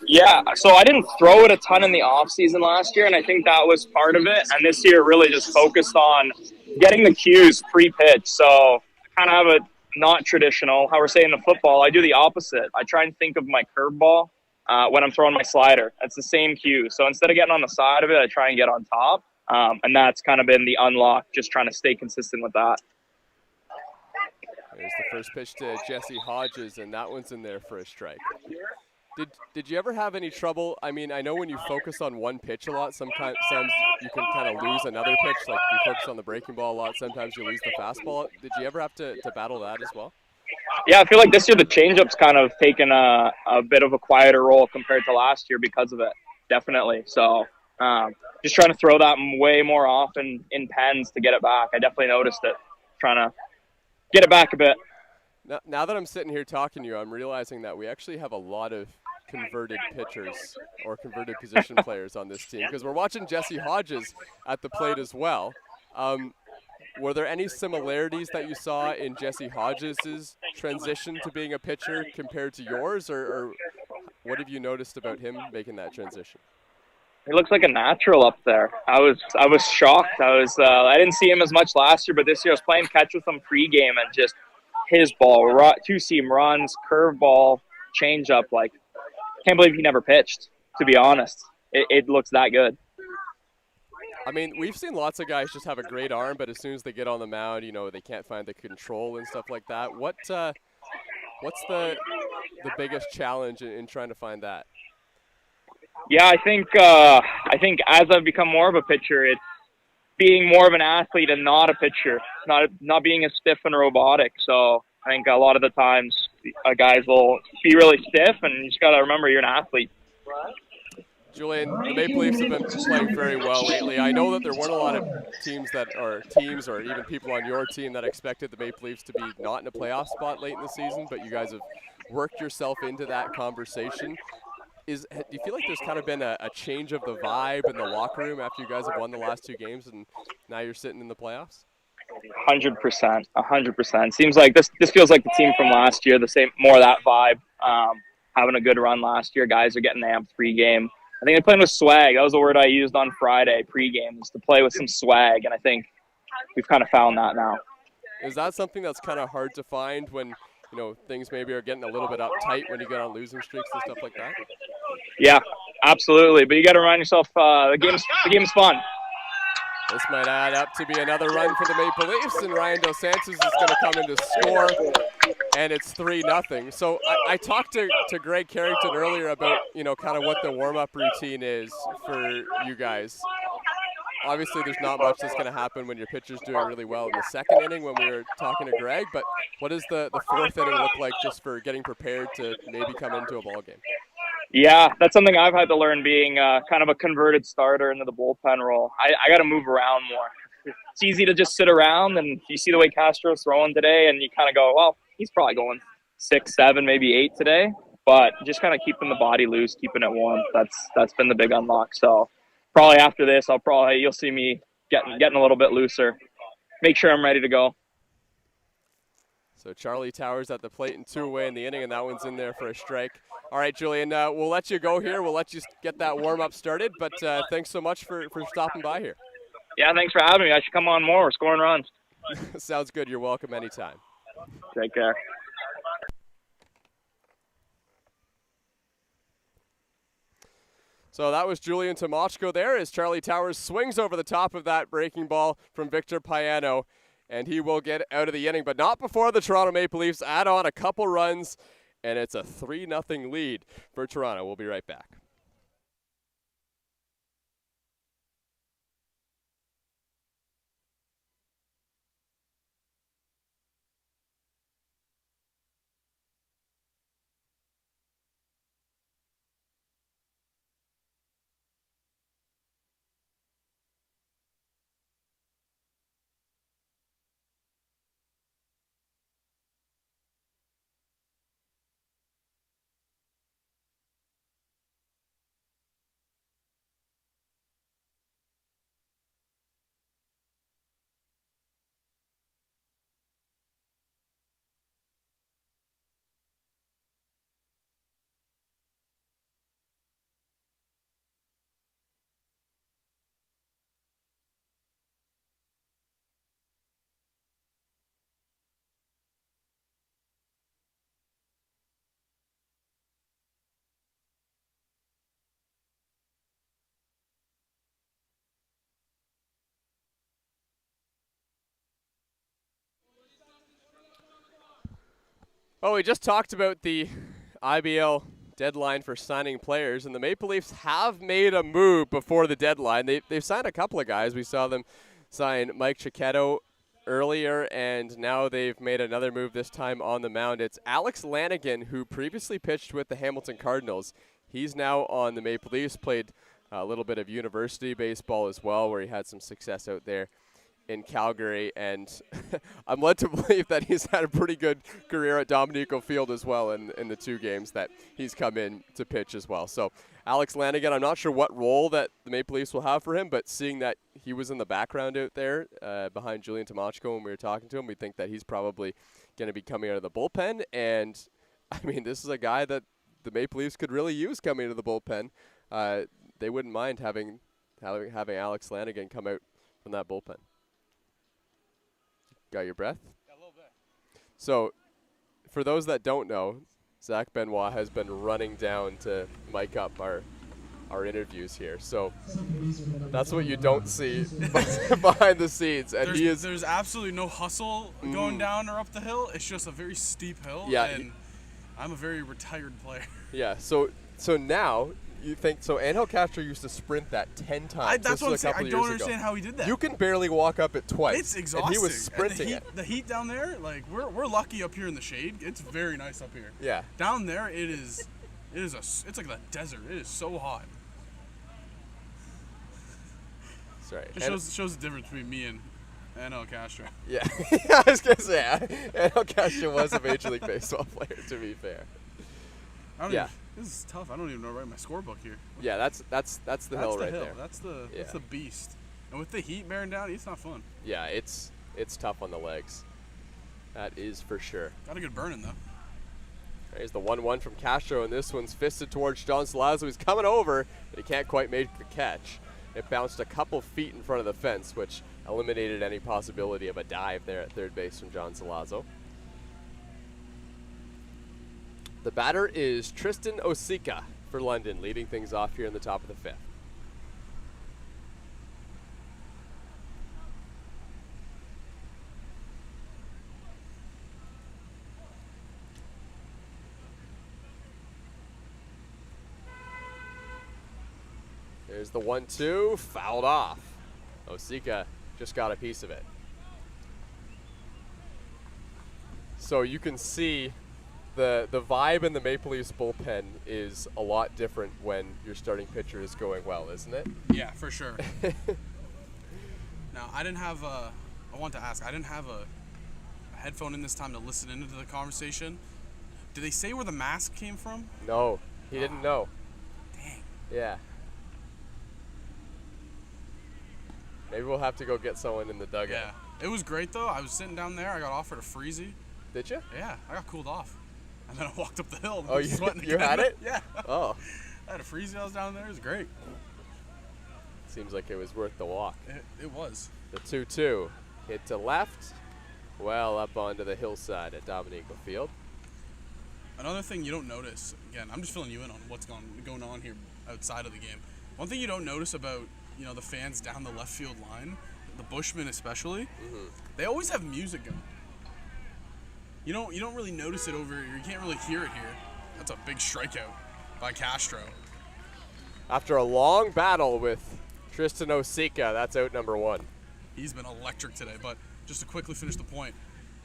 Yeah, so I didn't throw it a ton in the off season last year, and I think that was part of it. And this year really just focused on getting the cues pre-pitch. So I kind of have a not traditional, how we're saying in football, I do the opposite. I try and think of my curveball when I'm throwing my slider. It's the same cue. So instead of getting on the side of it, I try and get on top. And that's kind of been the unlock, just trying to stay consistent with that. There's the first pitch to Jesse Hodges, and that one's in there for a strike. Did you ever have any trouble? I mean, I know when you focus on one pitch a lot, sometimes you can kind of lose another pitch. Like if you focus on the breaking ball a lot, sometimes you lose the fastball. Did you ever have to battle that as well? Yeah, I feel like this year the changeup's kind of taken a bit of a quieter role compared to last year because of it, definitely. So just trying to throw that way more often in pens to get it back. I definitely noticed it, trying to get it back a bit. Now that I'm sitting here talking to you, I'm realizing that we actually have a lot of converted pitchers or converted position players on this team, because we're watching Jesse Hodges at the plate as well. Were there any similarities that you saw in Jesse Hodges' transition to being a pitcher compared to yours, or what have you noticed about him making that transition? He looks like a natural up there. I was shocked. I didn't see him as much last year, but this year I was playing catch with him pregame, and just his ball, two-seam runs, curveball, changeup, like, can't believe he never pitched, to be honest. It looks that good. I mean, we've seen lots of guys just have a great arm, but as soon as they get on the mound, you know, they can't find the control and stuff like that. What's the biggest challenge in trying to find that? Yeah, I think as I've become more of a pitcher, it's being more of an athlete and not a pitcher, not being as stiff and robotic. So I think a lot of the times guys will be really stiff, and you just got to remember you're an athlete. Julian, the Maple Leafs have been playing very well lately. I know that there weren't a lot of teams or even people on your team that expected the Maple Leafs to be not in a playoff spot late in the season, but you guys have worked yourself into that conversation. Do you feel like there's kind of been a change of the vibe in the locker room after you guys have won the last two games and now you're sitting in the playoffs? 100%. Seems like this feels like the team from last year, the same, more of that vibe. Having a good run last year, guys are getting amped pregame. I think they're playing with swag. That was the word I used on Friday pregame, is to play with some swag, and I think we've kind of found that now. Is that something that's kind of hard to find when, you know, things maybe are getting a little bit uptight when you get on losing streaks and stuff like that? Yeah, Absolutely, but you got to remind yourself the game's fun. This might add up to be another run for the Maple Leafs, and Ryan Dos Santos is going to come in to score, and it's 3-0. So I talked to Greg Carrington earlier about, kind of what the warm-up routine is for you guys. Obviously, there's not much that's going to happen when your pitcher's doing really well in the second inning when we were talking to Greg, but what does the fourth inning look like just for getting prepared to maybe come into a ball game? Yeah, that's something I've had to learn being kind of a converted starter into the bullpen role. I got to move around more. It's easy to just sit around, and you see the way Castro's throwing today, and you kind of go, well, he's probably going 6, 7, maybe 8 today. But just kind of keeping the body loose, keeping it warm. That's been the big unlock. So probably after this, you'll see me getting a little bit looser. Make sure I'm ready to go. So Charlie Towers at the plate and 2 away in the inning, and that one's in there for a strike. All right, Julian, we'll let you go here. We'll let you get that warm-up started, but thanks so much for stopping by here. Yeah, thanks for having me. I should come on more. We're scoring runs. Sounds good. You're welcome anytime. Take care. So that was Julian Tomochko there as Charlie Towers swings over the top of that breaking ball from Victor Payano, and he will get out of the inning, but not before the Toronto Maple Leafs add on a couple runs, and it's a 3-0 lead for Toronto. We'll be right back. Oh, we just talked about the IBL deadline for signing players, and the Maple Leafs have made a move before the deadline. They've signed a couple of guys. We saw them sign Mike Cicchetto earlier, and now they've made another move this time on the mound. It's Alex Lanigan, who previously pitched with the Hamilton Cardinals. He's now on the Maple Leafs, played a little bit of university baseball as well, where he had some success out there in Calgary, and I'm led to believe that he's had a pretty good career at Dominico Field as well in the 2 games that he's come in to pitch as well. So Alex Lanigan, I'm not sure what role that the Maple Leafs will have for him, but seeing that he was in the background out there behind Julian Tomochko when we were talking to him, we think that he's probably going to be coming out of the bullpen. And I mean, this is a guy that the Maple Leafs could really use coming into the bullpen. They wouldn't mind having Alex Lanigan come out from that bullpen. Got your breath? Yeah, a little bit. So, for those that don't know, Zach Benoit has been running down to mic up our interviews here. So, that's what you don't see behind the scenes. And there's absolutely no hustle going down or up the hill. It's just a very steep hill. Yeah. And I'm a very retired player. Yeah. So now you think so? Angel Castro used to sprint that 10 times. That's what I'm saying. I don't understand how he did that. You can barely walk up it twice. It's exhausting. And he was sprinting and the heat down there, like we're lucky up here in the shade. It's very nice up here. Yeah. Down there, it's like the desert. It is so hot. Sorry. It shows the difference between me and Angel Castro. Yeah. I was gonna say Angel Castro was a Major League Baseball player. To be fair. This is tough. I don't even know to write my scorebook here. Yeah, that's the hill right there. That's the beast. And with the heat bearing down, it's not fun. Yeah, it's tough on the legs. That is for sure. Got a good burning though. There's the 1-1 from Castro, and this one's fisted towards John Salazzo. He's coming over, but he can't quite make the catch. It bounced a couple feet in front of the fence, which eliminated any possibility of a dive there at third base from John Salazzo. The batter is Tristan Osika for London, leading things off here in the top of the 5th. There's the 1-2, fouled off. Osika just got a piece of it. So you can see the vibe in the Maple Leafs bullpen is a lot different when your starting pitcher is going well, isn't it? Yeah, for sure. Now, I didn't have I want to ask, I didn't have a headphone in this time to listen into the conversation. Did they say where the mask came from? No, he didn't know. Dang. Yeah. Maybe we'll have to go get someone in the dugout. Yeah. It was great, though. I was sitting down there. I got offered a freezy. Did you? Yeah, I got cooled off. And then I walked up the hill. And Oh, was sweating you again. had it? Yeah. Oh. I had a freezy. I was down there. It was great. Seems like it was worth the walk. It was. The 2-2 hit to left, well up onto the hillside at Dominico Field. Another thing you don't notice, again, I'm just filling you in on what's going on here outside of the game. One thing you don't notice about, the fans down the left field line, the Bushmen especially, they always have music going. You don't really notice it over here. You can't really hear it here. That's a big strikeout by Castro. After a long battle with Tristan Osika, that's out number 1. He's been electric today, but just to quickly finish the point,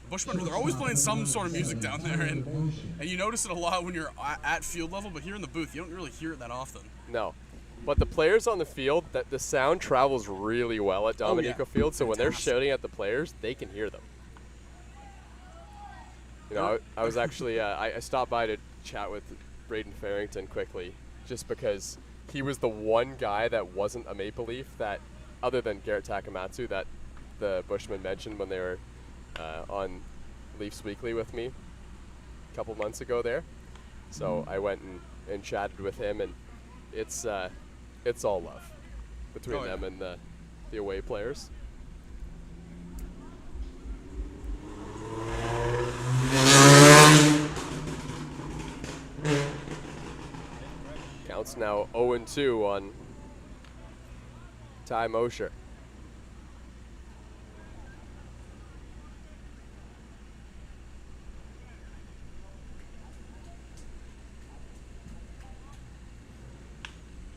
the Bushmen, they're always playing some sort of music down there, and you notice it a lot when you're at field level, but here in the booth, you don't really hear it that often. No. But the players on the field, the sound travels really well at Dominico Field, so when they're shouting at the players, they can hear them. I was actually, I stopped by to chat with Greg Carrington quickly, just because he was the one guy that wasn't a Maple Leaf that, other than Garrett Takamatsu, that the Bushmen mentioned when they were on Leafs Weekly with me a couple months ago there. So I went and chatted with him, and it's all love between them and the away players. Counts now 0-2 on Ty Mosher.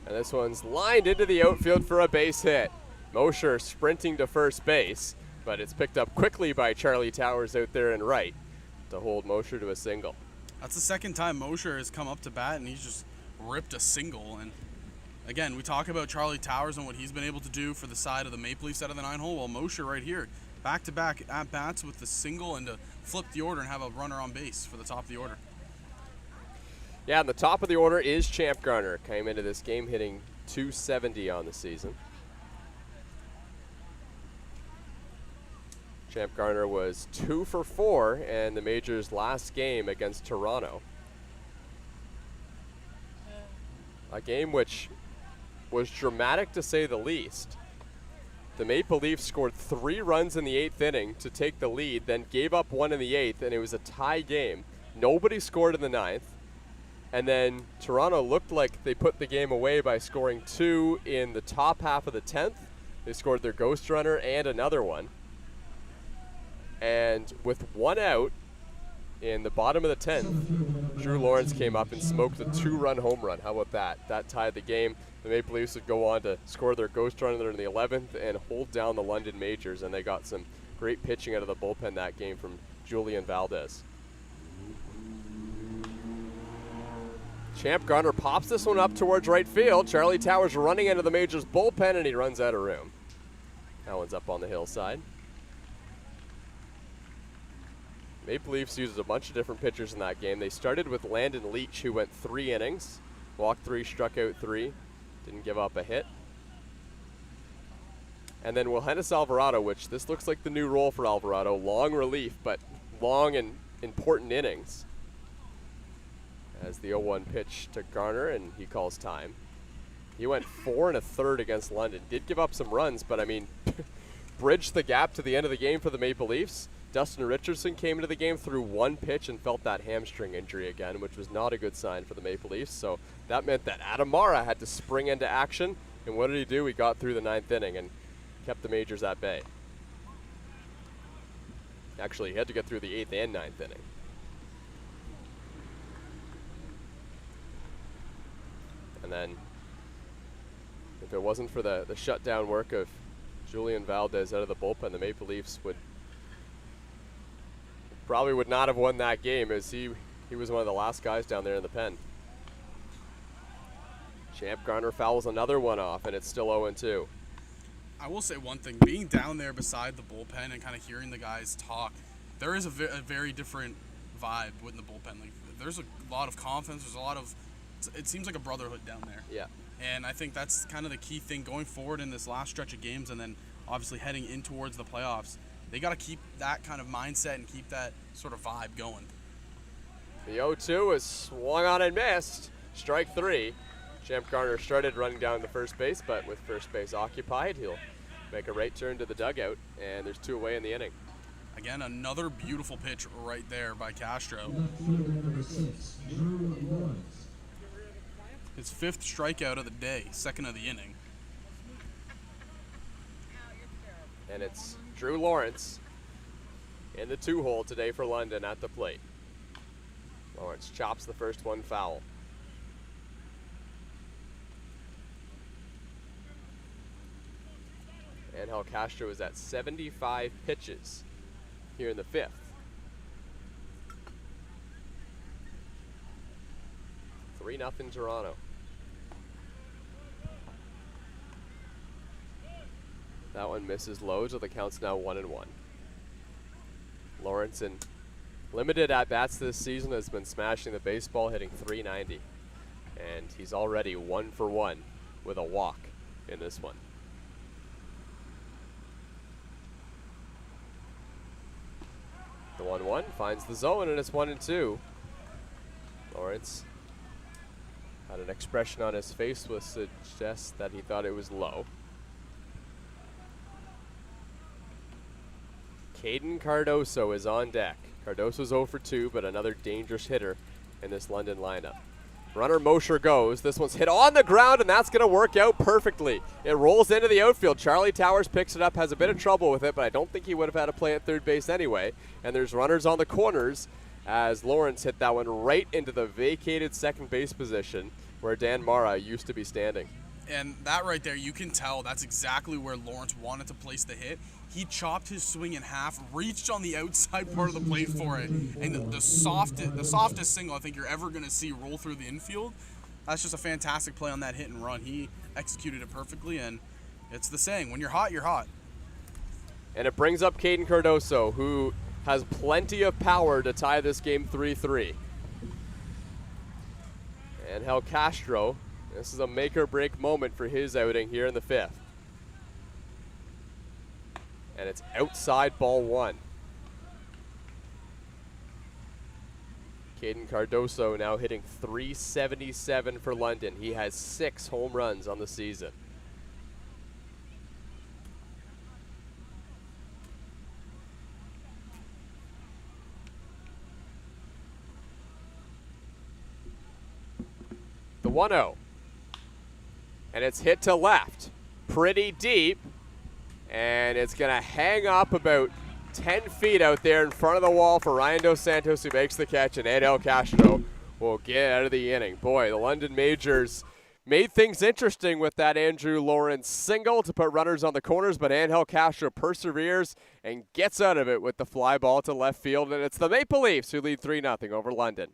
And this one's lined into the outfield for a base hit. Mosher sprinting to first base, but it's picked up quickly by Charlie Towers out there in right to hold Mosher to a single. That's the second time Mosher has come up to bat, and he's just ripped a single. And again, we talk about Charlie Towers and what he's been able to do for the side of the Maple Leafs out of the 9-hole. Well, Mosher right here, back-to-back at-bats with the single and to flip the order and have a runner on base for the top of the order. Yeah, and the top of the order is Champ Garner. Came into this game hitting .270 on the season. Champ Garner was 2 for 4 in the Majors' last game against Toronto. A game which was dramatic to say the least. The Maple Leafs scored 3 runs in the 8th inning to take the lead, then gave up 1 in the 8th, and it was a tie game. Nobody scored in the 9th. And then Toronto looked like they put the game away by scoring 2 in the top half of the 10th. They scored their ghost runner and another one. And with 1 out in the bottom of the 10th, Drew Lawrence came up and smoked a 2-run home run. How about that? That tied the game. The Maple Leafs would go on to score their ghost runner in the 11th and hold down the London Majors, and they got some great pitching out of the bullpen that game from Julian Valdez. Champ Garner pops this one up towards right field. Charlie Towers running into the Majors bullpen, and he runs out of room. That one's up on the hillside. Maple Leafs used a bunch of different pitchers in that game. They started with Landon Leach, who went 3 innings, walked 3, struck out 3, didn't give up a hit. And then Wilhenis Alvarado, which this looks like the new role for Alvarado, long relief, but long and important innings. As the 0-1 pitch to Garner, and he calls time. He went 4 1/3 against London. Did give up some runs, but I mean, bridged the gap to the end of the game for the Maple Leafs. Dustin Richardson came into the game, threw one pitch, and felt that hamstring injury again, which was not a good sign for the Maple Leafs. So that meant that Adam Mara had to spring into action. And what did he do? He got through the 9th inning and kept the Majors at bay. Actually, he had to get through the 8th and 9th inning. And then, if it wasn't for the shutdown work of Julian Valdez out of the bullpen, the Maple Leafs probably would not have won that game, as he was one of the last guys down there in the pen. Champ Garner fouls another one off, and it's still 0-2. I will say one thing. Being down there beside the bullpen and kind of hearing the guys talk, there is a very different vibe within the bullpen. Like, there's a lot of confidence. There's a lot of it seems like a brotherhood down there. Yeah. And I think that's kind of the key thing going forward in this last stretch of games, and then obviously heading in towards the playoffs. They got to keep that kind of mindset and keep that sort of vibe going. The 0-2 is swung on and missed. Strike 3. Champ Garner started running down to first base, but with first base occupied, he'll make a right turn to the dugout, and there's 2 away in the inning. Again, another beautiful pitch right there by Castro. Left fielder number 6, Drew Lawrence. His 5th strikeout of the day, 2nd of the inning. And it's Drew Lawrence in the 2-hole today for London at the plate. Lawrence chops the first one foul. Angel Castro is at 75 pitches here in the 5th. 3-0 Toronto. That one misses low, so the count's now 1-1. Lawrence, in limited at-bats this season, has been smashing the baseball, hitting .390. And he's already 1 for 1 with a walk in this one. The 1-1 finds the zone, and it's 1-2. Lawrence had an expression on his face which suggests that he thought it was low. Caden Cardoso is on deck. Cardoso's 0 for 2, but another dangerous hitter in this London lineup. Runner Mosher goes. This one's hit on the ground, and that's going to work out perfectly. It rolls into the outfield. Charlie Towers picks it up, has a bit of trouble with it, but I don't think he would have had to play at third base anyway. And there's runners on the corners as Lawrence hit that one right into the vacated second base position where Dan Mara used to be standing. And that right there, you can tell that's exactly where Lawrence wanted to place the hit. He chopped his swing in half, reached on the outside part of the plate for it, and the softest single I think you're ever going to see roll through the infield. That's just a fantastic play on that hit and run. He executed it perfectly, and it's the saying, when you're hot, you're hot. And it brings up Caden Cardoso, who has plenty of power to tie this game 3-3. Angel Castro, this is a make-or-break moment for his outing here in the 5th. And it's outside ball 1. Caden Cardoso now hitting .377 for London. He has 6 home runs on the season. The 1-0. And it's hit to left. Pretty deep. And it's going to hang up about 10 feet out there in front of the wall for Ryan Dos Santos, who makes the catch, and Angel Castro will get out of the inning. Boy, the London Majors made things interesting with that Andrew Lawrence single to put runners on the corners, but Angel Castro perseveres and gets out of it with the fly ball to left field, and it's the Maple Leafs who lead 3-0 over London.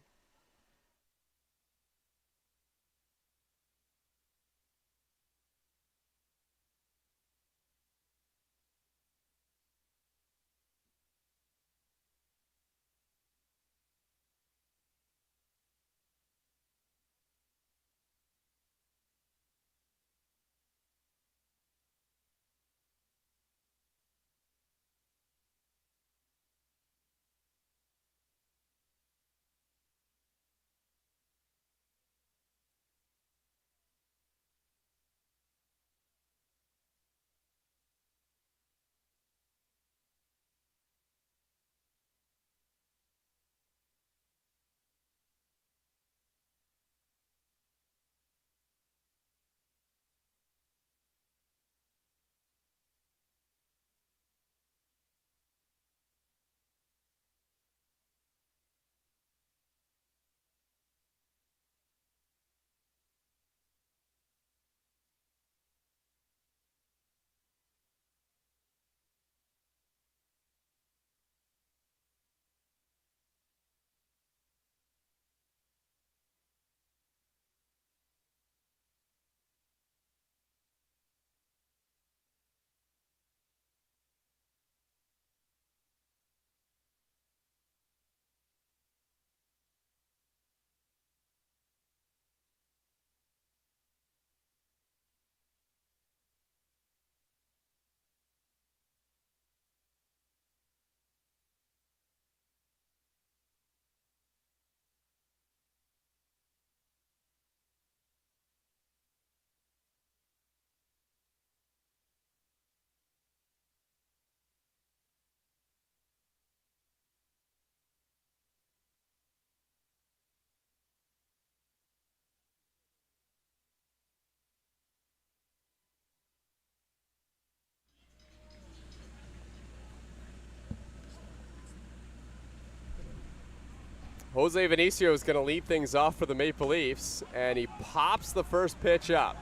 Jose Vinicio is going to lead things off for the Maple Leafs, and he pops the first pitch up.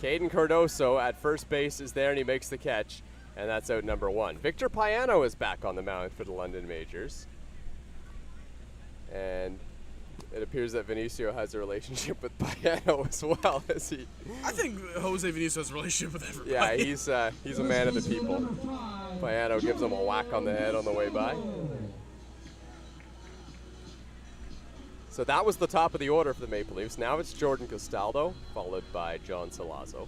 Caden Cardoso at first base is there, and he makes the catch, and that's out number 1. Victor Payano is back on the mound for the London Majors. And it appears that Vinicio has a relationship with Payano as well. As he, I think Jose Vinicio has a relationship with everybody. yeah, he's a man of the people. Payano gives him a whack on the head on the way by. So that was the top of the order for the Maple Leafs. Now it's Jordan Castaldo, followed by John Salazzo.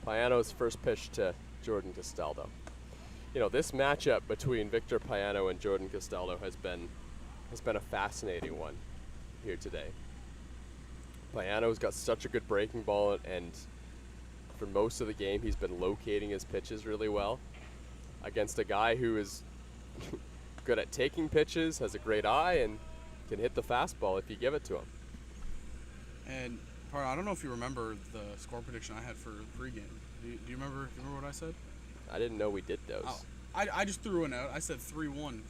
Payano's first pitch to Jordan Castaldo. You know, this matchup between Victor Payano and Jordan Castaldo has been a fascinating one here today. Payano's got such a good breaking ball, and for most of the game he's been locating his pitches really well against a guy who is good at taking pitches, has a great eye, and can hit the fastball if you give it to him. And I don't know if you remember the score prediction I had for pregame. Do you remember what I said? I didn't know we did those. Oh, I just threw one out. I said 3-1.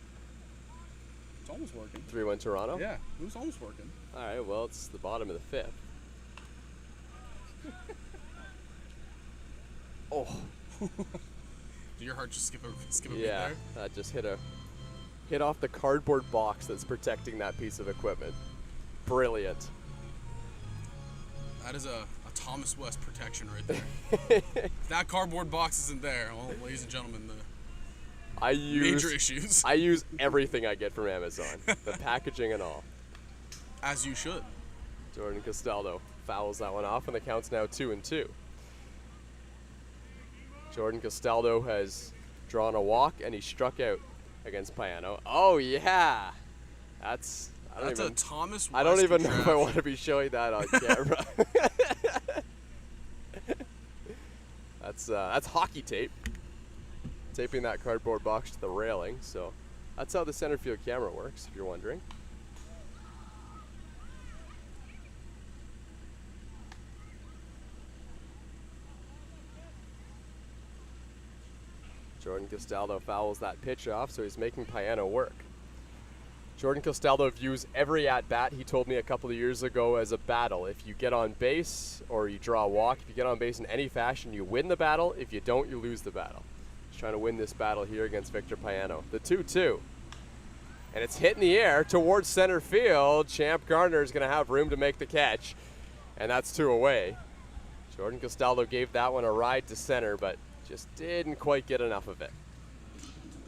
It's almost working. 3-1 Toronto? Yeah, it was almost working. All right, well, it's the bottom of the 5th. Oh. Did your heart just skip a beat Yeah, there? that just hit off the cardboard box that's protecting that piece of equipment. Brilliant. That is a Thomas West protection right there. If that cardboard box isn't there, well, ladies and gentlemen, major issues. I use everything I get from Amazon, the packaging and all. As you should. Jordan Castaldo fouls that one off, and the count's now 2-2. Jordan Castaldo has drawn a walk, and he struck out against Payano. Oh, yeah. That's a Thomas West. I don't even know if I want to be showing that on camera. That's hockey tape. Taping that cardboard box to the railing. So that's how the center field camera works, if you're wondering. Jordan Castaldo fouls that pitch off, so he's making Payano work. Jordan Castaldo views every at-bat, he told me a couple of years ago, as a battle. If you get on base or you draw a walk, if you get on base in any fashion, you win the battle. If you don't, you lose the battle. He's trying to win this battle here against Victor Payano. The 2-2. And it's hit in the air towards center field. Champ Gardner is going to have room to make the catch. And that's 2 away. Jordan Castaldo gave that one a ride to center, but just didn't quite get enough of it.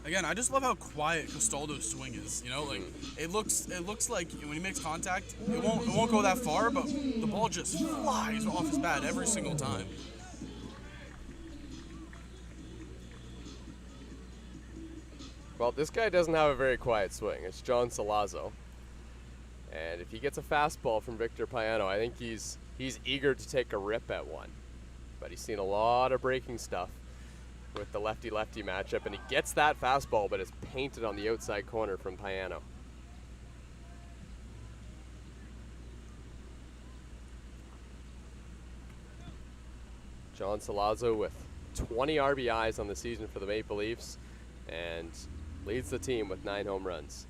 Again, I just love how quiet Castaldo's swing is. You know, like it looks like when he makes contact, it won't go that far, but the ball just flies off his bat every single time. Well, this guy doesn't have a very quiet swing. It's John Salazzo. And if he gets a fastball from Victor Payano, I think he's eager to take a rip at one. But he's seen a lot of breaking stuff with the lefty-lefty matchup, and he gets that fastball, but it's painted on the outside corner from Payano. John Salazzo with 20 RBIs on the season for the Maple Leafs and leads the team with 9 home runs.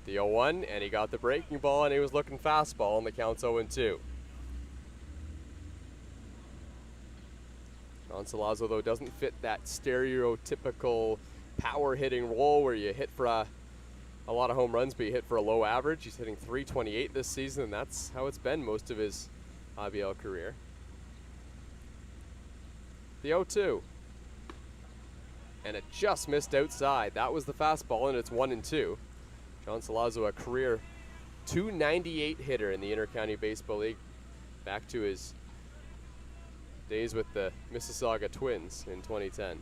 The 0-1, and he got the breaking ball, and he was looking fastball, and the count's 0-2. John Salazzo, though, doesn't fit that stereotypical power-hitting role where you hit for a lot of home runs, but you hit for a low average. He's hitting .328 this season, and that's how it's been most of his IBL career. The 0-2. And it just missed outside. That was the fastball, and it's 1-2. John Salazzo, a career .298 hitter in the Intercounty Baseball League, back to his days with the Mississauga Twins in 2010.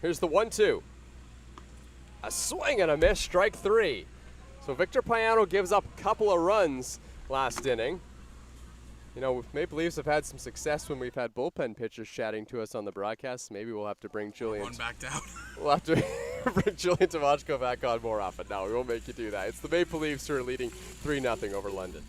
Here's the 1-2. A swing and a miss, strike 3. So Victor Payano gives up a couple of runs last inning. You know, Maple Leafs have had some success when we've had bullpen pitchers chatting to us on the broadcast. Maybe we'll have to bring Julian. One back down. We'll have to bring Julian Tomachko back on more often. No, we won't make you do that. It's the Maple Leafs who are leading 3-0 over London.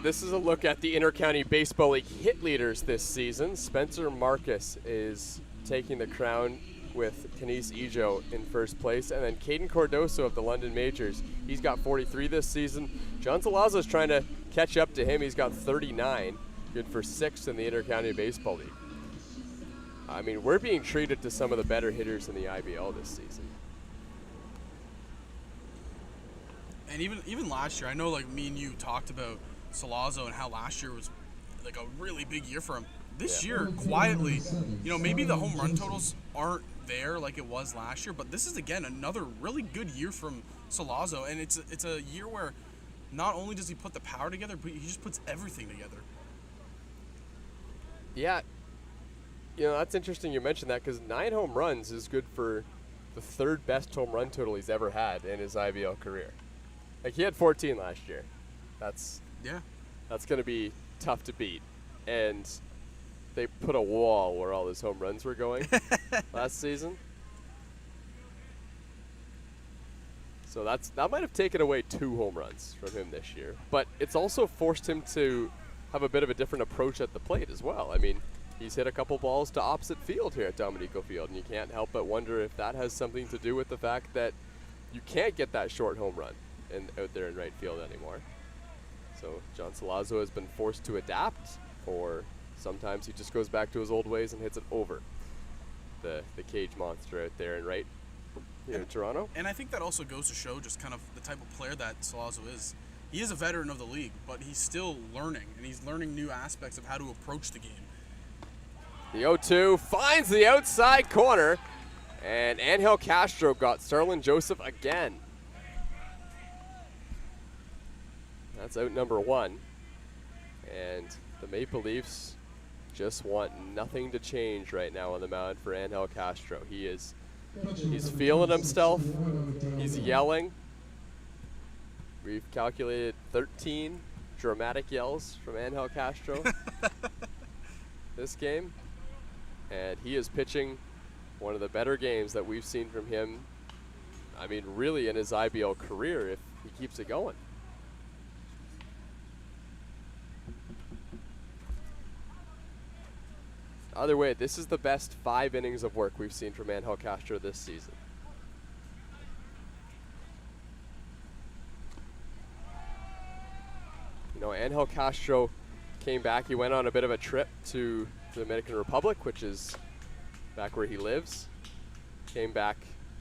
This is a look at the Intercounty Baseball League hit leaders this season. Spencer Marcus is taking the crown with Kenise Ijo in first place. And then Caden Cordoso of the London Majors, he's got 43 this season. John Salazzo is trying to catch up to him. He's got 39, good for 6th in the Intercounty Baseball League. I mean, we're being treated to some of the better hitters in the IBL this season. And even last year, I know like me and you talked about Salazzo and how last year was like a really big year for him. This year, quietly, maybe the home run totals aren't there like it was last year, but this is again another really good year from Salazzo, and it's a year where not only does he put the power together, but he just puts everything together. Yeah, that's interesting you mentioned that, because 9 home runs is good for the 3rd best home run total he's ever had in his IBL career. Like, he had 14 last year. That's going to be tough to beat. And they put a wall where all his home runs were going last season. So that might have taken away 2 home runs from him this year. But it's also forced him to have a bit of a different approach at the plate as well. I mean, he's hit a couple balls to opposite field here at Dominico Field, and you can't help but wonder if that has something to do with the fact that you can't get that short home run out there in right field anymore. So John Salazzo has been forced to adapt, or sometimes he just goes back to his old ways and hits it over the cage monster out there in right here in Toronto. And I think that also goes to show just kind of the type of player that Salazzo is. He is a veteran of the league, but he's still learning, and he's learning new aspects of how to approach the game. The 0-2 finds the outside corner, and Angel Castro got Starlin Joseph again. That's out number 1. And the Maple Leafs just want nothing to change right now on the mound for Angel Castro. He's feeling himself. He's yelling. We've calculated 13 dramatic yells from Angel Castro this game. And he is pitching one of the better games that we've seen from him, I mean, really in his IBL career, if he keeps it going. Either way, this is the best 5 innings of work we've seen from Angel Castro this season. Angel Castro came back. He went on a bit of a trip to the Dominican Republic, which is back where he lives. Came back,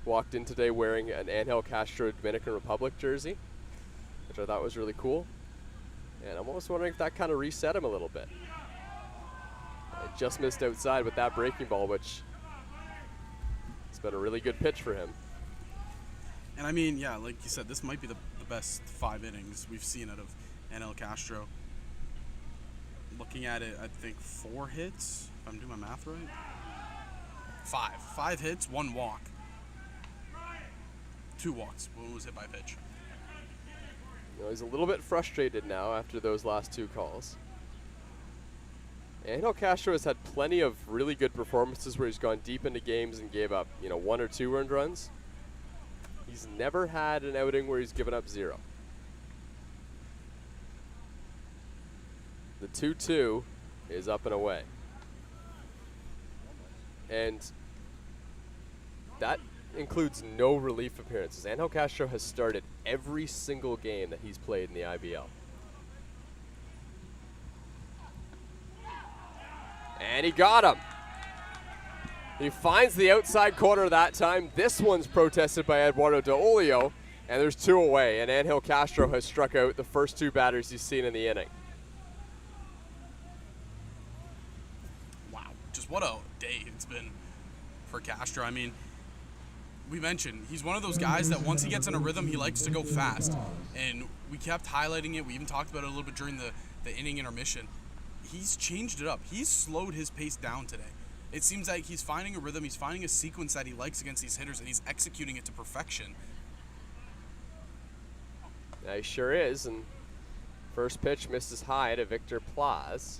walked in today wearing an Angel Castro Dominican Republic jersey, which I thought was really cool. And I'm almost wondering if that kind of reset him a little bit. I just missed outside with that breaking ball, which has been a really good pitch for him. And I mean, yeah, like you said, this might be the best 5 innings we've seen out of Angel Castro. Looking at it, I think 4 hits, if I'm doing my math right. 5 hits, 1 walk. 2 walks. One was hit by pitch. He's a little bit frustrated now after those last 2 calls. Angel Castro has had plenty of really good performances where he's gone deep into games and gave up, 1 or 2 earned runs. He's never had an outing where he's given up 0. The 2-2 is up and away. And that includes no relief appearances. Angel Castro has started every single game that he's played in the IBL. And he got him. He finds the outside corner that time. This one's protested by Eduardo De Olio, and there's 2 away. And Angel Castro has struck out the first 2 batters he's seen in the inning. Wow, just what a day it's been for Castro. I mean, we mentioned he's one of those guys that once he gets in a rhythm, he likes to go fast. And we kept highlighting it. We even talked about it a little bit during the inning intermission. He's changed it up. He's slowed his pace down today. It seems like he's finding a rhythm, he's finding a sequence that he likes against these hitters, and he's executing it to perfection. Yeah, he sure is, and first pitch misses high to Victor Plaz.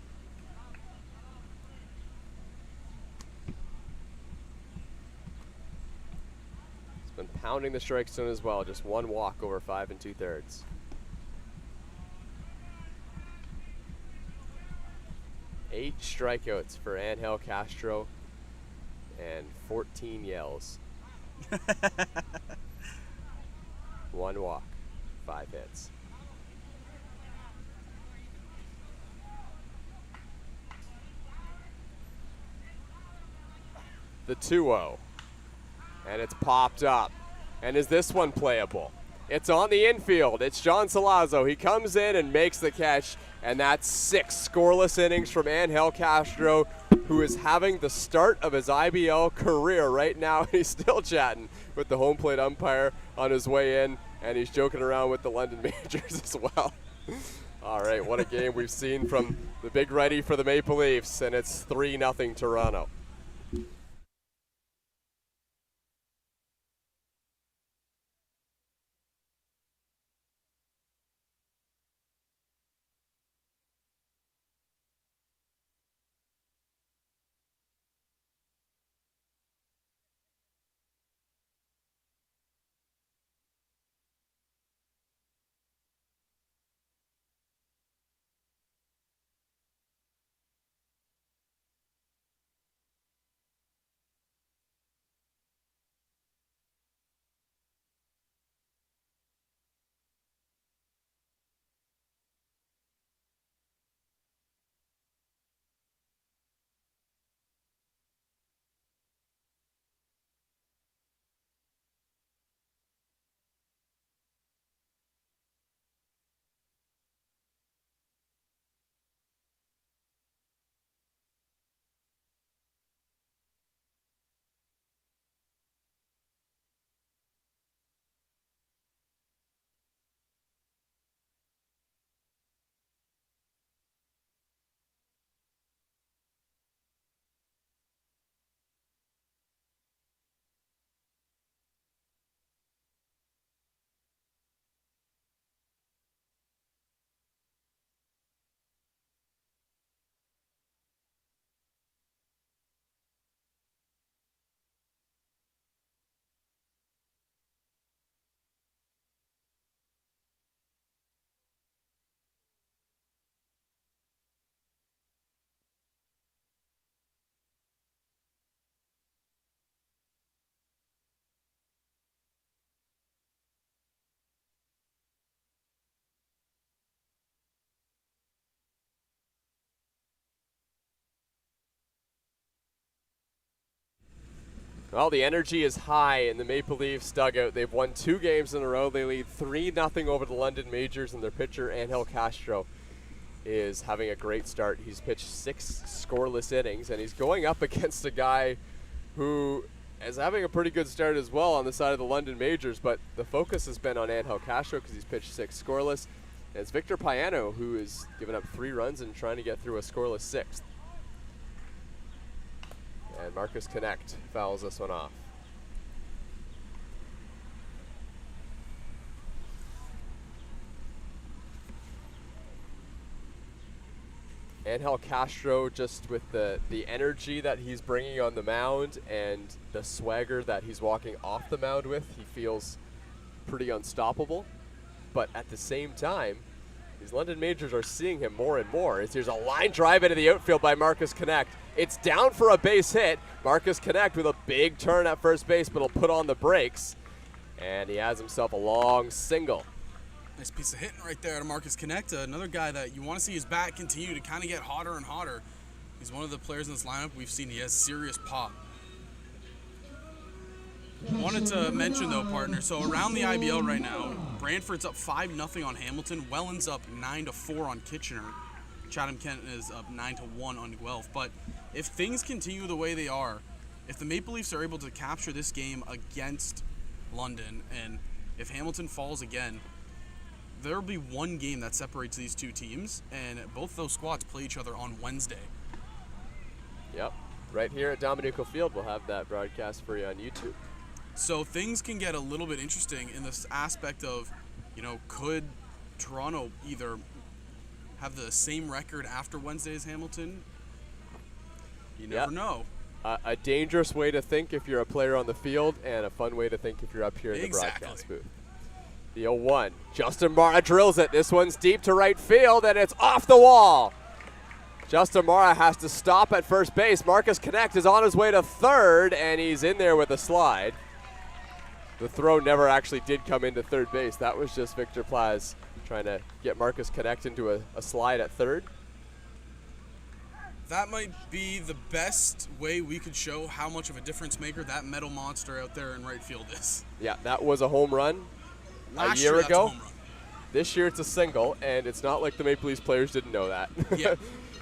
He's been pounding the strike zone as well, just 1 walk over 5 2/3. Eight strikeouts for Angel Castro and 14 yells. 1 walk, 5 hits. The 2-0, and it's popped up. And is this one playable? It's on the infield. It's John Salazzo. He comes in and makes the catch, and that's 6 scoreless innings from Angel Castro, who is having the start of his IBL career right now. He's still chatting with the home plate umpire on his way in, and he's joking around with the London Majors as well. All right, what a game we've seen from the big righty for the Maple Leafs, and it's 3-0 Toronto. Well, the energy is high in the Maple Leafs dugout. They've won 2 games in a row. They lead 3-0 over the London Majors, and their pitcher, Angel Castro, is having a great start. He's pitched 6 scoreless innings, and he's going up against a guy who is having a pretty good start as well on the side of the London Majors, but the focus has been on Angel Castro because he's pitched 6 scoreless. And it's Victor Payano who has given up 3 runs and trying to get through a scoreless 6th. And Marcus Connect fouls this one off. Angel Castro, just with the energy that he's bringing on the mound and the swagger that he's walking off the mound with, he feels pretty unstoppable. But at the same time, these London Majors are seeing him more and more. As there's a line drive into the outfield by Marcus Connect. It's down for a base hit. Marcus Connect with a big turn at first base, but he'll put on the brakes. And he has himself a long single. Nice piece of hitting right there to Marcus Connect. Another guy that you want to see his bat continue to kind of get hotter and hotter. He's one of the players in this lineup we've seen he has serious pop. Wanted to mention though, partner, so around the IBL right now, Brantford's up 5-0 on Hamilton. Welland's up 9-4 on Kitchener. Chatham-Kent is up 9-1 on Guelph. But if things continue the way they are, if the Maple Leafs are able to capture this game against London, and if Hamilton falls again, there will be one game that separates these two teams, and both those squads play each other on Wednesday. Yep, right here at Dominico Field, we'll have that broadcast for you on YouTube. So things can get a little bit interesting in this aspect of, you know, could Toronto either have the same record after Wednesday as Hamilton? You never know. A dangerous way to think if you're a player on the field, and a fun way to think if you're up here in the broadcast booth. The 0-1. Justin Mara drills it. This one's deep to right field, and it's off the wall. Justin Mara has to stop at first base. Marcus Connect is on his way to third, and he's in there with a slide. The throw never actually did come into third base. That was just Victor Plaz trying to get Marcus Connect into a slide at third. That might be the best way we could show how much of a difference maker that metal monster out there in right field is. Yeah, that was a home run Last a year that's ago. a home run. This year it's a single, and it's not like the Maple Leafs players didn't know that. Yeah.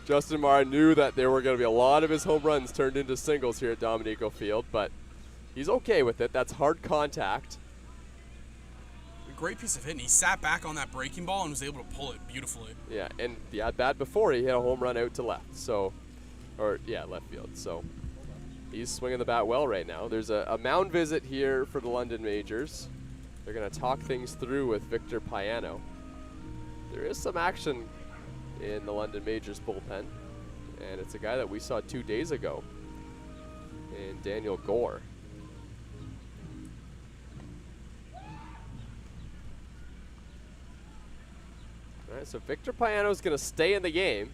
Justin Mara knew that there were going to be a lot of his home runs turned into singles here at Dominico Field, but he's okay with it. That's hard contact. A great piece of hitting. He sat back on that breaking ball and was able to pull it beautifully. Yeah, and the at-bat before, he hit a home run out to left. So, left field. So he's swinging the bat well right now. There's a mound visit here for the London Majors. They're going to talk things through with Victor Payano. There is some action in the London Majors bullpen, and it's a guy that we saw 2 days ago in Daniel Gore. All right, so Victor Payano is going to stay in the game,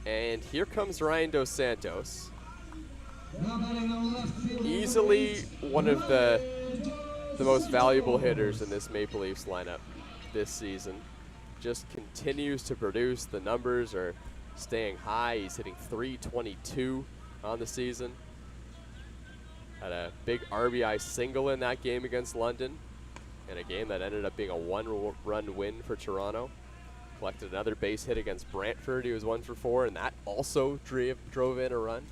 and here comes Ryan Dos Santos. Easily one of the most valuable hitters in this Maple Leafs lineup this season. Just continues to produce. The numbers are staying high. He's hitting .322 on the season. Had a big RBI single in that game against London, in a game that ended up being a one-run win for Toronto. Collected another base hit against Brantford. He was 1 for 4, and that also drove in a run.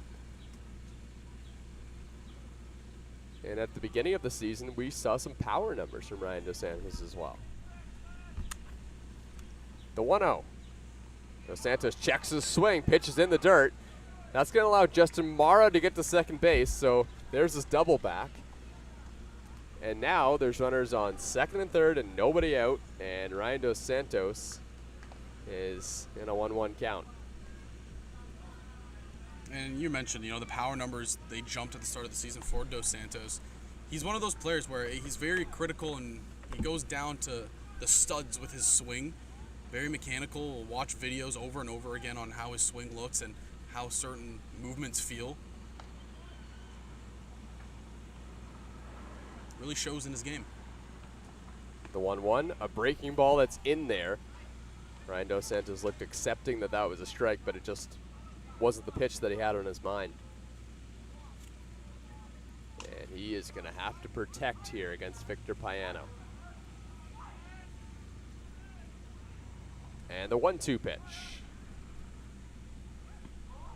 And at the beginning of the season, we saw some power numbers from Ryan Dos Santos as well. The 1-0. Dos Santos checks his swing, pitches in the dirt. That's going to allow Justin Mara to get to second base, so there's his double back. And now there's runners on second and third and nobody out, and Ryan Dos Santos is in a 1-1 count. And you mentioned, the power numbers, they jumped at the start of the season for Dos Santos. He's one of those players where he's very critical and he goes down to the studs with his swing. Very mechanical. We'll watch videos over and over again on how his swing looks and how certain movements feel. Really shows in his game. The 1-1, a breaking ball that's in there. Ryan Dos Santos looked accepting that was a strike, but it just wasn't the pitch that he had on his mind. And he is going to have to protect here against Victor Payano. And the 1-2 pitch.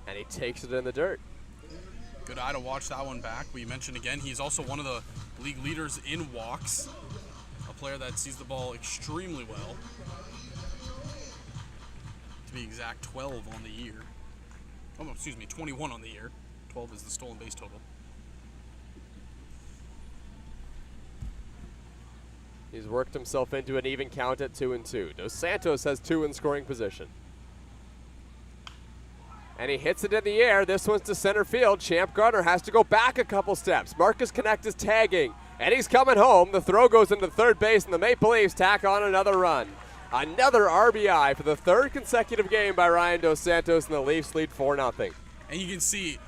And he takes it in the dirt. Good eye to watch that one back. We mentioned again, he's also one of the league leaders in walks. A player that sees the ball extremely well. To be exact, 12 on the year. Oh, excuse me, 21 on the year. 12 is the stolen base total. He's worked himself into an even count at 2-2. Dos Santos has 2 in scoring position. And he hits it in the air. This one's to center field. Champ Garner has to go back a couple steps. Marcus Connect is tagging. And he's coming home. The throw goes into third base, and the Maple Leafs tack on another run. Another RBI for the third consecutive game by Ryan Dos Santos, and the Leafs lead 4-0. And you can see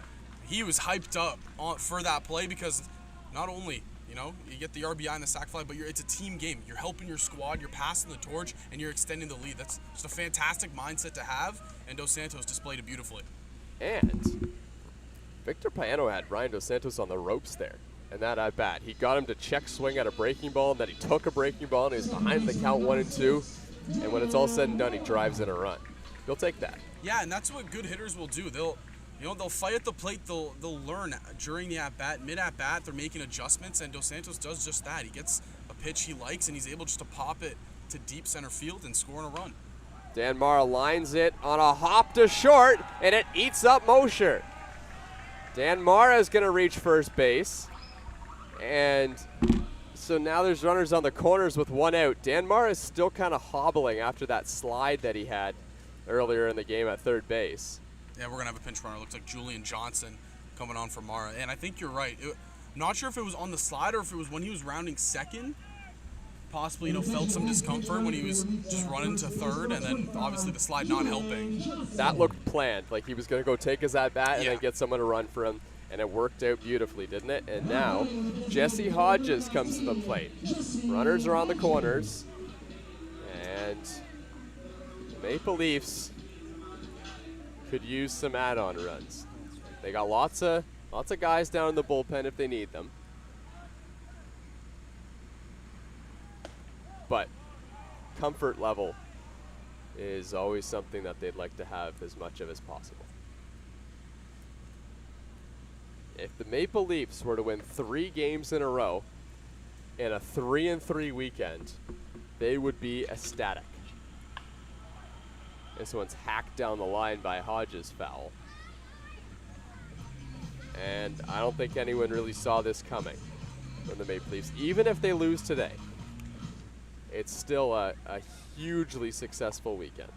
he was hyped up for that play because not only, you get the RBI and the sac fly, but it's a team game. You're helping your squad, you're passing the torch, and you're extending the lead. That's just a fantastic mindset to have, and Dos Santos displayed it beautifully. And Victor Payano had Ryan Dos Santos on the ropes there. And that at bat, he got him to check swing at a breaking ball, and then he took a breaking ball, and he was behind the count 1-2. And when it's all said and done, he drives in a run. You'll take that. Yeah, and that's what good hitters will do. They'll fight at the plate. They'll learn during the at-bat. Mid-at-bat, they're making adjustments, and Dos Santos does just that. He gets a pitch he likes, and he's able just to pop it to deep center field and score a run. Dan Mara lines it on a hop to short, and it eats up Mosher. Dan Mara is going to reach first base, and so now there's runners on the corners with one out. Dan Mara is still kind of hobbling after that slide that he had earlier in the game at third base. Yeah, we're going to have a pinch runner. Looks like Julian Johnson coming on for Mara. And I think you're right. I'm not sure if it was on the slide or if it was when he was rounding second. Possibly, felt some discomfort when he was just running to third, and then obviously the slide not helping. That looked planned. Like he was going to go take his at-bat and then get someone to run for him. And it worked out beautifully, didn't it? And now, Jesse Hodges comes to the plate. Runners are on the corners. And the Maple Leafs could use some add-on runs. They got lots of guys down in the bullpen if they need them. But comfort level is always something that they'd like to have as much of as possible. If the Maple Leafs were to win 3 games in a row in a 3-3 weekend, they would be ecstatic. This one's hacked down the line by Hodges' foul. And I don't think anyone really saw this coming from the Maple Leafs. Even if they lose today, it's still a hugely successful weekend.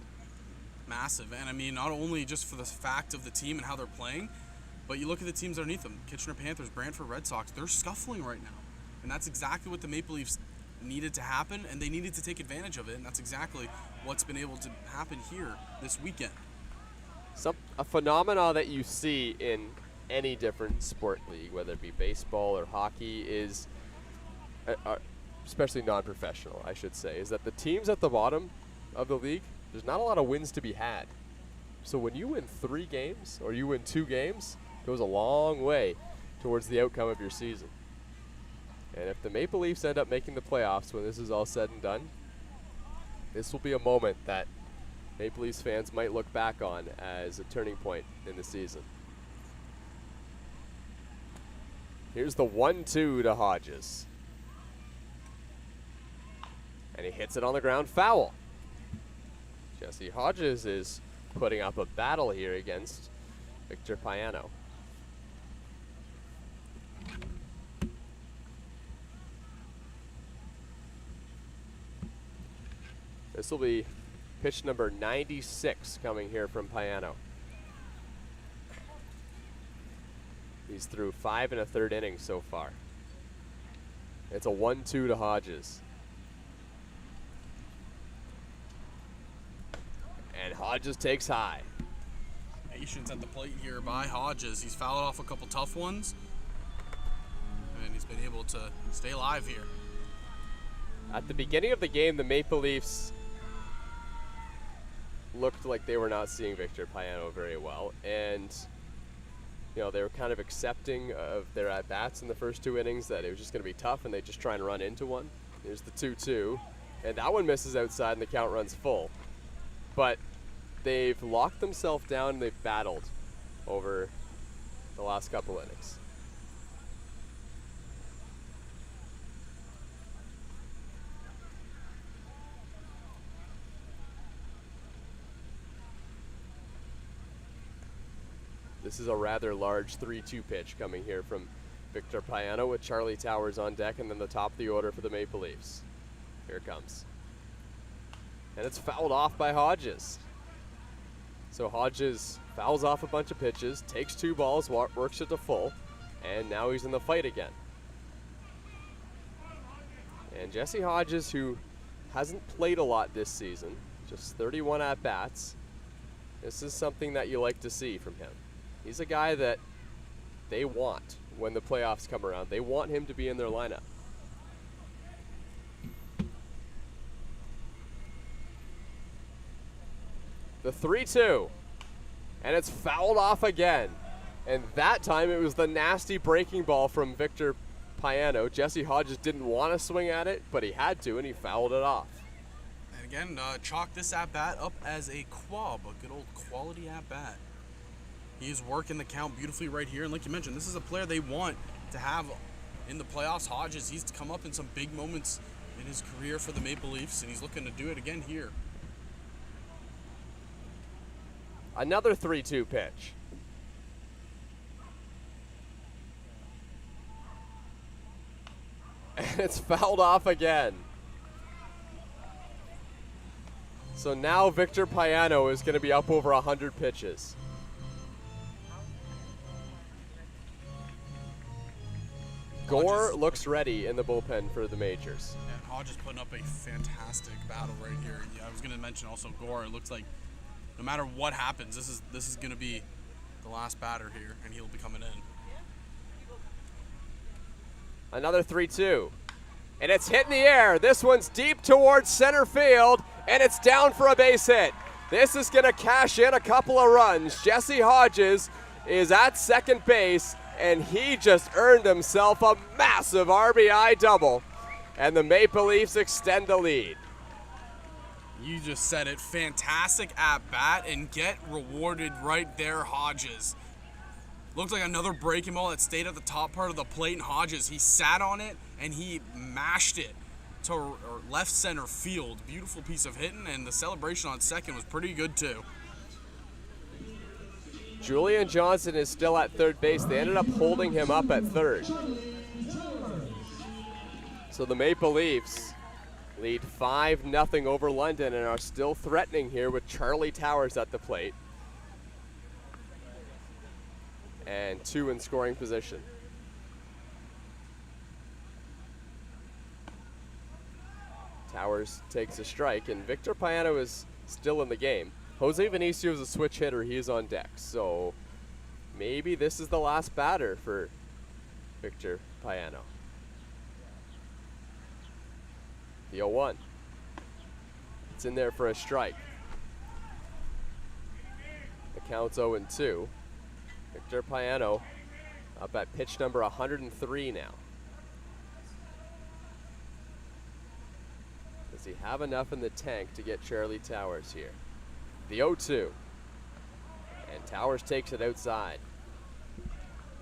Massive. And I mean, not only just for the fact of the team and how they're playing, but you look at the teams underneath them. Kitchener Panthers, Brantford Red Sox, they're scuffling right now. And that's exactly what the Maple Leafs needed to happen, and they needed to take advantage of it. And that's exactly what's been able to happen here this weekend. A phenomena that you see in any different sport league, whether it be baseball or hockey, is, especially non-professional, I should say, is that the teams at the bottom of the league, there's not a lot of wins to be had. So when you win 3 games or you win 2 games, it goes a long way towards the outcome of your season. And if the Maple Leafs end up making the playoffs when this is all said and done, this will be a moment that Maple Leafs fans might look back on as a turning point in the season. Here's the 1-2 to Hodges. And he hits it on the ground, foul. Jesse Hodges is putting up a battle here against Victor Payano. This will be pitch number 96 coming here from Payano. He's through 5 1/3 innings so far. It's a 1-2 to Hodges. And Hodges takes high. Patience at the plate here by Hodges. He's fouled off a couple tough ones, and he's been able to stay alive here. At the beginning of the game, the Maple Leafs looked like they were not seeing Victor Payano very well, and they were kind of accepting of their at-bats in the first 2 innings, that it was just going to be tough and they just try and run into one. There's the 2-2, and that one misses outside and the count runs full. But they've locked themselves down and they've battled over the last couple innings. This is a rather large 3-2 pitch coming here from Victor Payano with Charlie Towers on deck, and then the top of the order for the Maple Leafs. Here it comes. And it's fouled off by Hodges. So Hodges fouls off a bunch of pitches, takes 2 balls, works it to full, and now he's in the fight again. And Jesse Hodges, who hasn't played a lot this season, just 31 at-bats, this is something that you like to see from him. He's a guy that they want when the playoffs come around. They want him to be in their lineup. The 3-2, and it's fouled off again. And that time it was the nasty breaking ball from Victor Payano. Jesse Hodges didn't want to swing at it, but he had to, and he fouled it off. And again, chalk this at-bat up as a quab, a good old quality at-bat. He is working the count beautifully right here, and like you mentioned, this is a player they want to have in the playoffs. Hodges, he's come up in some big moments in his career for the Maple Leafs, and he's looking to do it again here. Another 3-2 pitch. And it's fouled off again. So now Victor Payano is going to be up over 100 pitches. Gore looks ready in the bullpen for the majors. And Hodges putting up a fantastic battle right here. Yeah, I was going to mention also Gore. It looks like no matter what happens, this is going to be the last batter here, and he'll be coming in. Another 3-2. And it's hit in the air. This one's deep towards center field, and it's down for a base hit. This is going to cash in a couple of runs. Jesse Hodges is at second base, and he just earned himself a massive RBI double. And the Maple Leafs extend the lead. You just said it. Fantastic at-bat, and get rewarded right there, Hodges. Looked like another breaking ball that stayed at the top part of the plate, and Hodges, he sat on it, and he mashed it to left center field. Beautiful piece of hitting, and the celebration on second was pretty good too. Julian Johnson is still at third base. They ended up holding him up at third. So the Maple Leafs lead 5-0 over London and are still threatening here with Charlie Towers at the plate. And 2 in scoring position. Towers takes a strike, and Victor Payano is still in the game. Jose Vinicio is a switch hitter. He is on deck. So maybe this is the last batter for Victor Payano. The 0-1. It's in there for a strike. The count's 0-2. Victor Payano up at pitch number 103 now. Does he have enough in the tank to get Charlie Towers here? The 0-2. And Towers takes it outside.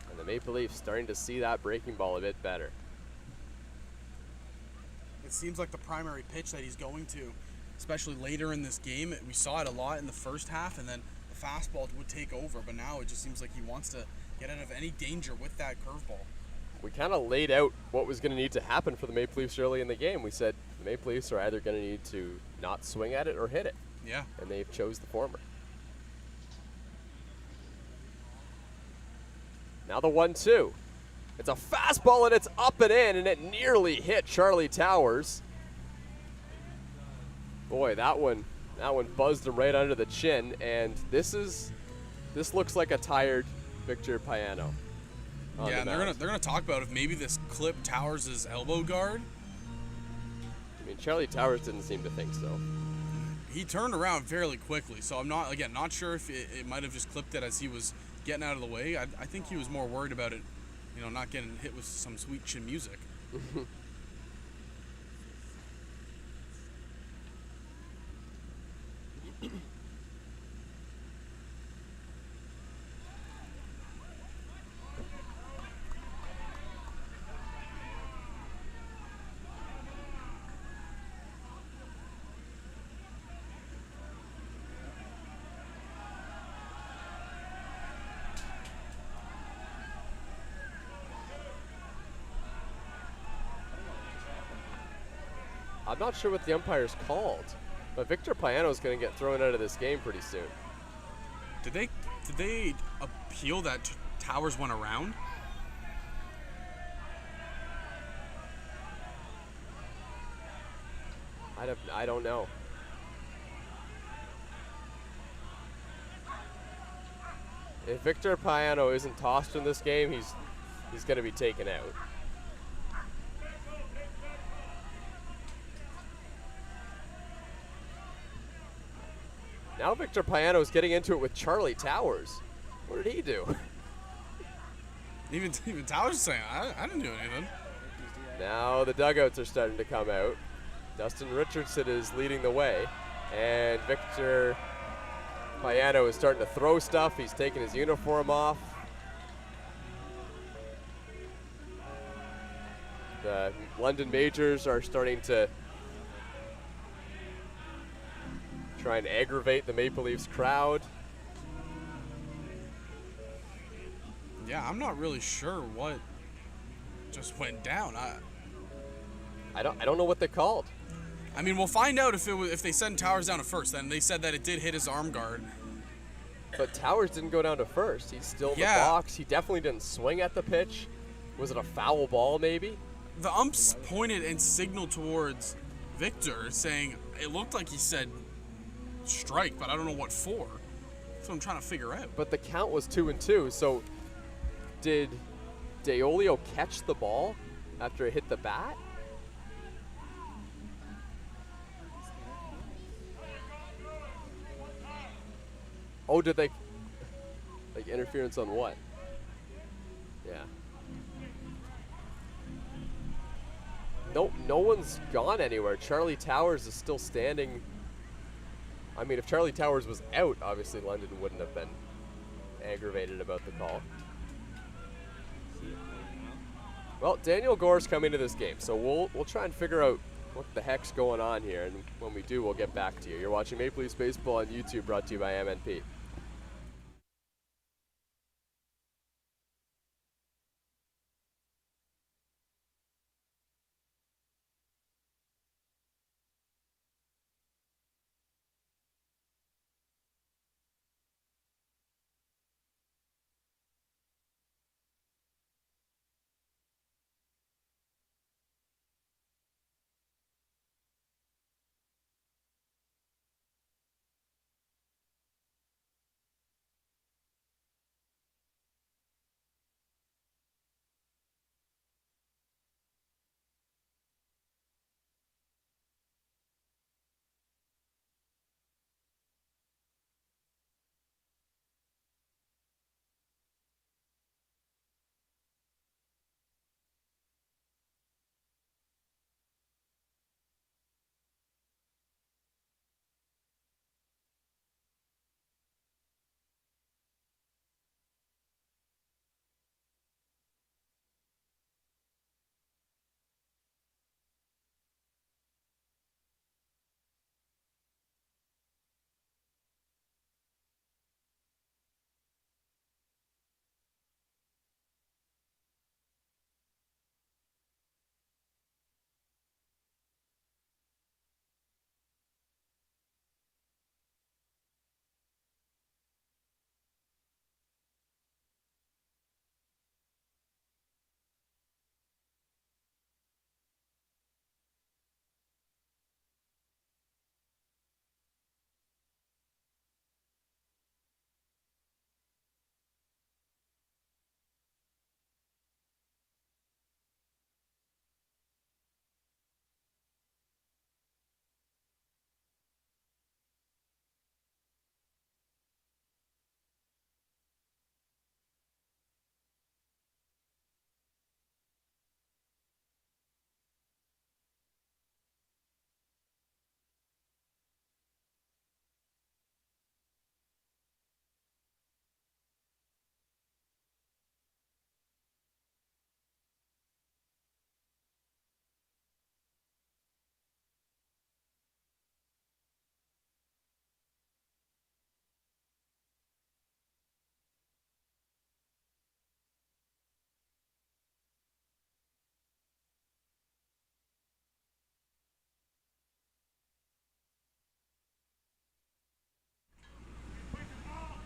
And the Maple Leafs starting to see that breaking ball a bit better. It seems like the primary pitch that he's going to, especially later in this game. We saw it a lot in the first half, and then the fastball would take over, but now it just seems like he wants to get out of any danger with that curveball. We kind of laid out what was going to need to happen for the Maple Leafs early in the game. We said the Maple Leafs are either going to need to not swing at it or hit it. Yeah. And they've chose the former. Now the 1-2. It's a fastball, and it's up and in, and it nearly hit Charlie Towers. Boy, that one buzzed him right under the chin, and this looks like a tired Victor Payano. Yeah, and they're gonna talk about if maybe this clipped Towers' elbow guard. I mean, Charlie Towers didn't seem to think so. He turned around fairly quickly, so I'm not sure if it might have just clipped it as he was getting out of the way. I think he was more worried about it, not getting hit with some sweet chin music. I'm not sure what the umpire's called, but Victor Payano is going to get thrown out of this game pretty soon. Did they appeal that Towers went around? I don't know. If Victor Payano isn't tossed in this game, he's going to be taken out. Now Victor Payano is getting into it with Charlie Towers. What did he do? Even Towers is saying, I didn't do anything. Now the dugouts are starting to come out. Dustin Richardson is leading the way, and Victor Payano is starting to throw stuff. He's taking his uniform off. The London Majors are starting to try and aggravate the Maple Leafs crowd. Yeah, I'm not really sure what just went down. I don't know what they called. I mean, we'll find out if they send Towers down to first. Then they said that it did hit his arm guard. But Towers didn't go down to first. He's still in the box. He definitely didn't swing at the pitch. Was it a foul ball, maybe? The umps pointed and signaled towards Victor, saying it looked like he said strike, but I don't know what for. That's what I'm trying to figure out. But the count was 2-2, so did Deolio catch the ball after it hit the bat? Oh, did they, like, interference on what? Yeah. No one's gone anywhere. Charlie Towers is still standing. I mean, if Charlie Towers was out, obviously London wouldn't have been aggravated about the call. Well, Daniel Gore's coming to this game, so we'll try and figure out what the heck's going on here, and when we do, we'll get back to you. You're watching Maple Leafs Baseball on YouTube, brought to you by MNP.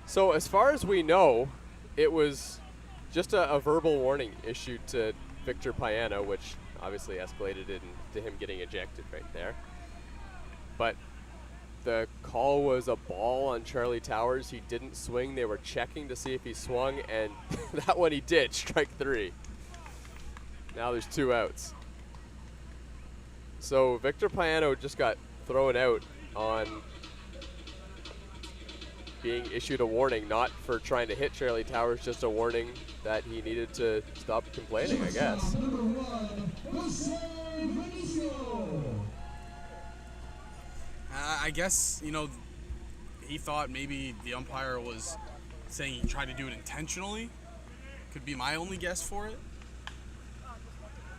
So as far as we know, it was just a verbal warning issued to Victor Payano, which obviously escalated into him getting ejected right there. but the call was a ball on Charlie Towers. He didn't swing. They were checking to see if he swung, and that one he did, strike 3. Now there's 2 outs. So Victor Payano just got thrown out on being issued a warning, not for trying to hit Charlie Towers, just a warning that he needed to stop complaining, I guess. I guess, you know, he thought maybe the umpire was saying he tried to do it intentionally. Could be my only guess for it.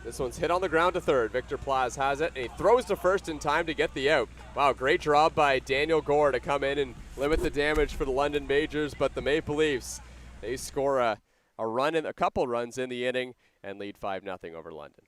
This one's hit on the ground to third. Victor Plaz has it, and he throws to first in time to get the out. Wow, great job by Daniel Gore to come in and limit the damage for the London Majors, but the Maple Leafs, they score a couple runs in the inning and lead 5-0 over London.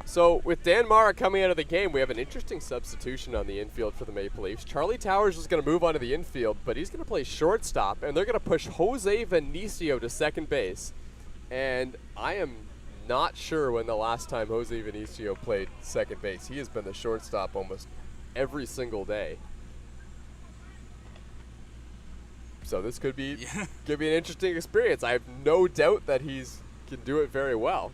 So with Dan Mara coming out of the game, we have an interesting substitution on the infield for the Maple Leafs. Charlie Towers is going to move onto the infield, but he's going to play shortstop, and they're going to push Jose Vinicio to second base. And I am not sure when the last time Jose Vinicio played second base. He has been the shortstop almost every single day. So this could be an interesting experience. I have no doubt that can do it very well.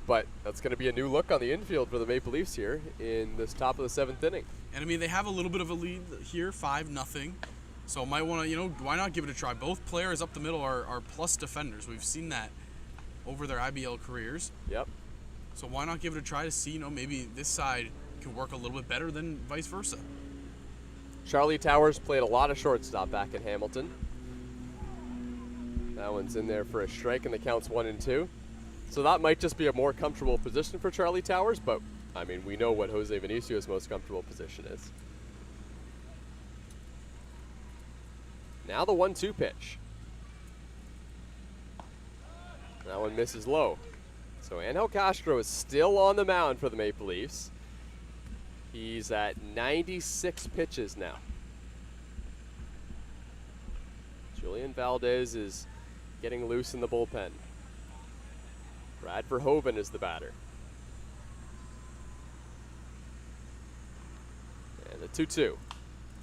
But that's going to be a new look on the infield for the Maple Leafs here in this top of the 7th inning. And I mean, they have a little bit of a lead here, 5-0. So might want to, why not give it a try? Both players up the middle are plus defenders. We've seen that over their IBL careers. Yep. So why not give it a try to see, maybe this side can work a little bit better than vice versa. Charlie Towers played a lot of shortstop back in Hamilton. That one's in there for a strike, and the count's 1-2. So that might just be a more comfortable position for Charlie Towers, but, I mean, we know what Jose Vinicio's most comfortable position is. Now the 1-2 pitch. That one misses low. So Angel Castro is still on the mound for the Maple Leafs. He's at 96 pitches now. Julian Valdez is getting loose in the bullpen. Brad Verhoeven is the batter. And the 2-2.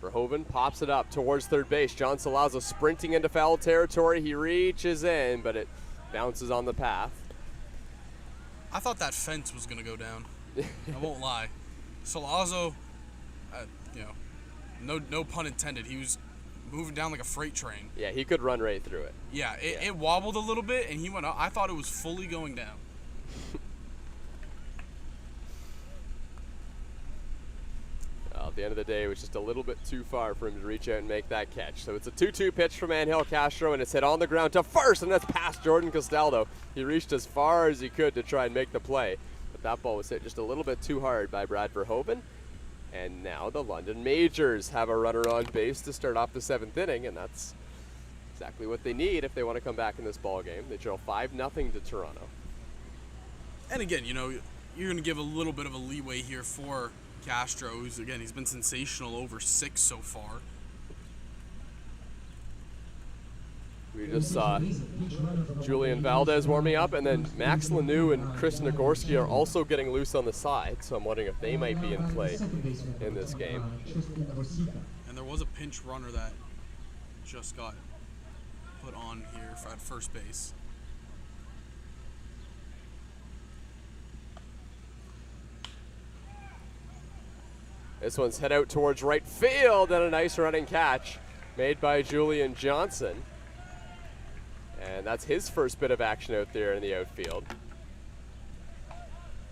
Verhoeven pops it up towards third base. John Salazzo sprinting into foul territory. He reaches in, but it bounces on the path. I thought that fence was going to go down. I won't lie. Solazzo, no pun intended. He was moving down like a freight train. Yeah, he could run right through it. Yeah, it wobbled a little bit, and he went up. I thought it was fully going down. Well, at the end of the day, it was just a little bit too far for him to reach out and make that catch. So it's a 2-2 pitch from Angel Castro, and it's hit on the ground to first, and that's past Jordan Castaldo. He reached as far as he could to try and make the play, but that ball was hit just a little bit too hard by Brad Verhoeven. And now the London Majors have a runner on base to start off the 7th inning, and that's exactly what they need if they want to come back in this ball game. They trail 5-0 to Toronto. And again, you're going to give a little bit of a leeway here for Castro, who's, again, he's been sensational over 6 so far. We just saw Julian Valdez warming up, and then Max Lanoux and Chris Nagorski are also getting loose on the side, so I'm wondering if they might be in play in this game. And there was a pinch runner that just got put on here at first base. This one's head out towards right field, and a nice running catch made by Julian Johnson. And that's his first bit of action out there in the outfield.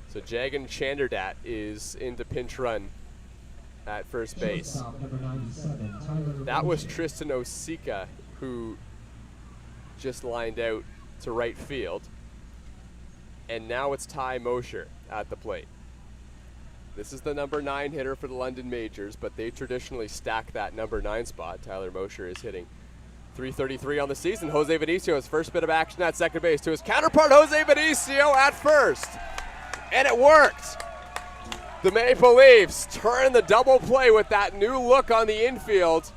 So Jagan Chanderdat is into pinch run at first base. That was Tristan Osika who just lined out to right field. And now it's Ty Mosher at the plate. This is the number 9 hitter for the London Majors, but they traditionally stack that number 9 spot. Tyler Mosher is hitting .333 on the season. Jose Benicio, his first bit of action at second base to his counterpart, Jose Benicio at first. And it worked. The Maple Leafs turn the double play with that new look on the infield,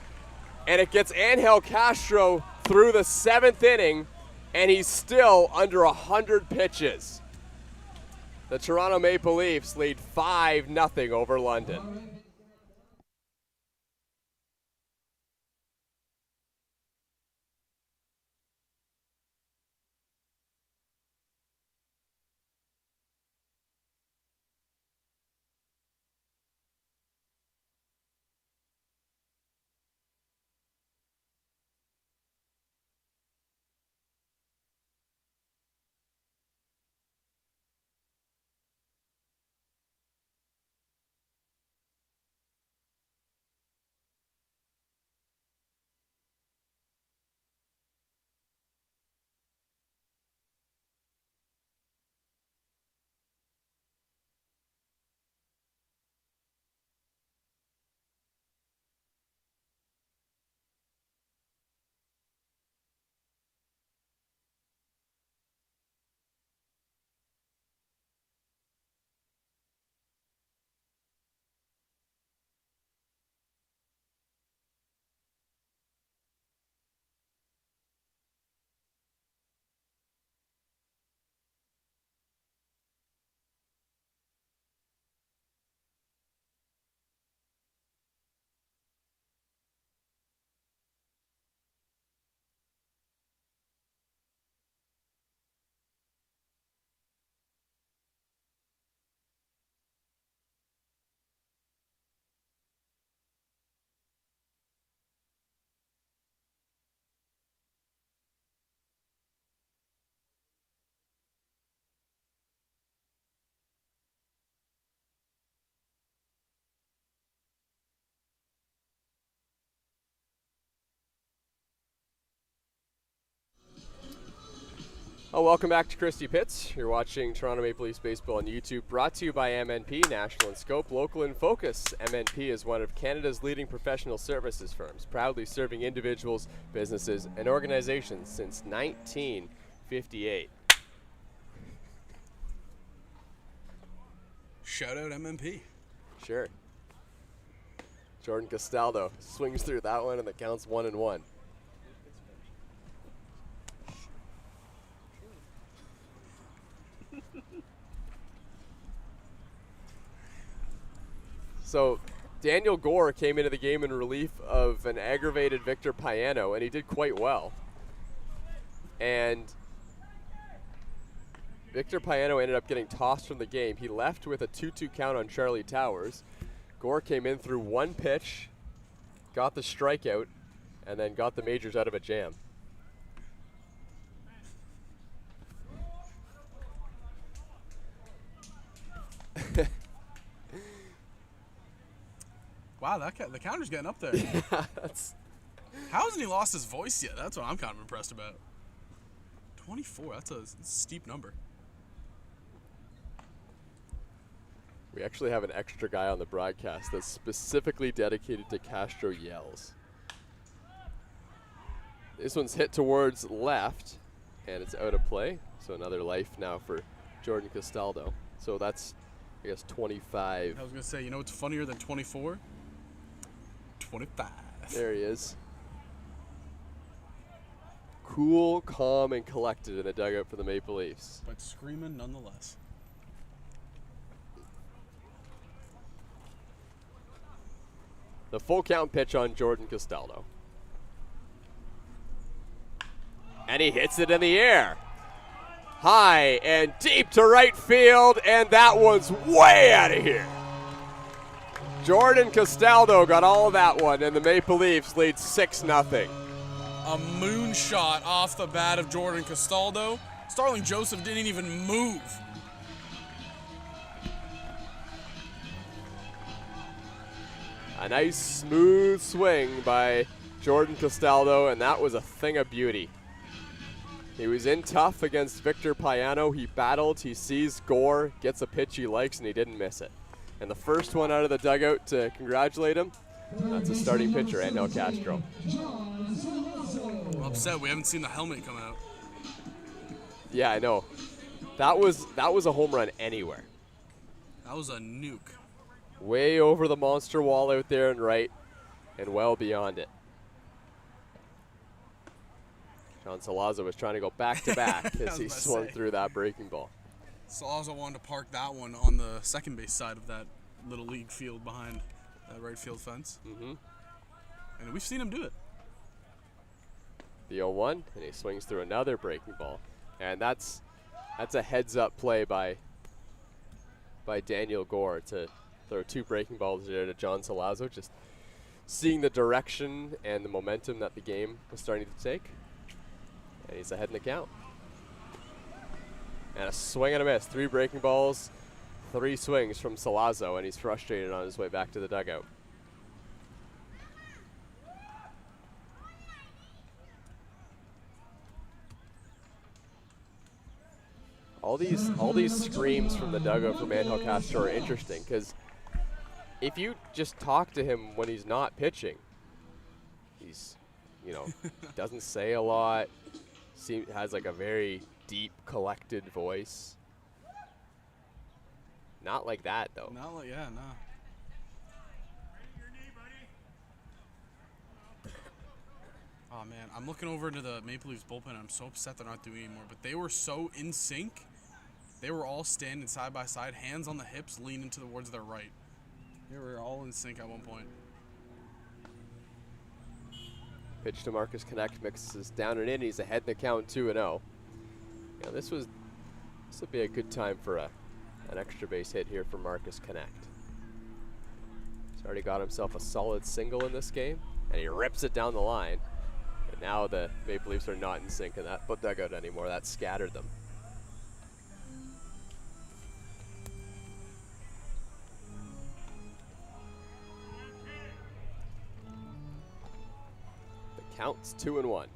and it gets Angel Castro through the 7th inning, and he's still under 100 pitches. The Toronto Maple Leafs lead 5-0 over London. Oh, welcome back to Christie Pitts. You're watching Toronto Maple Leafs baseball on YouTube, brought to you by MNP, National in Scope, Local in Focus. MNP is one of Canada's leading professional services firms, proudly serving individuals, businesses, and organizations since 1958. Shout out MNP. Sure. Jordan Castaldo swings through that one, and the count's 1-1. So Daniel Gore came into the game in relief of an aggravated Victor Payano, and he did quite well. And Victor Payano ended up getting tossed from the game. He left with a 2-2 count on Charlie Towers. Gore came in through one pitch, got the strikeout, and then got the majors out of a jam. Wow, the counter's getting up there. Yeah, How hasn't he lost his voice yet? That's what I'm kind of impressed about. 24, that's a steep number. we actually have an extra guy on the broadcast that's specifically dedicated to Castro yells. This one's hit towards left, and it's out of play. So another life now for Jordan Castaldo. So that's, I guess, 25. I was going to say, you know what's funnier than 24? 25. There he is. Cool, calm, and collected in the dugout for the Maple Leafs. But screaming nonetheless. The full count pitch on Jordan Castaldo. And he hits it in the air. High and deep to right field, and that one's way out of here. Jordan Castaldo got all of that one, and the Maple Leafs lead 6-0. A moonshot off the bat of Jordan Castaldo. Starling Joseph didn't even move. A nice smooth swing by Jordan Castaldo, and that was a thing of beauty. He was in tough against Victor Payano. He battled, he sees Gore, gets a pitch he likes, and he didn't miss it. And the first one out of the dugout to congratulate him, that's a starting pitcher, Angel Castro. I'm upset we haven't seen the helmet come out. Yeah, I know. That was a home run anywhere. That was a nuke. Way over the monster wall out there and right, and well beyond it. John Salazzo was trying to go back-to-back as he swung through that breaking ball. Salazzo wanted to park that one on the second base side of that little league field behind that right field fence. Mm-hmm. And we've seen him do it. The 0-1, and he swings through another breaking ball. And that's a heads-up play by Daniel Gore to throw two breaking balls there to John Salazzo, just seeing the direction and the momentum that the game was starting to take. And he's ahead in the count. And a swing and a miss. 3 breaking balls, 3 swings from Salazzo, and he's frustrated on his way back to the dugout. All these screams from the dugout from Angel Castro are interesting, because if you just talk to him when he's not pitching, he's, doesn't say a lot, has like a very deep, collected voice. Not like that, though. Not like, yeah, no. Oh, man, I'm looking over into the Maple Leafs bullpen, and I'm so upset they're not doing it anymore. But they were so in sync. They were all standing side by side, hands on the hips, leaning towards their right. They were all in sync at one point. Pitch to Marcus Connect, mixes down and in. He's ahead in the count 2-0. Yeah, this would be a good time for an extra base hit here for Marcus Connect. He's already got himself a solid single in this game, and he rips it down the line. And now the Maple Leafs are not in sync in that dugout anymore. That scattered them. The count's 2-1.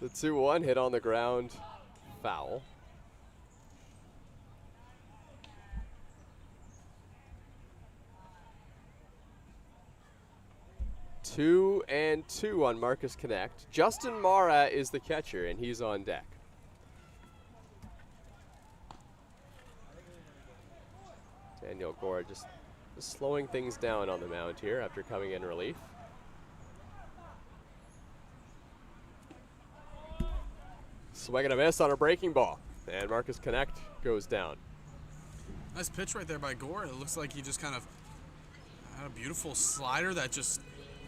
The 2-1 hit on the ground, foul. Two and 2 on Marcus Connect. Justin Mara is the catcher, and he's on deck. Daniel Gore just slowing things down on the mound here after coming in relief. Swing and a miss on a breaking ball, and Marcus Connect goes down. Nice pitch right there by Gore. It looks like he just kind of, Had a beautiful slider that just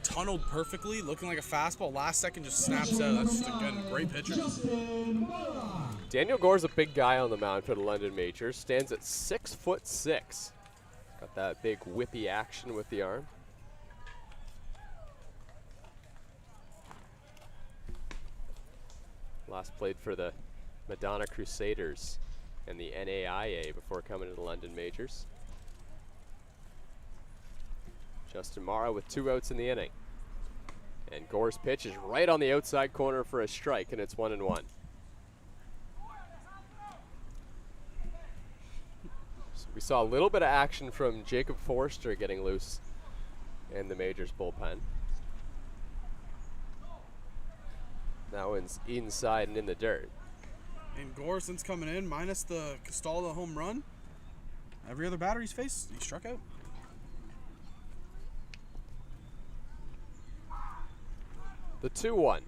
tunneled perfectly, looking like a fastball. Last second just snaps out. That's just, again, a great pitcher. Daniel Gore's a big guy on the mound for the London Majors. Stands at 6'6". Got that big whippy action with the arm. Last played for the Madonna Crusaders and the NAIA before coming to the London Majors. Justin Mara with 2 outs in the inning. And Gore's pitch is right on the outside corner for a strike, and it's 1-1. So we saw a little bit of action from Jacob Forster getting loose in the Majors bullpen. That one's inside and in the dirt. And Gore, since coming in, minus the Castaldo home run, every other batter he's faced, he struck out. The 2-1.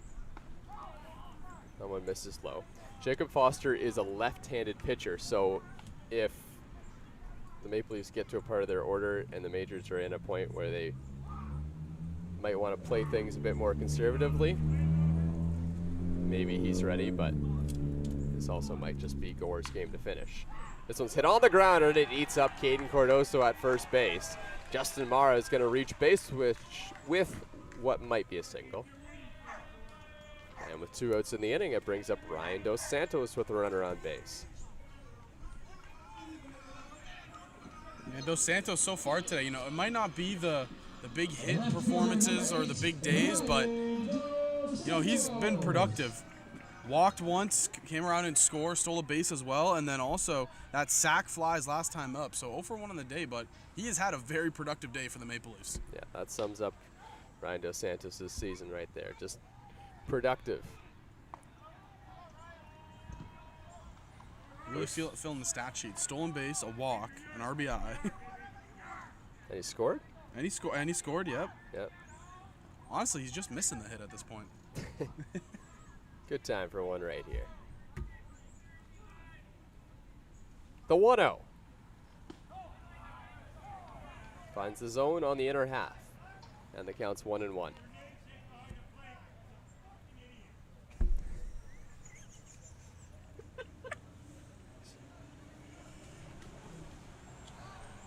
That one misses low. Jacob Foster is a left-handed pitcher, so if the Maple Leafs get to a part of their order and the Majors are in a point where they might want to play things a bit more conservatively, maybe he's ready, but this also might just be Gore's game to finish. This one's hit on the ground and it eats up Caden Cordoso at first base. Justin Mara is going to reach base with what might be a single. And with 2 outs in the inning, it brings up Ryan Dos Santos with a runner on base. And Dos Santos so far today, you know, it might not be the big hit performances or the big days, but, you know, he's been productive. Walked once, came around and scored, stole a base as well, and then also that sack flies last time up. So 0 for 1 on the day, but he has had a very productive day for the Maple Leafs. Yeah, that sums up Ryan Dos Santos' season right there. Just productive. Really feel it filling the stat sheet. Stolen base, a walk, an RBI. And he scored? And he scored, yep. Yep. Honestly, he's just missing the hit at this point. Good time for one right here. The 1-0. Finds the zone on the inner half. And the count's 1-1.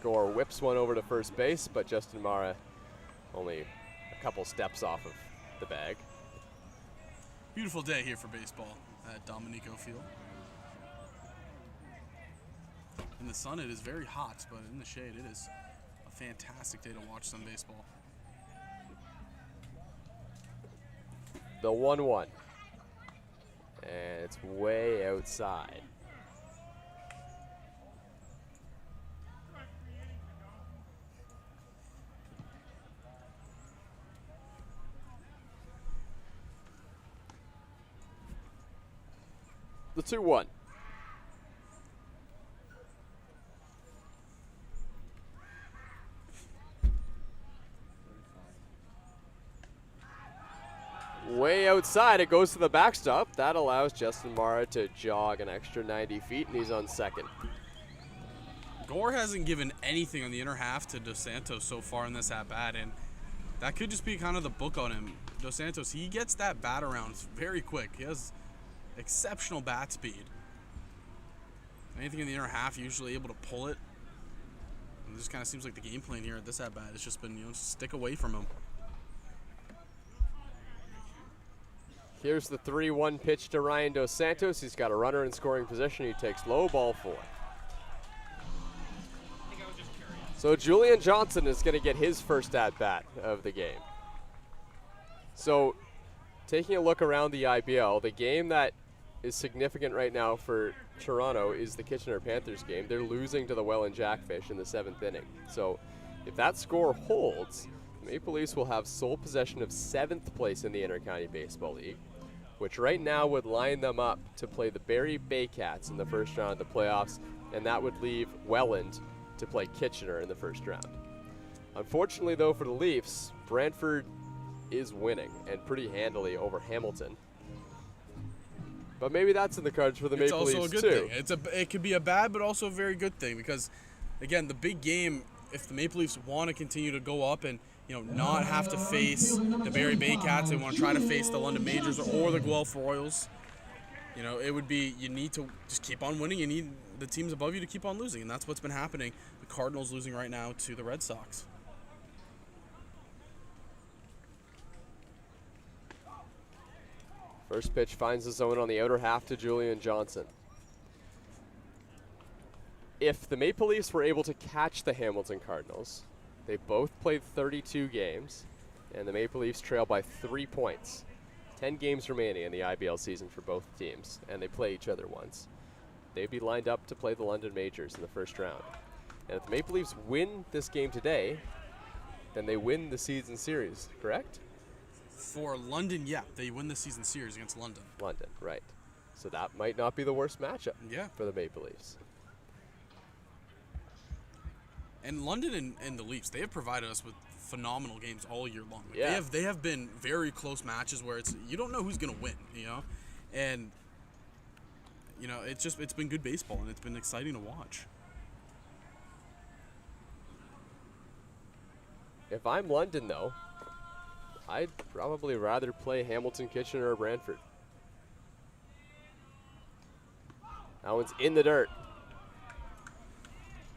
Gore whips one over to first base, but Justin Mara only a couple steps off of the bag. Beautiful day here for baseball at Dominico Field. In the sun, it is very hot, but in the shade, it is a fantastic day to watch some baseball. The 1-1. And it's way outside. The 2-1. Way outside, it goes to the backstop. That allows Justin Mara to jog an extra 90 feet, and he's on second. Gore hasn't given anything on the inner half to Dos Santos so far in this at-bat, and that could just be kind of the book on him. Dos Santos, he gets that bat around very quick. He has exceptional bat speed. Anything in the inner half, usually able to pull it. And it just kind of seems like the game plan here at this at-bat has just been, you know, stick away from him. Here's the 3-1 pitch to Ryan Dos Santos. He's got a runner in scoring position. He takes low, ball 4. So Julian Johnson is going to get his first at-bat of the game. So taking a look around the IBL, the game that is significant right now for Toronto is the Kitchener Panthers game. They're losing to the Welland Jackfish in the 7th inning. So if that score holds, the Maple Leafs will have sole possession of 7th place in the Intercounty Baseball League, which right now would line them up to play the Barrie Baycats in the first round of the playoffs, and that would leave Welland to play Kitchener in the first round. Unfortunately, though, for the Leafs, Brantford is winning, and pretty handily over Hamilton. But maybe that's in the cards for the Maple Leafs, too. It's also a good thing. It could be a bad but also a very good thing because, again, the big game if the Maple Leafs want to continue to go up and not have to face the Barrie Bay Cats, they want to try to face the London Majors or the Guelph Royals. It would be, you need to just keep on winning. You need the teams above you to keep on losing, and that's what's been happening. The Cardinals losing right now to the Red Sox. First pitch finds the zone on the outer half to Julian Johnson. If the Maple Leafs were able to catch the Hamilton Cardinals, they both played 32 games, and the Maple Leafs trail by 3 points. 10 games remaining in the IBL season for both teams, and they play each other once. They'd be lined up to play the London Majors in the first round. And if the Maple Leafs win this game today, then they win the season series, correct? For London, yeah, they win the season series against London. London, right. So that might not be the worst matchup for the Maple Leafs. And London and the Leafs, they have provided us with phenomenal games all year long. Yeah. They have been very close matches where you don't know who's going to win, and it's been good baseball, and it's been exciting to watch. If I'm London, though, I'd probably rather play Hamilton, Kitchener, or Brantford. That one's in the dirt.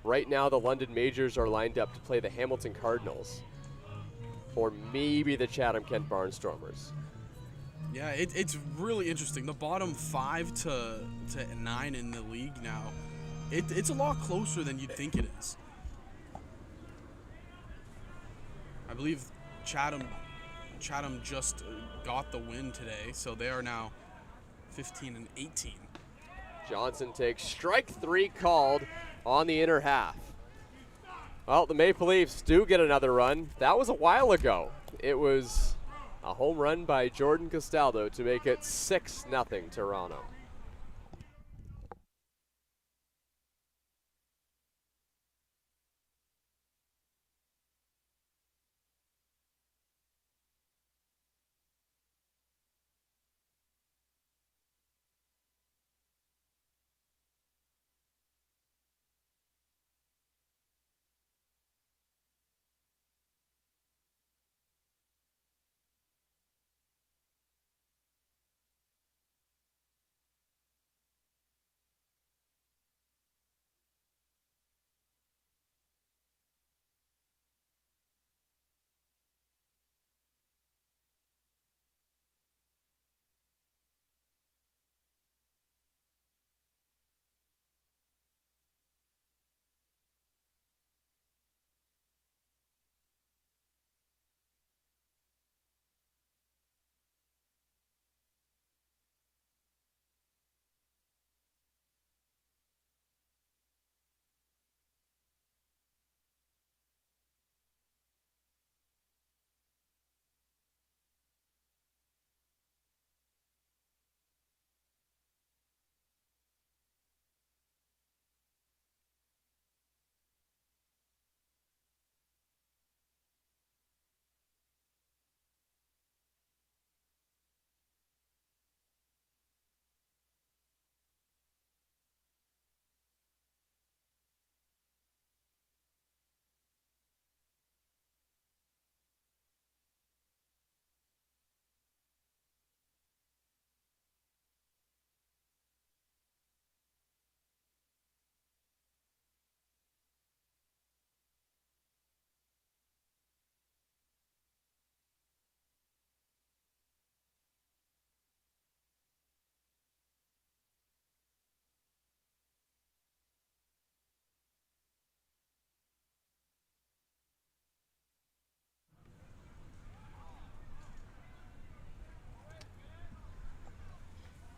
Right now, the London Majors are lined up to play the Hamilton Cardinals, or maybe the Chatham-Kent Barnstormers. Yeah, it's really interesting. The bottom 5 to 9 in the league now, it's a lot closer than you'd think it is. I believe Chatham just got the win today, so they are now 15 and 18. Johnson takes strike 3 called on the inner half. Well, the Maple Leafs do get another run. That was a while ago. It was a home run by Jordan Castaldo to make it 6-0 Toronto.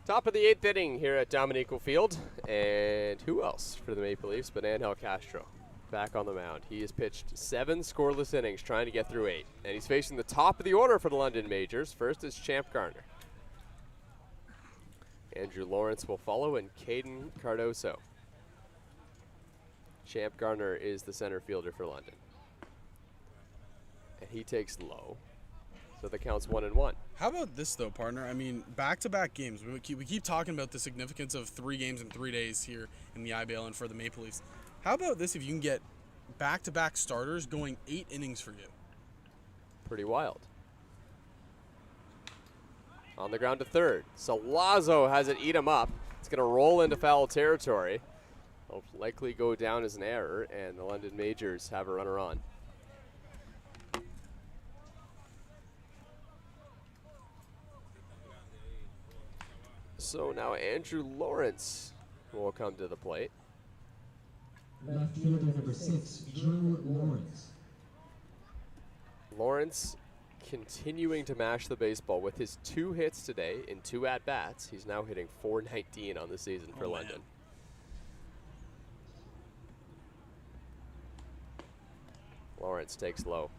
Top of the 8th inning here at Dominico Field. And who else for the Maple Leafs but Angel Castro back on the mound. He has pitched 7 scoreless innings trying to get through 8. And he's facing the top of the order for the London Majors. First is Champ Garner. Andrew Lawrence will follow, and Caden Cardoso. Champ Garner is the center fielder for London. And he takes low. So the count's 1-1. How about this, though, partner? I mean, back-to-back games. We keep talking about the significance of 3 games in 3 days here in the IBL and for the Maple Leafs. How about this if you can get back-to-back starters going 8 innings for you. Pretty wild. On the ground to third. Salazzo has it eat him up. It's going to roll into foul territory. Will likely go down as an error, and the London Majors have a runner on. So now Andrew Lawrence will come to the plate. Left fielder number 6, Drew Lawrence. Lawrence continuing to mash the baseball with his 2 hits today in 2 at-bats. He's now hitting .419 on the season for London. Lawrence takes low.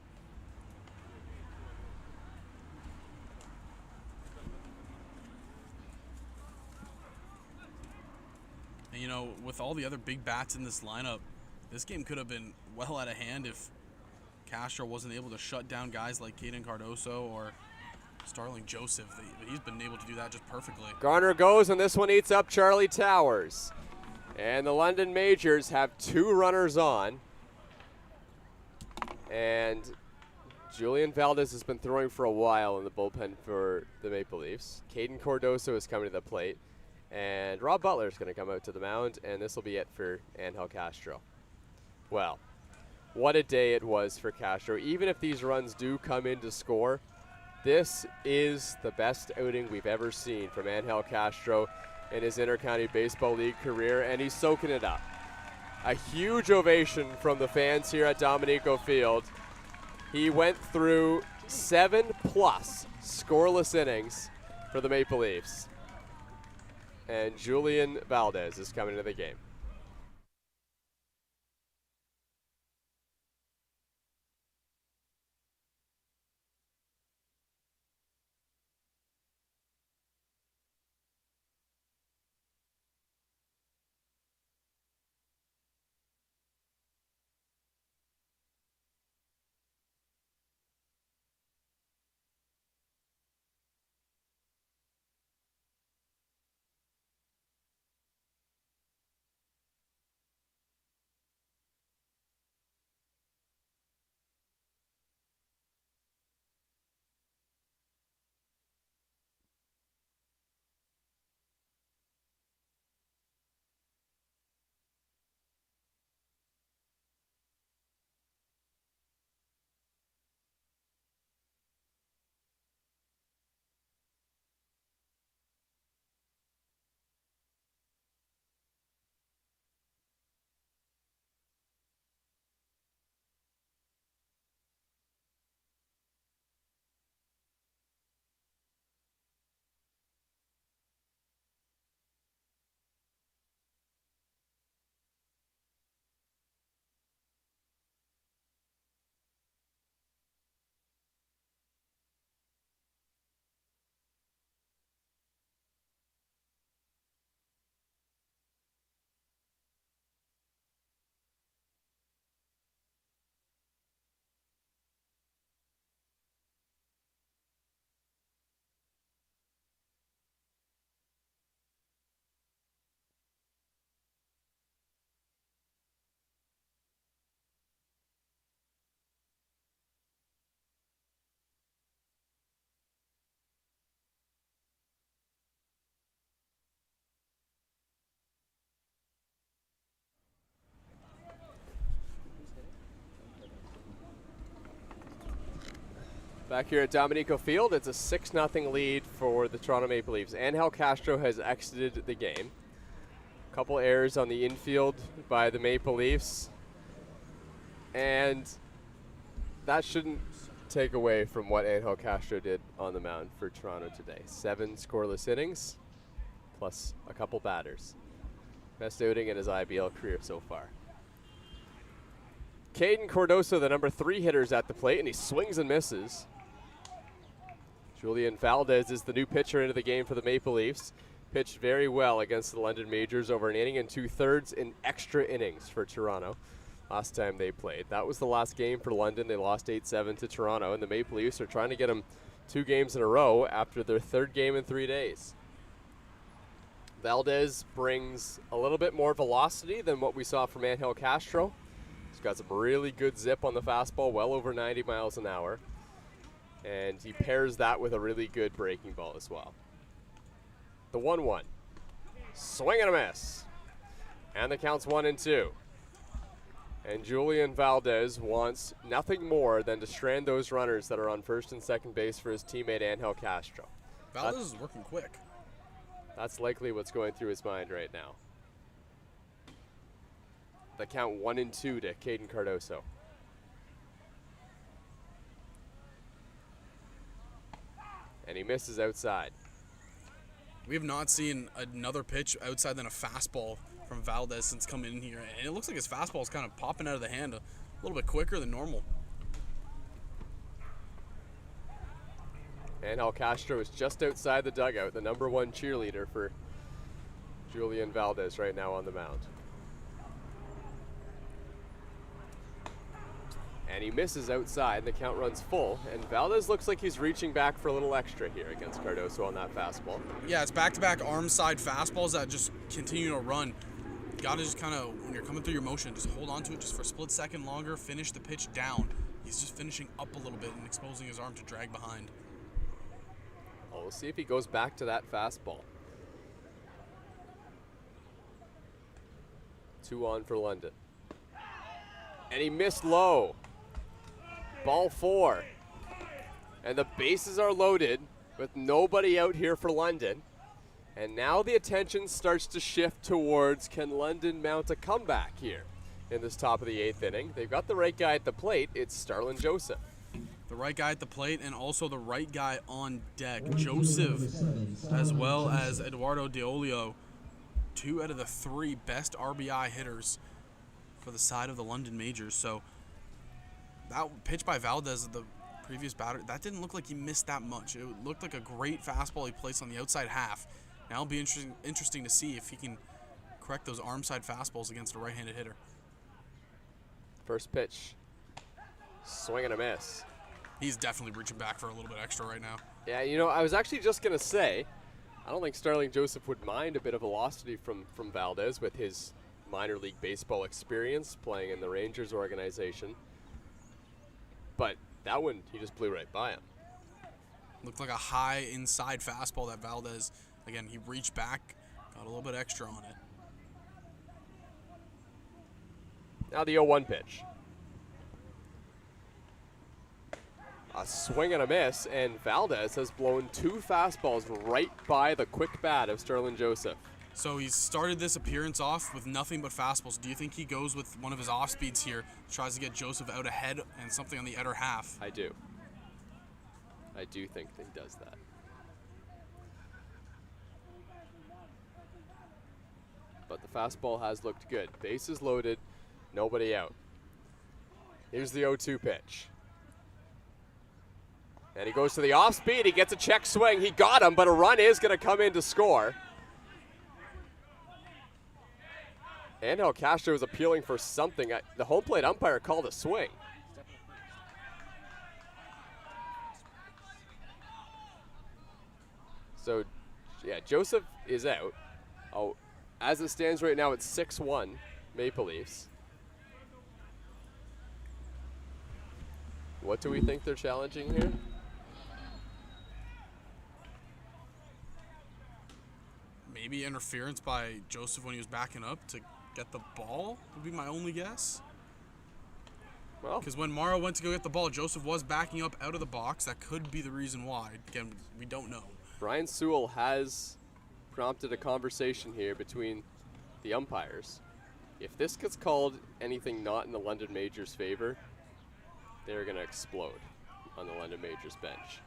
And, you know, with all the other big bats in this lineup, this game could have been well out of hand if Castro wasn't able to shut down guys like Caden Cardoso or Starling Joseph. He's been able to do that just perfectly. Garner goes, and this one eats up Charlie Towers. And the London Majors have 2 runners on. And Julian Valdez has been throwing for a while in the bullpen for the Maple Leafs. Caden Cardoso is coming to the plate. And Rob Butler is going to come out to the mound, and this will be it for Angel Castro. Well, what a day it was for Castro. Even if these runs do come in to score, this is the best outing we've ever seen from Angel Castro in his Intercounty Baseball League career, and he's soaking it up. A huge ovation from the fans here at Dominico Field. He went through 7+ scoreless innings for the Maple Leafs. And Julian Valdez is coming to the game. Back here at Dominico Field, it's a 6-0 lead for the Toronto Maple Leafs. Angel Castro has exited the game. A couple errors on the infield by the Maple Leafs. And that shouldn't take away from what Angel Castro did on the mound for Toronto today. 7 scoreless innings, plus a couple batters. Best outing in his IBL career so far. Caden Cardoso, the number 3 hitter, is at the plate, and he swings and misses. Julian Valdez is the new pitcher into the game for the Maple Leafs. Pitched very well against the London Majors over an inning and 2/3 in extra innings for Toronto last time they played. That was the last game for London. They lost 8-7 to Toronto, and the Maple Leafs are trying to get them 2 games in a row after their 3rd game in 3 days. Valdez brings a little bit more velocity than what we saw from Angel Castro. He's got some really good zip on the fastball, well over 90 miles an hour. And he pairs that with a really good breaking ball as well. The 1-1. Swing and a miss. And the count's 1-2. And Julian Valdez wants nothing more than to strand those runners that are on first and second base for his teammate Angel Castro. Valdez is working quick. That's likely what's going through his mind right now. The count 1-2 to Caden Cardoso. And he misses outside. We have not seen another pitch outside than a fastball from Valdez since coming in here. And it looks like his fastball is kind of popping out of the hand a little bit quicker than normal. Angel Castro is just outside the dugout, the #1 cheerleader for Julian Valdez right now on the mound. And he misses outside, and the count runs full. And Valdez looks like he's reaching back for a little extra here against Cardoso on that fastball. Yeah, it's back-to-back arm side fastballs that just continue to run. You gotta just kind of, when you're coming through your motion, just hold on to it just for a split second longer, finish the pitch down. He's just finishing up a little bit and exposing his arm to drag behind. Well, we'll see if he goes back to that fastball. 2 on for London. And he missed low. Ball 4. And the bases are loaded with nobody out here for London. And now the attention starts to shift towards, can London mount a comeback here in this top of the 8th inning? They've got the right guy at the plate. It's Starlin Joseph. The right guy at the plate and also the right guy on deck. Joseph, as well as Eduardo Deolio, 2 out of the 3 best RBI hitters for the side of the London Majors. So that pitch by Valdez, the previous batter, that didn't look like he missed that much. It looked like a great fastball he placed on the outside half. Now it'll be interesting to see if he can correct those arm side fastballs against a right-handed hitter. First pitch. Swing and a miss. He's definitely reaching back for a little bit extra right now. Yeah, you know, I was actually just going to say, I don't think Starling Joseph would mind a bit of velocity from Valdez with his minor league baseball experience playing in the Rangers organization. But that one, he just blew right by him. Looked like a high inside fastball that Valdez, again, he reached back, got a little bit extra on it. Now the 0-1 pitch. A swing and a miss, and Valdez has blown 2 fastballs right by the quick bat of Starlin Joseph. So he's started this appearance off with nothing but fastballs. Do you think he goes with one of his off speeds here, tries to get Joseph out ahead and something on the outer half? I do. I do think that he does that. But the fastball has looked good. Bases loaded, nobody out. Here's the 0-2 pitch. And he goes to the off speed. He gets a check swing. He got him, but a run is going to come in to score. Angel Castro is appealing for something. The home plate umpire called a swing. So, yeah, Joseph is out. Oh, as it stands right now, it's 6-1 Maple Leafs. What do we think they're challenging here? Maybe interference by Joseph when he was backing up to get the ball would be my only guess. Well, because when Morrow went to go get the ball, Joseph was backing up out of the box. That could be the reason why. Again, we don't know. Brian Sewell has prompted a conversation here between the umpires. If this gets called anything not in the London Majors' favor, they're going to explode on the London Majors bench.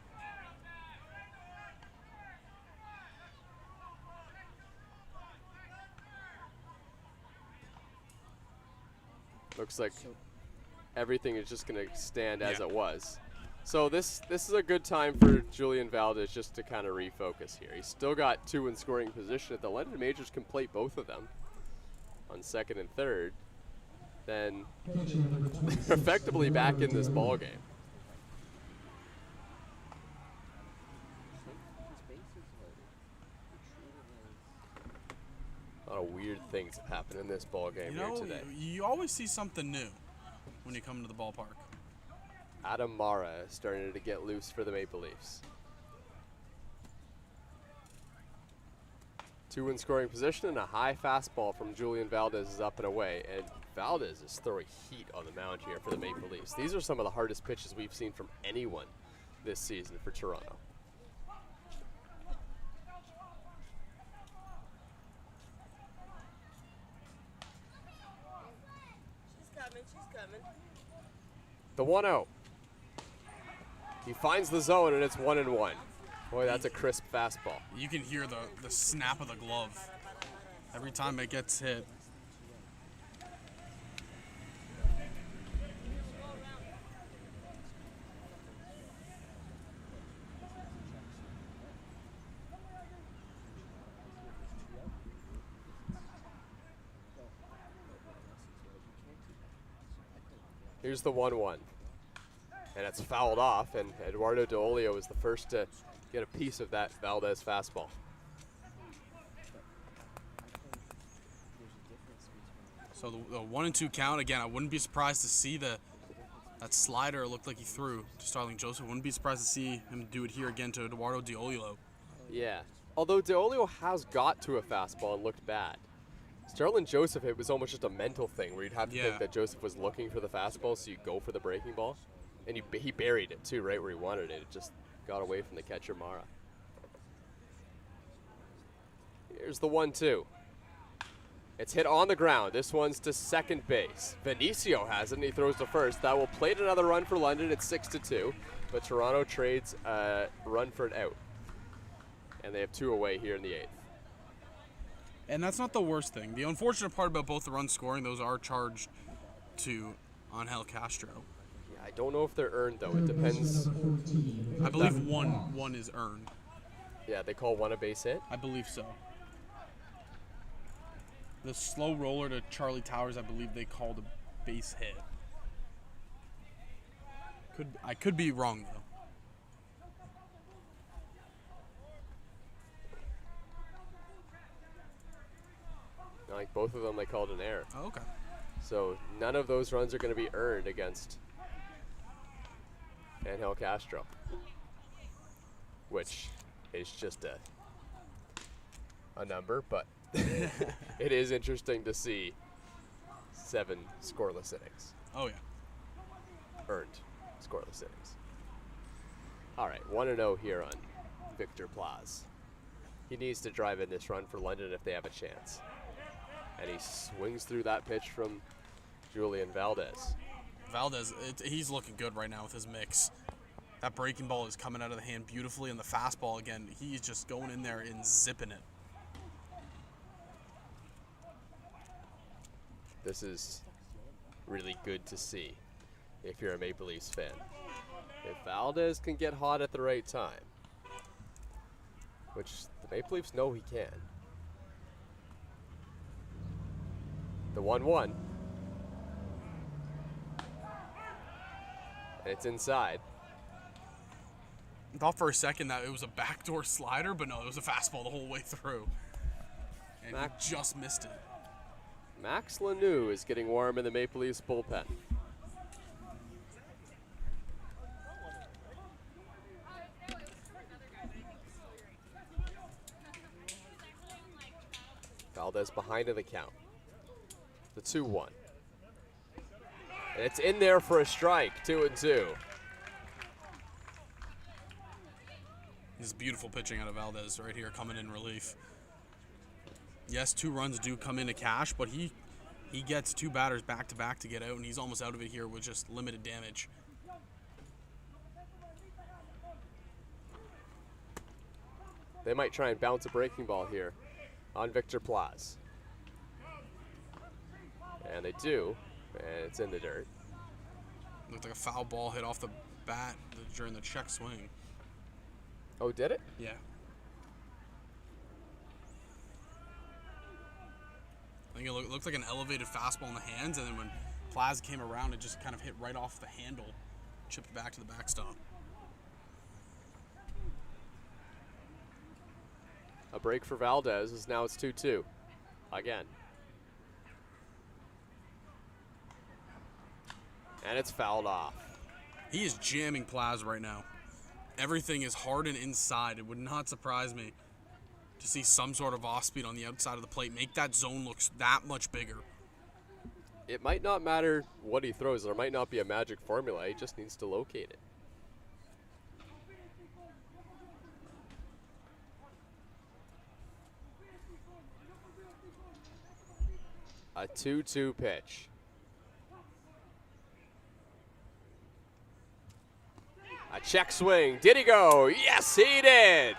Looks like everything is just going to stand as it was. So this is a good time for Julian Valdez just to kind of refocus here. He's still got 2 in scoring position. If the London Majors can plate both of them on second and third, then they're effectively back in this ball game. A lot of weird things have happened in this ball game here today. You always see something new. when you come into the ballpark. Adam Mara is starting to get loose for the Maple Leafs. 2 in scoring position, and a high fastball from Julian Valdez is up and away. And Valdez is throwing heat on the mound here for the Maple Leafs. These are some of the hardest pitches we've seen from anyone this season for Toronto. She's coming. The 1-0. He finds the zone, and it's 1-1. Boy, that's a crisp fastball. You can hear the snap of the glove every time it gets hit. Here's the 1-1. And it's fouled off, and Eduardo D'Olio is the first to get a piece of that Valdez fastball. So the 1-2 count, again, I wouldn't be surprised to see that slider looked like he threw to Starling Joseph. Wouldn't be surprised to see him do it here again to Eduardo D'Olio. Yeah, although D'Olio has got to a fastball and looked bad. Starling Joseph, it was almost just a mental thing where you'd have to think that Joseph was looking for the fastball, so you go for the breaking ball. And he buried it too, right where he wanted it. It just got away from the catcher, Mara. Here's the 1-2. It's hit on the ground. This one's to second base. Vinicio has it, and he throws to first. That will plate another run for London. It's 6-2, but Toronto trades a run for an out. And they have 2 away here in the 8th. And that's not the worst thing. The unfortunate part about both the runs scoring, those are charged to Angel Castro. Yeah, I don't know if they're earned, though. It depends. I believe one is earned. Yeah, they call one a base hit? I believe so. The slow roller to Charlie Towers, I believe they called a base hit. I could be wrong, though. Like both of them, they called an error. Oh, okay. So none of those runs are going to be earned against Angel Castro, which is just a number, but it is interesting to see 7 scoreless innings. Oh, yeah. Earned scoreless innings. All right, 1-0 here on Victor Plaz. He needs to drive in this run for London if they have a chance. And he swings through that pitch from Julian Valdez. Valdez, he's looking good right now with his mix. That breaking ball is coming out of the hand beautifully, and the fastball, again, he's just going in there and zipping it. This is really good to see if you're a Maple Leafs fan. If Valdez can get hot at the right time, which the Maple Leafs know he can. The 1-1. And it's inside. I thought for a second that it was a backdoor slider, but no, it was a fastball the whole way through. And he just missed it. Max Lanoux is getting warm in the Maple Leafs bullpen. Valdez behind in the count. The 2-1. And it's in there for a strike, 2-2. This is beautiful pitching out of Valdez right here, coming in relief. Yes, 2 runs do come into cash, but he gets 2 batters back-to-back to get out, and he's almost out of it here with just limited damage. They might try and bounce a breaking ball here on Victor Plaz. And they do, and it's in the dirt. Looked like a foul ball hit off the bat during the check swing. Oh, did it? Yeah. I think it looked like an elevated fastball in the hands, and then when Plaz came around, it just kind of hit right off the handle, chipped back to the backstop. A break for Valdez, as now it's 2-2. Again. And it's fouled off. He is jamming Plaz right now. Everything is hard and inside. It would not surprise me to see some sort of off speed on the outside of the plate. Make that zone look that much bigger. It might not matter what he throws. There might not be a magic formula. He just needs to locate it. A 2-2 pitch. A check swing. Did he go? Yes, he did.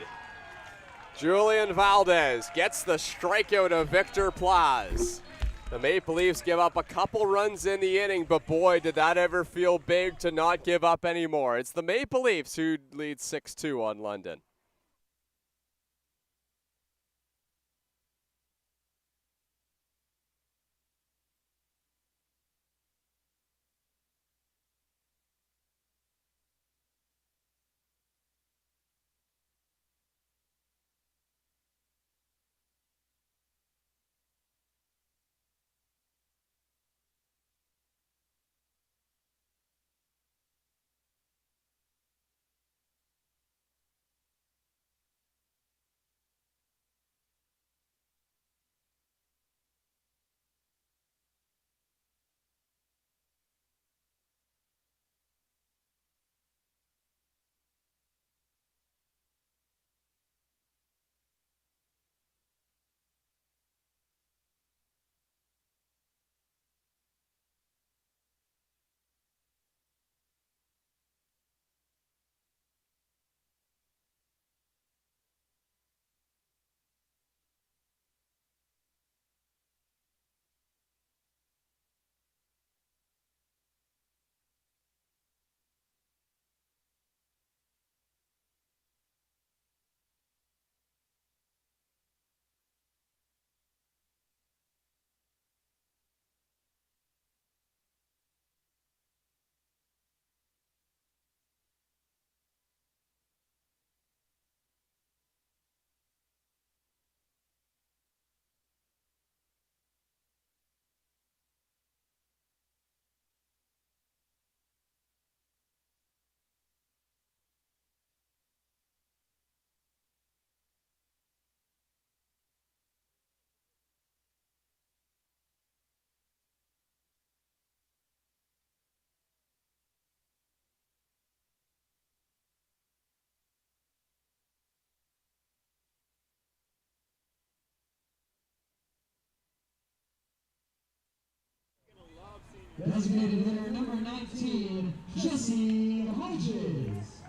Julian Valdez gets the strikeout of Victor Plaz. The Maple Leafs give up a couple runs in the inning, but boy, did that ever feel big to not give up anymore. It's the Maple Leafs who lead 6-2 on London. Designated hitter number 19, Jesse Hodges.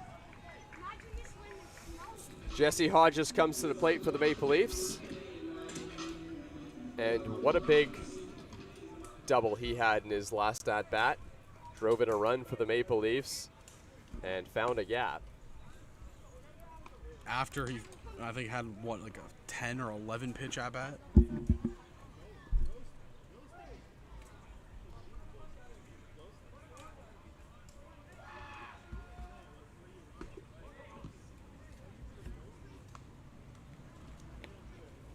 Jesse Hodges comes to the plate for the Maple Leafs. And what a big double he had in his last at-bat. Drove in a run for the Maple Leafs and found a gap. After he, I think, had, what, like a 10 or 11 pitch at-bat?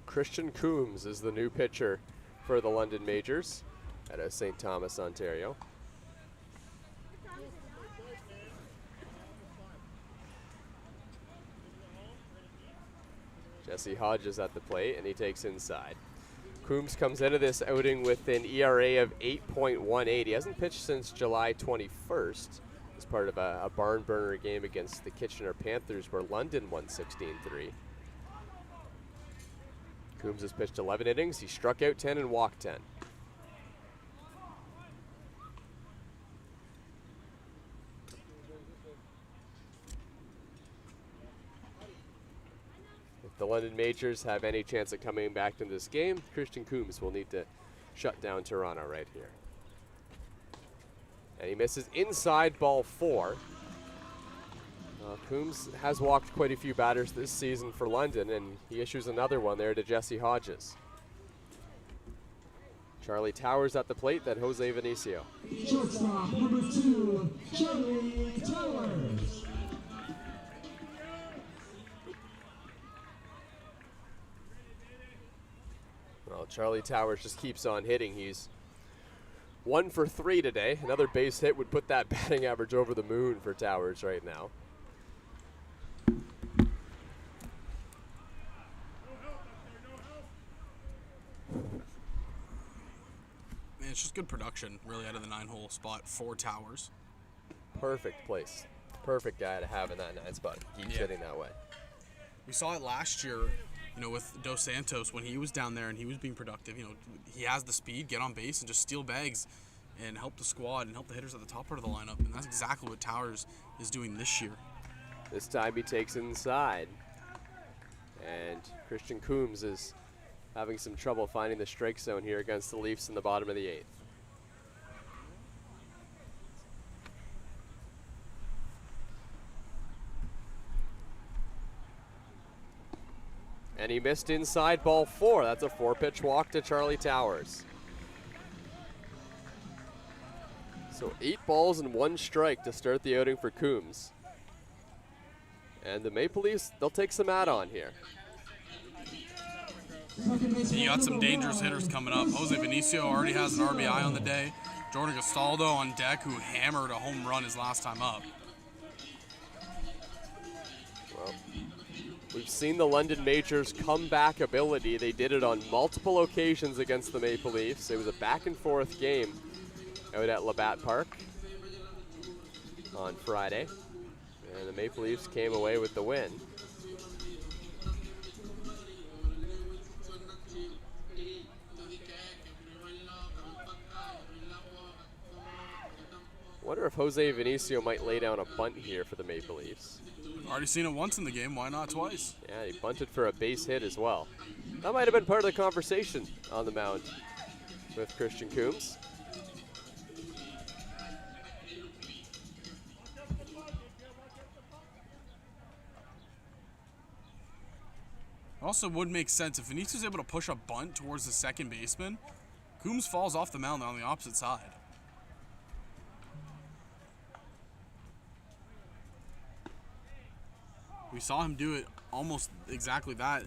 Christian Coombs is the new pitcher for the London Majors out of St. Thomas, Ontario. Jesse Hodges at the plate, and he takes inside. Coombs comes into this outing with an ERA of 8.18. He hasn't pitched since July 21st as part of a barn burner game against the Kitchener Panthers where London won 16-3. Coombs has pitched 11 innings. He struck out 10 and walked 10. If the London Majors have any chance of coming back into this game, Christian Coombs will need to shut down Toronto right here. And he misses inside, ball 4. Coombs has walked quite a few batters this season for London, and he issues another one there to Jesse Hodges. Charlie Towers at the plate, then Jose Vinicio. Shortstop number 2, Charlie Towers. Well, Charlie Towers just keeps on hitting. He's 1 for 3 today. Another base hit would put that batting average over the moon for Towers right now. Man, it's just good production, really, out of the 9-hole spot for Towers. Perfect place. Perfect guy to have in that 9 spot. Keeps hitting that way. We saw it last year, you know, with Dos Santos when he was down there and he was being productive. You know, he has the speed, get on base, and just steal bags and help the squad and help the hitters at the top part of the lineup. And that's exactly what Towers is doing this year. This time he takes inside. And Christian Coombs is having some trouble finding the strike zone here against the Leafs in the bottom of the 8th. And he missed inside, ball 4. That's a 4-pitch walk to Charlie Towers. So 8 balls and 1 strike to start the outing for Coombs. And the Maple Leafs, they'll take some add-on here. You got some dangerous hitters coming up. Jose Vinicio already has an RBI on the day. Jordan Castaldo on deck, who hammered a home run his last time up. Well, we've seen the London Majors comeback ability. They did it on multiple occasions against the Maple Leafs. It was a back-and-forth game out at Labatt Park on Friday. And the Maple Leafs came away with the win. Wonder if Jose Vinicio might lay down a bunt here for the Maple Leafs. Already seen it once in the game, why not twice? Yeah, he bunted for a base hit as well. That might have been part of the conversation on the mound with Christian Coombs. Also would make sense if Vinicio's able to push a bunt towards the second baseman, Coombs falls off the mound on the opposite side. We saw him do it almost exactly that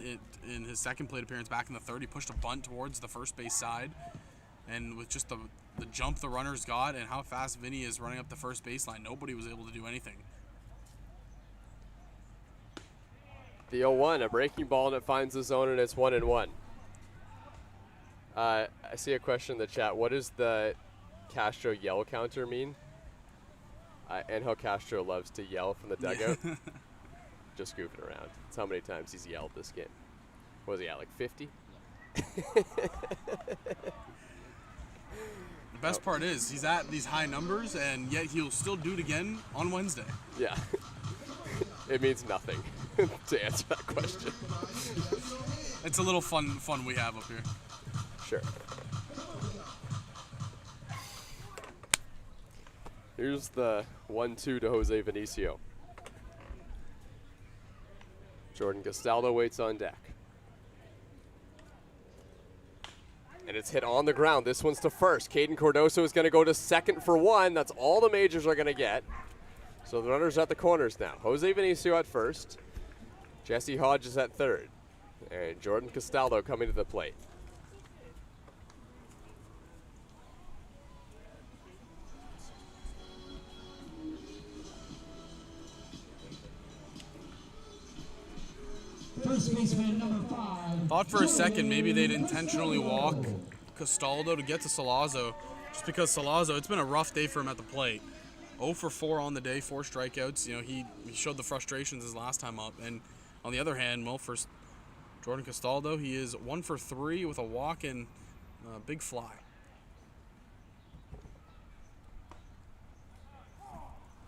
in his second plate appearance back in the 3rd. He pushed a bunt towards the first base side, and with just the jump the runners got and how fast Vinny is running up the first baseline, nobody was able to do anything. The 0-1, a breaking ball, and it finds the zone, and it's 1-1. I see a question in the chat. What does the Castro yell counter mean? And how Castro loves to yell from the dugout. Just goofing around. That's how many times he's yelled this game. What was he at, like 50? The best part is he's at these high numbers, and yet he'll still do it again on Wednesday. Yeah. It means nothing to answer that question. It's a little fun we have up here. Sure. Here's the 1-2 to Jose Vinicio. Jordan Castaldo waits on deck. And it's hit on the ground. This one's to first. Caden Cardoso is going to go to second for 1. That's all the Majors are going to get. So the runners are at the corners now. Jose Vinicio at first. Jesse Hodges at third. And Jordan Castaldo coming to the plate. First baseman number 5. Thought for a second maybe they'd intentionally walk Castaldo to get to Salazzo, just because Salazzo, it's been a rough day for him at the plate. 0 for 4 on the day, 4 strikeouts. You know, he showed the frustrations his last time up. And on the other hand, well, for Jordan Castaldo, he is 1 for 3 with a walk and a big fly.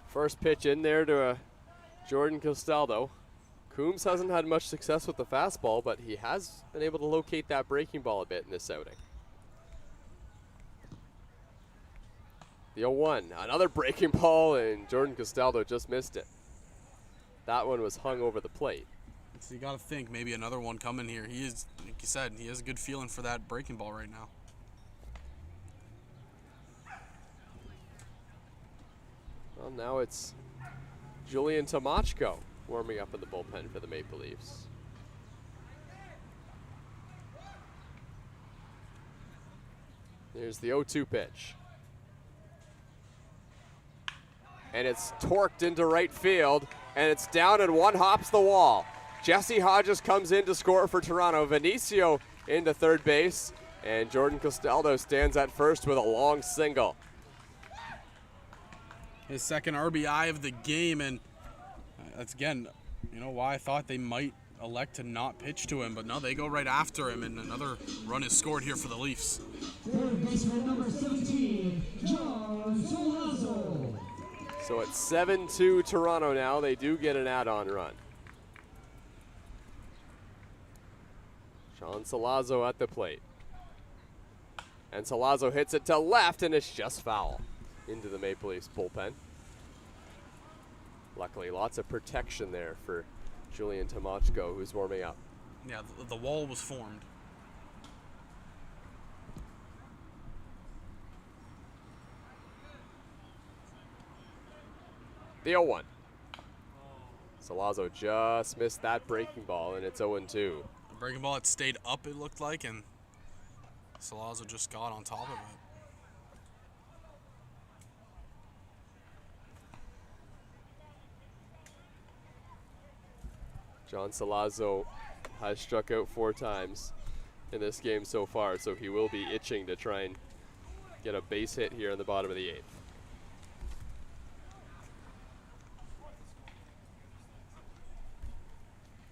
First pitch in there to Jordan Castaldo. Coombs hasn't had much success with the fastball, but he has been able to locate that breaking ball a bit in this outing. The 0-1, another breaking ball, and Jordan Castaldo just missed it. That one was hung over the plate. So you got to think maybe another one coming here. He is, like you said, he has a good feeling for that breaking ball right now. Well, now it's Julian Tomachko warming up in the bullpen for the Maple Leafs. Here's the 0-2 pitch. and it's torqued into right field, and it's down and one hops the wall. Jesse Hodges comes in to score for Toronto. Vinicio into third base, and Jordan Castaldo stands at first with a long single. His second RBI of the game, and that's again, why I thought they might elect to not pitch to him, but no, they go right after him, and another run is scored here for the Leafs. Third baseman number 17, John Solazzo. So it's 7-2 Toronto now. They do get an add-on run. John Solazzo at the plate. And Solazzo hits it to left, and it's just foul into the Maple Leafs bullpen. Luckily, lots of protection there for Julian Tomachko, who's warming up. Yeah, the wall was formed. The 0-1. Solazzo just missed that breaking ball, and it's 0-2. The breaking ball had stayed up, it looked like, and Solazzo just got on top of it. John Solazzo has struck out 4 times in this game so far, so he will be itching to try and get a base hit here in the bottom of the 8th.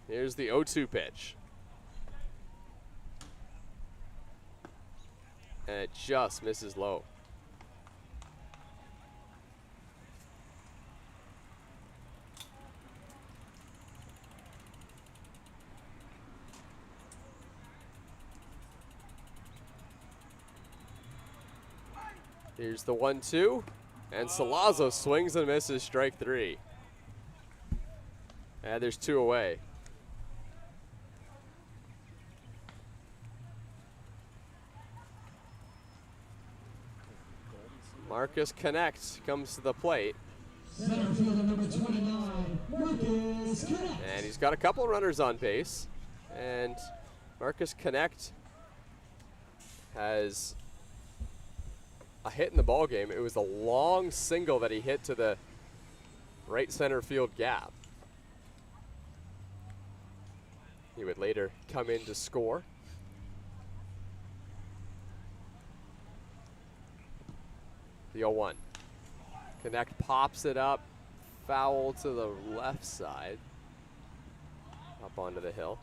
Here's the 0-2 pitch. And it just misses low. Here's the 1-2, and Solazzo swings and misses strike 3. And there's 2 away. Marcus Connect comes to the plate. Center fielder number 29, Marcus Connect. And he's got a couple runners on base. And Marcus Connect has a hit in the ball game. It was a long single that he hit to the right center field gap. He would later come in to score. The 0-1. Connect pops it up, foul to the left side, up onto the hill.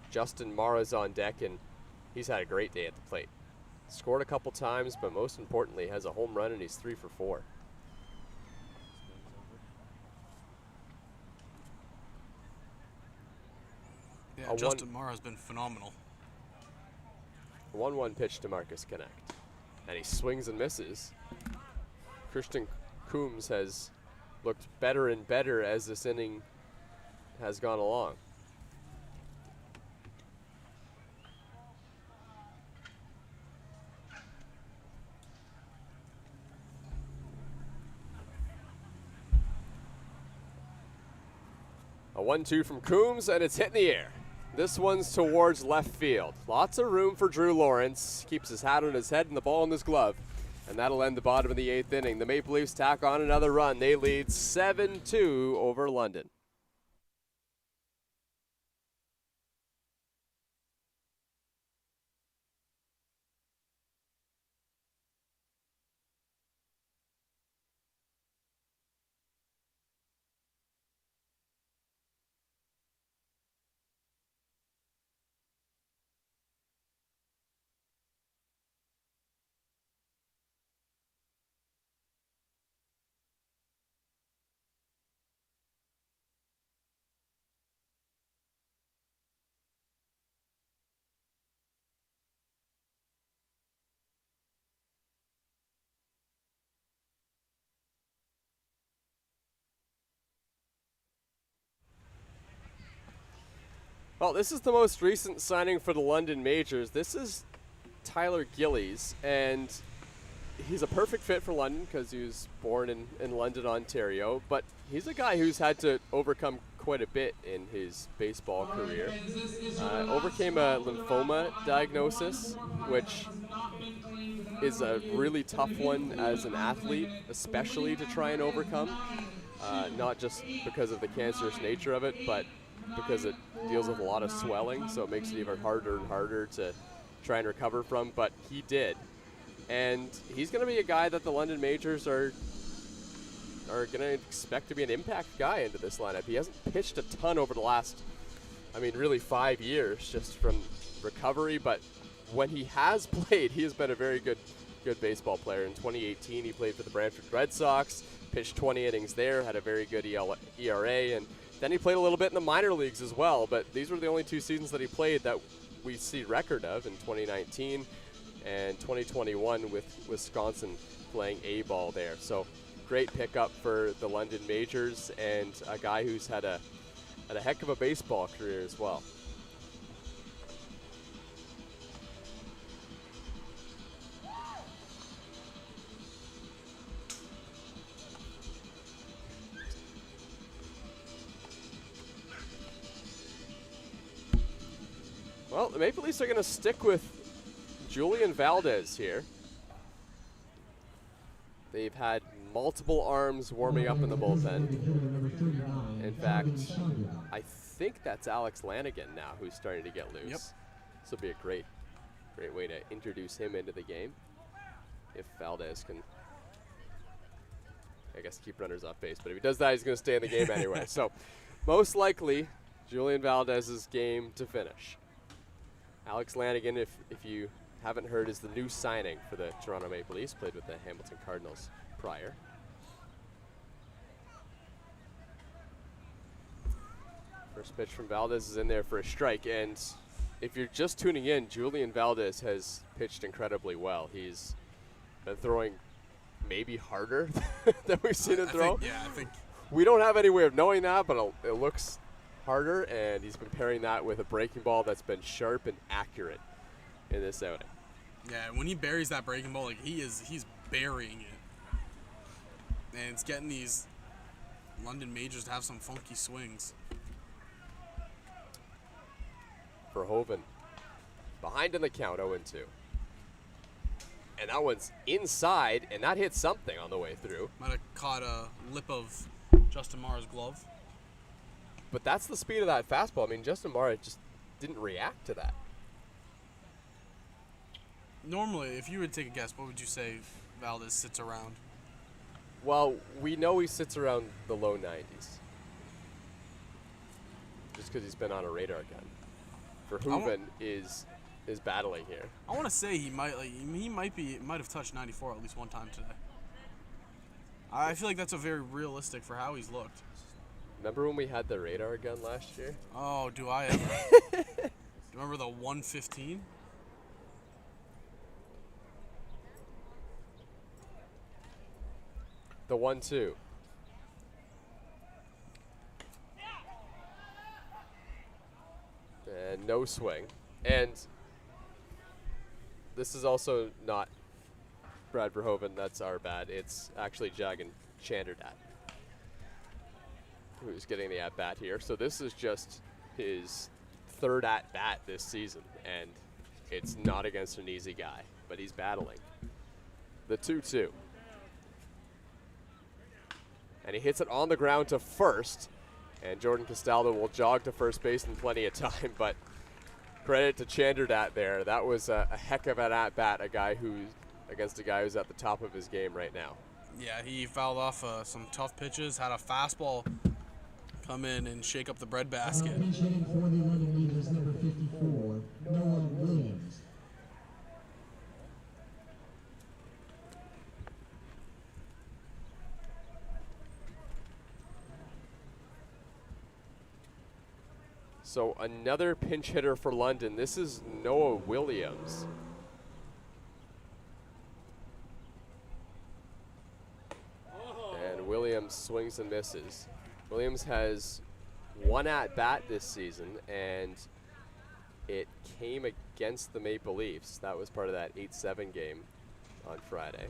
Justin Mara's on deck, and he's had a great day at the plate. Scored a couple times, but most importantly has a home run, and he's 3 for 4. Yeah, Justin Mara has been phenomenal. 1-1 pitch to Marcus Connect, and he swings and misses. Christian Coombs has looked better and better as this inning has gone along. A 1-2 from Coombs, and it's hit in the air. This one's towards left field. Lots of room for Drew Lawrence. Keeps his hat on his head and the ball in his glove. And that'll end the bottom of the 8th inning. The Maple Leafs tack on another run. They lead 7-2 over London. Well, this is the most recent signing for the London Majors. This is Tyler Gillies, and he's a perfect fit for London because he was born in London, Ontario, but he's a guy who's had to overcome quite a bit in his baseball career. Overcame a lymphoma diagnosis, which is a really tough one as an athlete, especially to try and overcome. Not just because of the cancerous nature of it, but because it deals with a lot of swelling, so it makes it even harder and harder to try and recover from, but he did. And he's going to be a guy that the London Majors are going to expect to be an impact guy into this lineup. He hasn't pitched a ton over the last, really 5 years just from recovery, but when he has played, he has been a very good baseball player. In 2018, he played for the Brantford Red Sox, pitched 20 innings there, had a very good ERA, and then he played a little bit in the minor leagues as well, but these were the only 2 seasons that he played that we see record of, in 2019 and 2021 with Wisconsin playing A-ball there. So great pickup for the London Majors, and a guy who's had a heck of a baseball career as well. Well, the Maple Leafs are going to stick with Julian Valdez here. They've had multiple arms warming up in the bullpen. In fact, I think that's Alex Lanigan now who's starting to get loose. Yep. This will be a great way to introduce him into the game. If Valdez can, I guess, keep runners off base. But if he does that, he's going to stay in the game anyway. So most likely, Julian Valdez's game to finish. Alex Lanigan, if you haven't heard, is the new signing for the Toronto Maple Leafs, played with the Hamilton Cardinals prior. First pitch from Valdez is in there for a strike, and if you're just tuning in, Julian Valdez has pitched incredibly well. He's been throwing maybe harder than we've seen him throw. I think. We don't have any way of knowing that, but it looks harder, and he's been pairing that with a breaking ball that's been sharp and accurate in this outing. Yeah, when he buries that breaking ball, he's burying it. And it's getting these London Majors to have some funky swings. Verhoeven behind in the count, 0-2. And that one's inside, and that hit something on the way through. Might have caught a lip of Justin Marr's glove. But that's the speed of that fastball. Justin Marra just didn't react to that. Normally, if you would take a guess, what would you say Valdez sits around? Well, we know he sits around the low 90s. Just because he's been on a radar gun. Verhoeven is battling here. I want to say he might have touched 94 at least one time today. I feel like that's a very realistic for how he's looked. Remember when we had the radar gun last year? Oh, do I ever? Do you remember the 115? The 1-2. And no swing. And this is also not Brad Verhoeven. That's our bad. It's actually Jagan Chanderdat who's getting the at-bat here. So this is just his third at-bat this season, and it's not against an easy guy, but he's battling. The 2-2. And he hits it on the ground to first, and Jordan Castaldo will jog to first base in plenty of time, but credit to Chanderdat there. That was a heck of an at-bat, against a guy who's at the top of his game right now. Yeah, he fouled off some tough pitches, had a fastball come in and shake up the breadbasket. Hitting for the London Majors, number 54, Noah Williams. So another pinch hitter for London. This is Noah Williams. And Williams swings and misses. Williams has one at-bat this season, and it came against the Maple Leafs. That was part of that 8-7 game on Friday.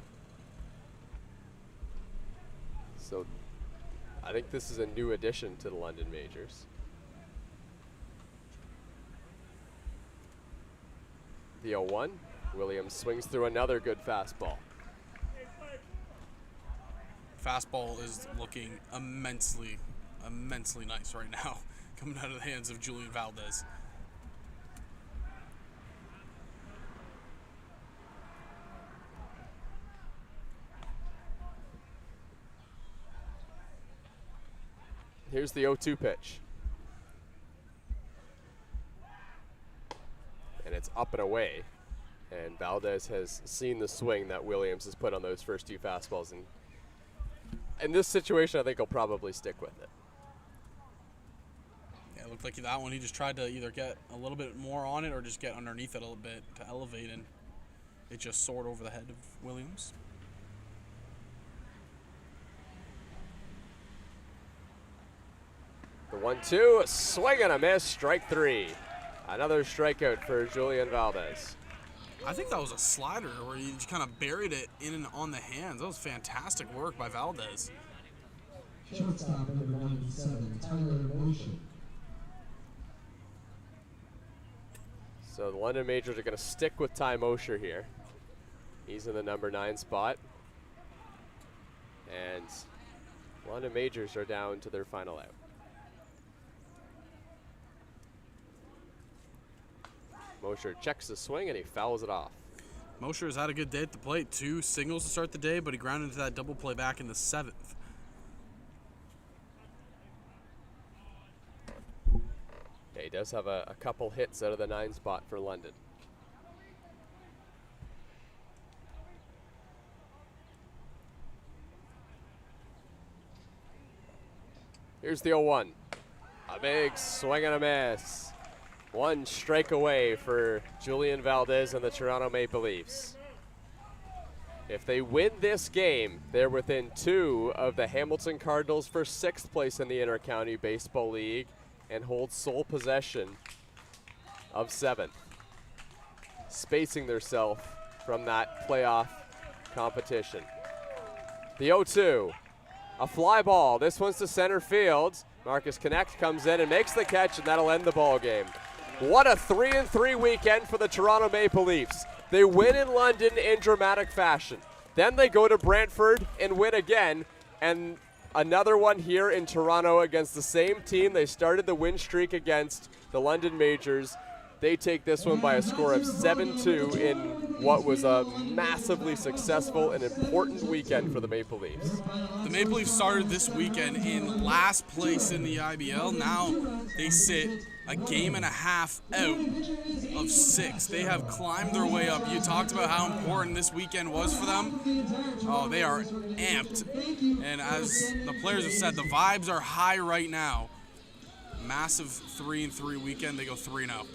So I think this is a new addition to the London Majors. The 0-1. Williams swings through another good fastball. Fastball is looking immensely nice right now, coming out of the hands of Julian Valdez. Here's the 0-2 pitch. And it's up and away. And Valdez has seen the swing that Williams has put on those first two fastballs. And in this situation, I think he'll probably stick with it. Yeah, it looked like that one he just tried to either get a little bit more on it or just get underneath it a little bit to elevate, and it just soared over the head of Williams. The 1-2, a swing and a miss, strike 3. Another strikeout for Julian Valdez. I think that was a slider where he just kind of buried it in and on the hands. That was fantastic work by Valdez. Shortstop number 97, Tyler Motion. So the London Majors are going to stick with Ty Mosher here. He's in the number 9 spot. And London Majors are down to their final out. Mosher checks the swing and he fouls it off. Mosher has had a good day at the plate. 2 singles to start the day, but he grounded into that double play back in the 7th. Yeah, he does have a couple hits out of the 9 spot for London. Here's the 0-1. A big swing and a miss. 1 strike away for Julian Valdez and the Toronto Maple Leafs. If they win this game, they're within 2 of the Hamilton Cardinals for 6th place in the Inter-County Baseball League and hold sole possession of 7th, spacing themselves from that playoff competition. The 0-2, a fly ball. This one's to center field. Marcus Connect comes in and makes the catch, and that'll end the ball game. What a 3-3 weekend for the Toronto Maple Leafs. They win in London in dramatic fashion. Then they go to Brantford and win again, and another one here in Toronto against the same team they started the win streak against, the London Majors. They take this one by a score of 7-2 in what was a massively successful and important weekend for the Maple Leafs. The Maple Leafs started this weekend in last place in the IBL. Now they sit a game and a half out of 6. They have climbed their way up. You talked about how important this weekend was for them. Oh, they are amped. And as the players have said, the vibes are high right now. Massive 3-3 weekend. They go 3-0.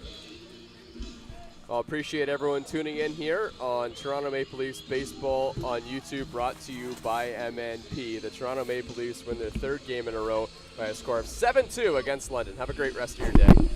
I'll appreciate everyone tuning in here on Toronto Maple Leafs Baseball on YouTube, brought to you by MNP. The Toronto Maple Leafs win their 3rd game in a row by a score of 7-2 against London. Have a great rest of your day.